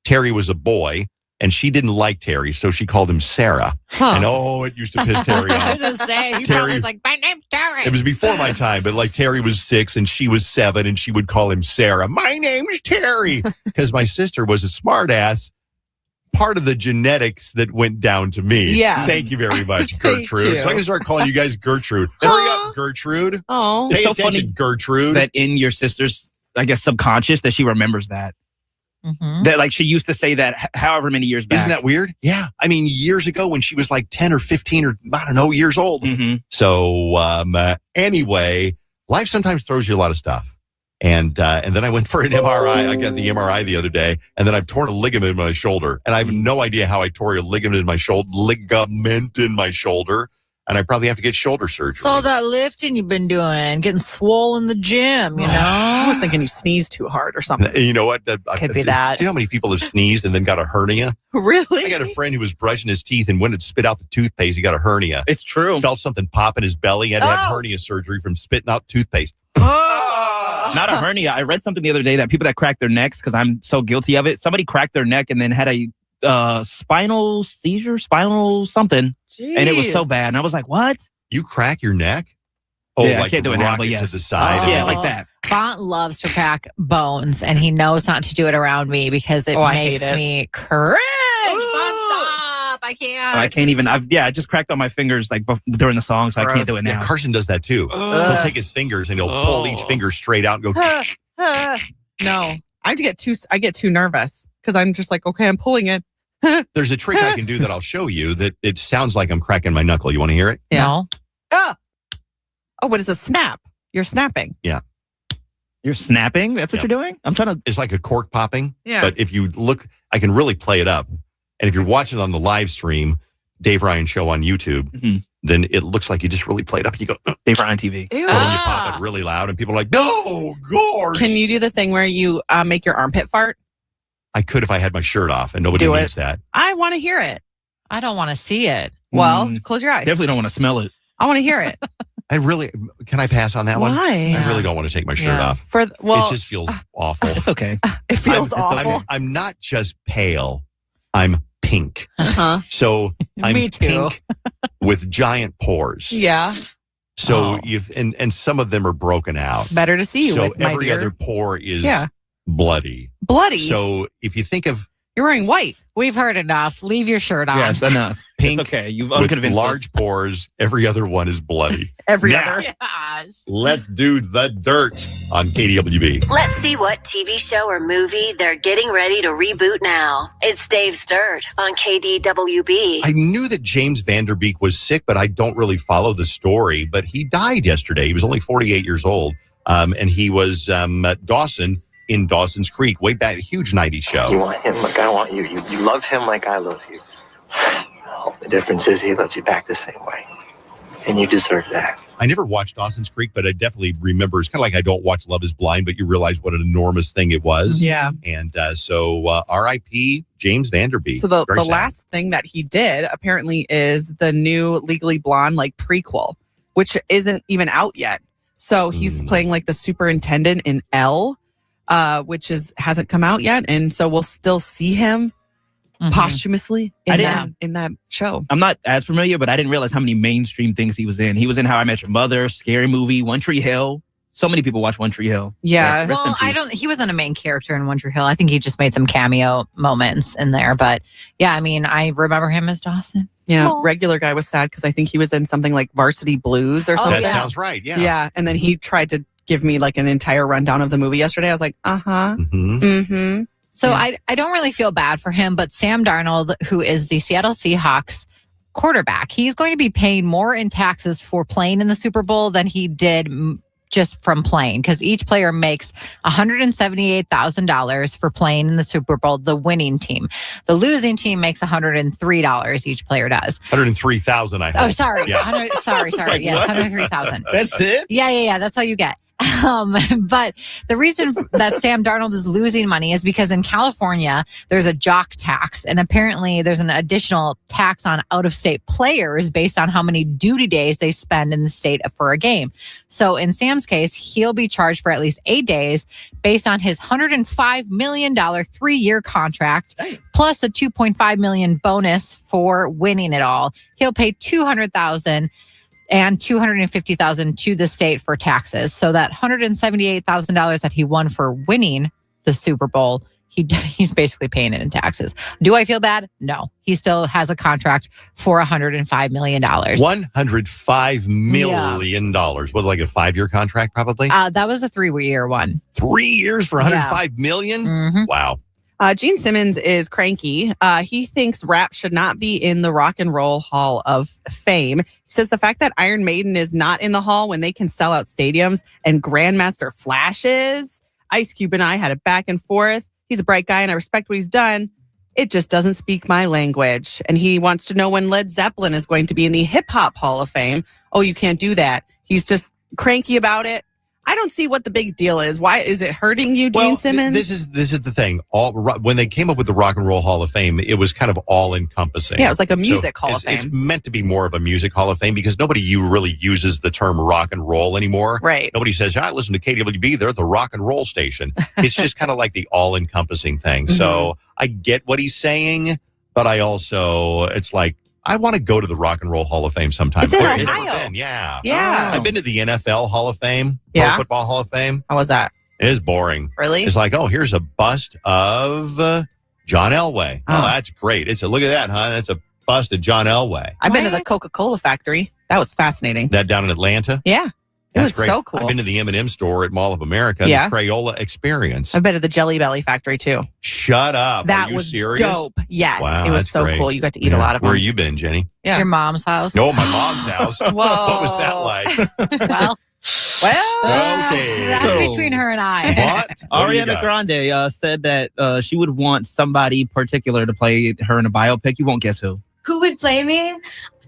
S15: Terry was a boy, and she didn't like Terry, so she called him Sarah. Huh. And it used to piss Terry off.
S3: I was going to say, he probably was like, "My name's Terry."
S15: It was before my time, but Terry was 6 and she was 7, and she would call him Sarah. "My name's Terry," because my sister was a smart ass. Part of the genetics that went down to me.
S5: Yeah.
S15: Thank you very much, Gertrude. So I'm going to start calling you guys Gertrude. Hurry up, Gertrude.
S5: Oh,
S15: Pay
S9: it's so
S15: attention,
S9: funny
S15: Gertrude.
S9: that in your sister's, I guess, subconscious that she remembers that. Mm-hmm. That she used to say that however many years back.
S15: Isn't that weird? Yeah. I mean, years ago when she was 10 or 15 or I don't know, years old.
S9: Mm-hmm.
S15: So anyway, life sometimes throws you a lot of stuff. And then I went for an MRI. I got the MRI the other day, and then I've torn a ligament in my shoulder. And I have no idea how I tore a ligament in my shoulder. And I probably have to get shoulder surgery.
S3: It's all that lifting you've been doing, getting swole in the gym,
S5: I was thinking you sneezed too hard or something.
S15: You know what?
S3: Could be that.
S15: Do you know how many people have sneezed and then got a hernia?
S5: Really?
S15: I got a friend who was brushing his teeth, and when it spit out the toothpaste, he got a hernia.
S9: It's true.
S15: Felt something pop in his belly. He had to have hernia surgery from spitting out toothpaste.
S9: Not a hernia. I read something the other day that people that crack their necks, because I'm so guilty of it. Somebody cracked their neck and then had a spinal seizure, spinal something. Jeez. And it was so bad. And I was like, what?
S15: You crack your neck? Oh,
S9: yeah, I can't do it now, but yes.
S15: To the side.
S9: Yeah, like that.
S3: Font loves to crack bones, and he knows not to do it around me because it makes me cringe. Stop. I can't.
S9: I can't even. I just cracked on my fingers during the song, so I can't do it now.
S15: Yeah, Carson does that too. He'll take his fingers and he'll pull each finger straight out and go.
S5: No, I get too nervous because I'm just like, okay, I'm pulling it.
S15: There's a trick I can do that I'll show you that it sounds like I'm cracking my knuckle. You want to hear it?
S5: Yeah. No. Oh, what is a snap? You're snapping.
S15: Yeah.
S9: You're snapping? That's what you're doing? I'm trying to.
S15: It's like a cork popping.
S5: Yeah.
S15: But if you look, I can really play it up. And if you're watching on the live stream, Dave Ryan Show on YouTube, then it looks like you just really play it up. You go,
S9: Dave Ryan TV.
S5: Ew.
S15: And then you pop it really loud, and people are like, "No, gosh."
S5: Can you do the thing where you make your armpit fart?
S15: I could if I had my shirt off, and nobody needs that.
S5: I want to hear it.
S3: I don't want to see it.
S5: Well, close your eyes.
S9: Definitely don't want to smell it.
S5: I want to hear it.
S15: Can I pass on that one?
S5: Why?
S15: I really don't want to take my shirt off.
S5: It
S15: just feels awful.
S9: It's okay.
S5: It feels awful.
S15: I'm not just pale. I'm pink.
S5: Uh-huh.
S15: So I'm
S3: Me too.
S15: pink with giant pores.
S5: Yeah.
S15: So and some of them are broken out.
S5: Better to see you
S15: so
S5: with, my
S15: every
S5: dear.
S15: other pore is bloody.
S5: Bloody.
S15: So if you think of
S5: You're wearing white.
S3: We've heard enough. Leave your shirt on.
S9: Yes, enough.
S15: Pink
S9: it's okay. You've
S15: with
S9: unconvinced
S15: large pores, every other one is bloody.
S5: Every other.
S3: Gosh.
S15: Let's do the dirt on KDWB.
S6: Let's see what TV show or movie they're getting ready to reboot now. It's Dave's Dirt on KDWB.
S15: I knew that James Vanderbeek was sick, but I don't really follow the story. But he died yesterday. He was only 48 years old. And he was at Dawson in Dawson's Creek, way back, a huge 90s show.
S7: You want him like I want you. You love him like I love you. Well, the difference is he loves you back the same way. And you deserve that.
S15: I never watched Dawson's Creek, but I definitely remember. It's kind of like I don't watch Love is Blind, but you realize what an enormous thing it was.
S5: Yeah.
S15: And so R.I.P. James Vanderbeek.
S5: So the
S15: Very sad.
S5: last thing that he did apparently is the new Legally Blonde like prequel, which isn't even out yet. So he's playing like the superintendent in Elle, which hasn't come out yet. And so we'll still see him posthumously in that show.
S9: I'm not as familiar, but I didn't realize how many mainstream things he was in. He was in How I Met Your Mother, Scary Movie, One Tree Hill. So many people watch One Tree Hill.
S5: Yeah.
S3: Well, he wasn't a main character in One Tree Hill. I think he just made some cameo moments in there. But yeah, I mean, I remember him as Dawson.
S5: Yeah. Regular Guy was sad because I think he was in something like Varsity Blues or something.
S15: That sounds right. Yeah.
S5: Yeah. And then he tried to give me like an entire rundown of the movie yesterday. I was like,
S3: So I don't really feel bad for him, but Sam Darnold, who is the Seattle Seahawks quarterback, he's going to be paying more in taxes for playing in the Super Bowl than he did just from playing, because each player makes $178,000 for playing in the Super Bowl, the winning team. The losing team makes $103, each player does.
S15: 103,000, I hope.
S3: Oh, sorry.
S15: Yeah.
S3: Sorry.
S9: Like,
S3: Yes,
S9: what?
S3: 103,000.
S9: That's it?
S3: Yeah. That's all you get. But the reason that Sam Darnold is losing money is because in California, there's a jock tax. And apparently there's an additional tax on out-of-state players based on how many duty days they spend in the state for a game. So in Sam's case, he'll be charged for at least 8 days based on his $105 million 3-year contract, plus a $2.5 million bonus for winning it all. He'll pay $200,000 and $250,000 to the state for taxes. So that $178,000 that he won for winning the Super Bowl, he's basically paying it in taxes. Do I feel bad? No. He still has a contract for $105 million.
S15: $105 million. What, like a 5-year contract, probably?
S3: That was a 3-year one.
S15: 3 years for $105 million?
S3: Mm-hmm.
S15: Wow.
S5: Gene Simmons is cranky. He thinks rap should not be in the Rock and Roll Hall of Fame. He says the fact that Iron Maiden is not in the hall when they can sell out stadiums and Grandmaster Flash is. Ice Cube and I had a back and forth. He's a bright guy and I respect what he's done. It just doesn't speak my language. And he wants to know when Led Zeppelin is going to be in the Hip Hop Hall of Fame. Oh, you can't do that. He's just cranky about it. I don't see what the big deal is. Why is it hurting you, Gene Simmons?
S15: This is the thing. When they came up with the Rock and Roll Hall of Fame, it was kind of all encompassing.
S5: Yeah, it was like a music Hall of Fame.
S15: It's meant to be more of a music Hall of Fame because nobody really uses the term rock and roll anymore.
S5: Right.
S15: Nobody says, I listen to KDWB. They're the rock and roll station. It's just kind of like the all encompassing thing. So I get what he's saying, but it's like, I want to go to the Rock and Roll Hall of Fame sometime.
S5: It's in Ohio.
S15: Yeah.
S5: Yeah.
S15: I've been to the NFL Hall of Fame,
S5: Yeah.
S15: Pro Football Hall of Fame.
S5: How was that?
S15: It is boring.
S5: Really?
S15: It's like, here's a bust of John Elway. Oh, that's great. Look at that, huh? That's a bust of John Elway.
S5: I've been to the Coca-Cola factory. That was fascinating.
S15: That down in Atlanta?
S5: Yeah. It
S15: That's
S5: was
S15: great.
S5: so cool.
S15: I've been to the M&M store at Mall of America,
S5: Yeah.
S15: the Crayola Experience.
S5: I've been to the Jelly Belly factory too.
S15: Shut up.
S5: That
S15: Are you
S5: was
S15: serious?
S5: dope. Yes.
S15: Wow,
S5: it was
S15: that's
S5: so
S15: great.
S5: cool. You got to eat a lot of them.
S15: Where you been, Jenny?
S5: Yeah.
S3: Your mom's house.
S15: No, my mom's house.
S5: Whoa.
S15: What was that like?
S5: Well,
S15: okay.
S3: That's between her and I.
S15: What do you
S9: Ariana
S15: got?
S9: Grande said that she would want somebody particular to play her in a biopic. You won't guess who.
S2: Who would play me?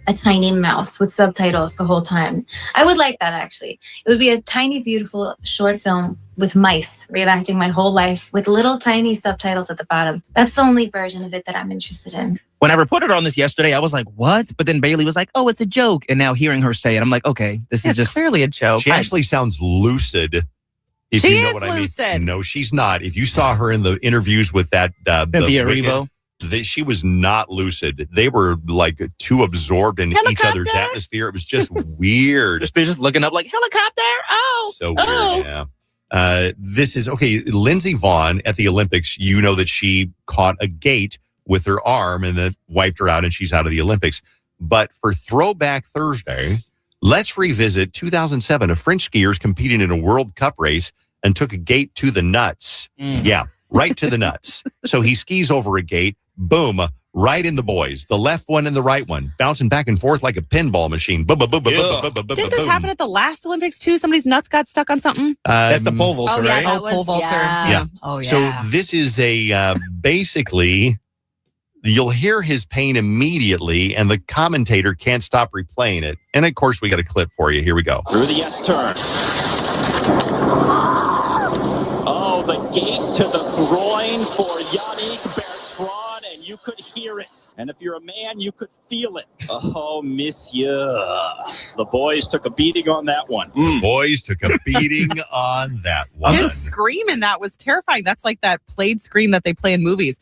S2: A tiny mouse with subtitles the whole time. I would like that, actually. It would be a tiny, beautiful short film with mice reenacting my whole life with little tiny subtitles at the bottom. That's the only version of it that I'm interested in.
S9: When I reported on this yesterday, I was like, what? But then Bailey was like, oh, it's a joke. And now hearing her say it, I'm like, okay, this is just
S5: clearly a joke.
S15: She actually sounds lucid. If
S5: She
S15: you know
S5: is
S15: what I mean.
S5: lucid.
S15: No, she's not. If you saw her in the interviews with that
S9: Cynthia
S15: Wicked,
S9: Erivo.
S15: she was not lucid. They were like too absorbed in each other's atmosphere. It was just weird.
S9: They're just looking up like, helicopter. Oh,
S15: so weird. Yeah. This is okay. Lindsey Vonn at the Olympics. You know that she caught a gate with her arm and then wiped her out, and she's out of the Olympics. But for Throwback Thursday, let's revisit 2007. A French skiers competing in a World Cup race and took a gate to the nuts. Yeah, right to the nuts. So he skis over a gate. Boom. Right in the boys. The left one and the right one. Bouncing back and forth like a pinball machine.
S5: Didn't this happen at the last Olympics too? Somebody's nuts got stuck on something?
S9: That's the pole vaulter, right?
S5: Pole vaulter.
S15: Yeah.
S3: Oh, yeah.
S15: So this is a basically You'll hear his pain immediately, and the commentator can't stop replaying it. And of course, we got a clip for you. Here we go.
S8: Through the S turn. Oh, the gate to the groin for Yannick Bertrand, and you could hear it. And if you're a man, you could feel it. Oh, monsieur. The boys took a beating on that one.
S15: The boys took a beating on that one.
S5: His scream in that was terrifying. That's like that played scream that they play in movies.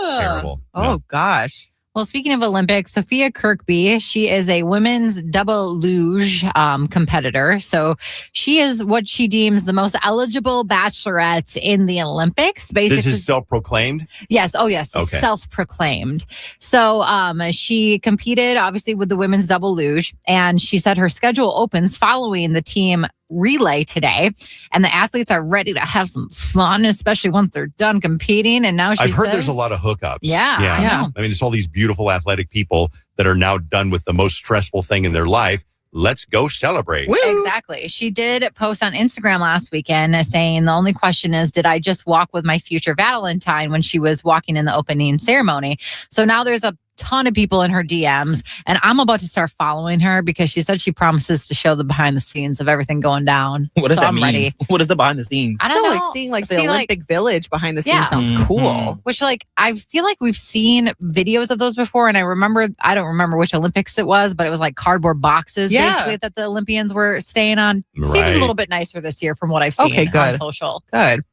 S15: Terrible.
S5: Oh, gosh.
S3: Well, speaking of Olympics, Sophia Kirkby, she is a women's double luge competitor. So she is what she deems the most eligible bachelorette in the Olympics. Basically,
S15: This is self-proclaimed?
S3: Yes. Oh, yes.
S15: Okay.
S3: Self-proclaimed. So she competed, obviously, with the women's double luge. And she said her schedule opens following the team relay today. And the athletes are ready to have some fun, especially once they're done competing. And now
S15: I've heard there's a lot of hookups.
S3: Yeah. I know.
S15: I mean, it's all these beautiful athletic people that are now done with the most stressful thing in their life. Let's go celebrate.
S3: Exactly. She did post on Instagram last weekend saying the only question is, did I just walk with my future Valentine when she was walking in the opening ceremony? So now there's a ton of people in her DMs, and I'm about to start following her because she said she promises to show the behind the scenes of everything going down.
S9: What does
S3: so
S9: that
S3: I'm
S9: mean?
S3: ready.
S9: What is the behind the scenes?
S3: I don't know.
S5: Like seeing the Olympic Village behind the scenes sounds cool.
S3: Which, like, I feel like we've seen videos of those before, and I don't remember which Olympics it was, but it was like cardboard boxes basically that the Olympians were staying on. Seems a little bit nicer this year from what I've seen on social.
S5: Good.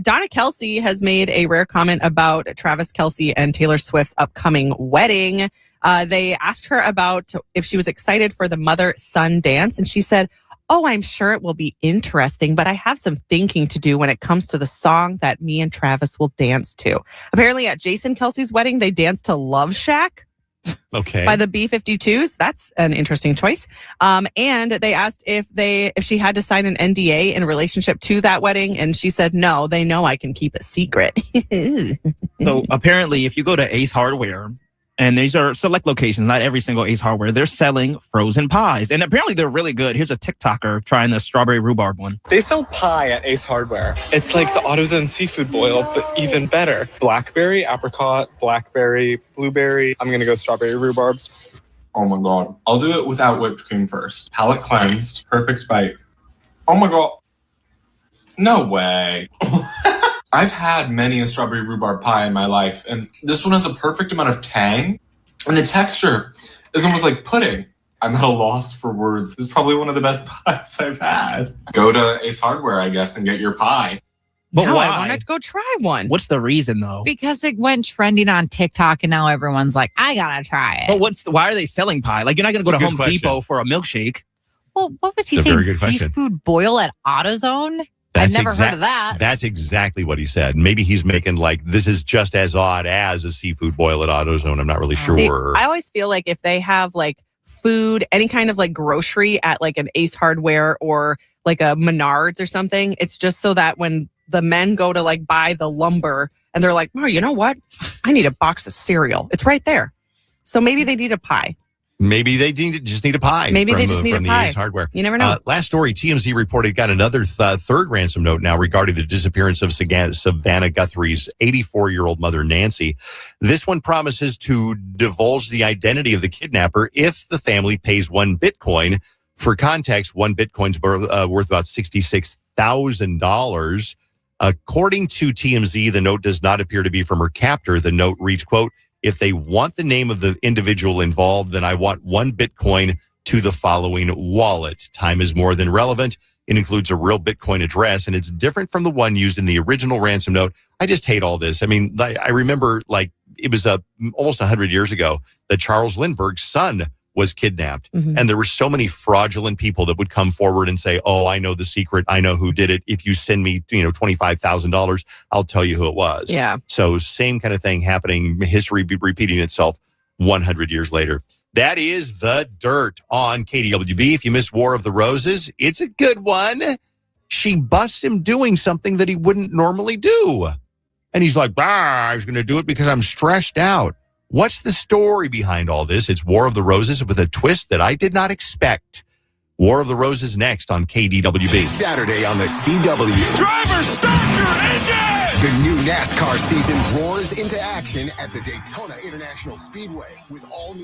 S5: Donna Kelsey has made a rare comment about Travis Kelce and Taylor Swift's upcoming wedding. They asked her about if she was excited for the mother-son dance, and she said, "Oh, I'm sure it will be interesting, but I have some thinking to do when it comes to the song that me and Travis will dance to." Apparently at Jason Kelsey's wedding, they danced to Love Shack.
S15: Okay.
S5: By the B-52s. That's an interesting choice. And they asked if she had to sign an NDA in relationship to that wedding, and she said no. They know I can keep it secret.
S9: So apparently, if you go to Ace Hardware, and these are select locations, not every single Ace Hardware, they're selling frozen pies, and apparently they're really good. Here's a TikToker trying the strawberry rhubarb one.
S10: They sell pie at Ace Hardware. It's like the AutoZone seafood boil, but even better. Blackberry, apricot, blackberry, blueberry. I'm gonna go strawberry rhubarb.
S12: Oh my God. I'll do it without whipped cream first. Palate cleansed, perfect bite. Oh my God. No way. I've had many a strawberry rhubarb pie in my life, and this one has a perfect amount of tang, and the texture is almost like pudding. I'm at a loss for words. This is probably one of the best pies I've had. Go to Ace Hardware, I guess, and get your pie.
S9: But
S5: now
S9: why?
S5: I wanted to go try one.
S9: What's the reason, though?
S3: Because it went trending on TikTok, and now everyone's like, I gotta try it.
S9: But why are they selling pie? Like, you're not going to go to Home Depot for a milkshake.
S3: Well, what was he
S15: It's a
S3: saying?
S15: very good question.
S3: Seafood boil at AutoZone? I've never heard of that.
S15: That's exactly what he said. Maybe he's making like, this is just as odd as a seafood boil at AutoZone. I'm not really sure.
S5: See, I always feel like if they have like food, any kind of like grocery at like an Ace Hardware or like a Menards or something, it's just so that when the men go to like buy the lumber and they're like, oh, you know what? I need a box of cereal. It's right there. So maybe they need a pie.
S15: Maybe they just need a pie.
S5: Maybe they
S15: from,
S5: just need
S15: from
S5: a
S15: the
S5: pie.
S15: Ace Hardware.
S5: You never know.
S15: Last story, TMZ reported got another third ransom note now regarding the disappearance of Savannah Guthrie's 84-year-old mother, Nancy. This one promises to divulge the identity of the kidnapper if the family pays one Bitcoin. For context, one Bitcoin's worth about $66,000. According to TMZ, the note does not appear to be from her captor. The note reads, quote, if they want the name of the individual involved, then I want one Bitcoin to the following wallet. Time is more than relevant. It includes a real Bitcoin address, and it's different from the one used in the original ransom note. I just hate all this. I mean, I remember like it was almost 100 years ago that Charles Lindbergh's son was kidnapped. And there were so many fraudulent people that would come forward and say, oh, I know the secret. I know who did it. If you send me, $25,000, I'll tell you who it was.
S5: Yeah.
S15: So same kind of thing happening, history repeating itself 100 years later. That is The Dirt on KDWB. If you missed War of the Roses, it's a good one. She busts him doing something that he wouldn't normally do. And he's like, I was going to do it because I'm stressed out. What's the story behind all this? It's War of the Roses with a twist that I did not expect. War of the Roses next on KDWB.
S31: Saturday on the CW.
S16: Driver, start your engine!
S31: The new NASCAR season roars into action at the Daytona International Speedway with all new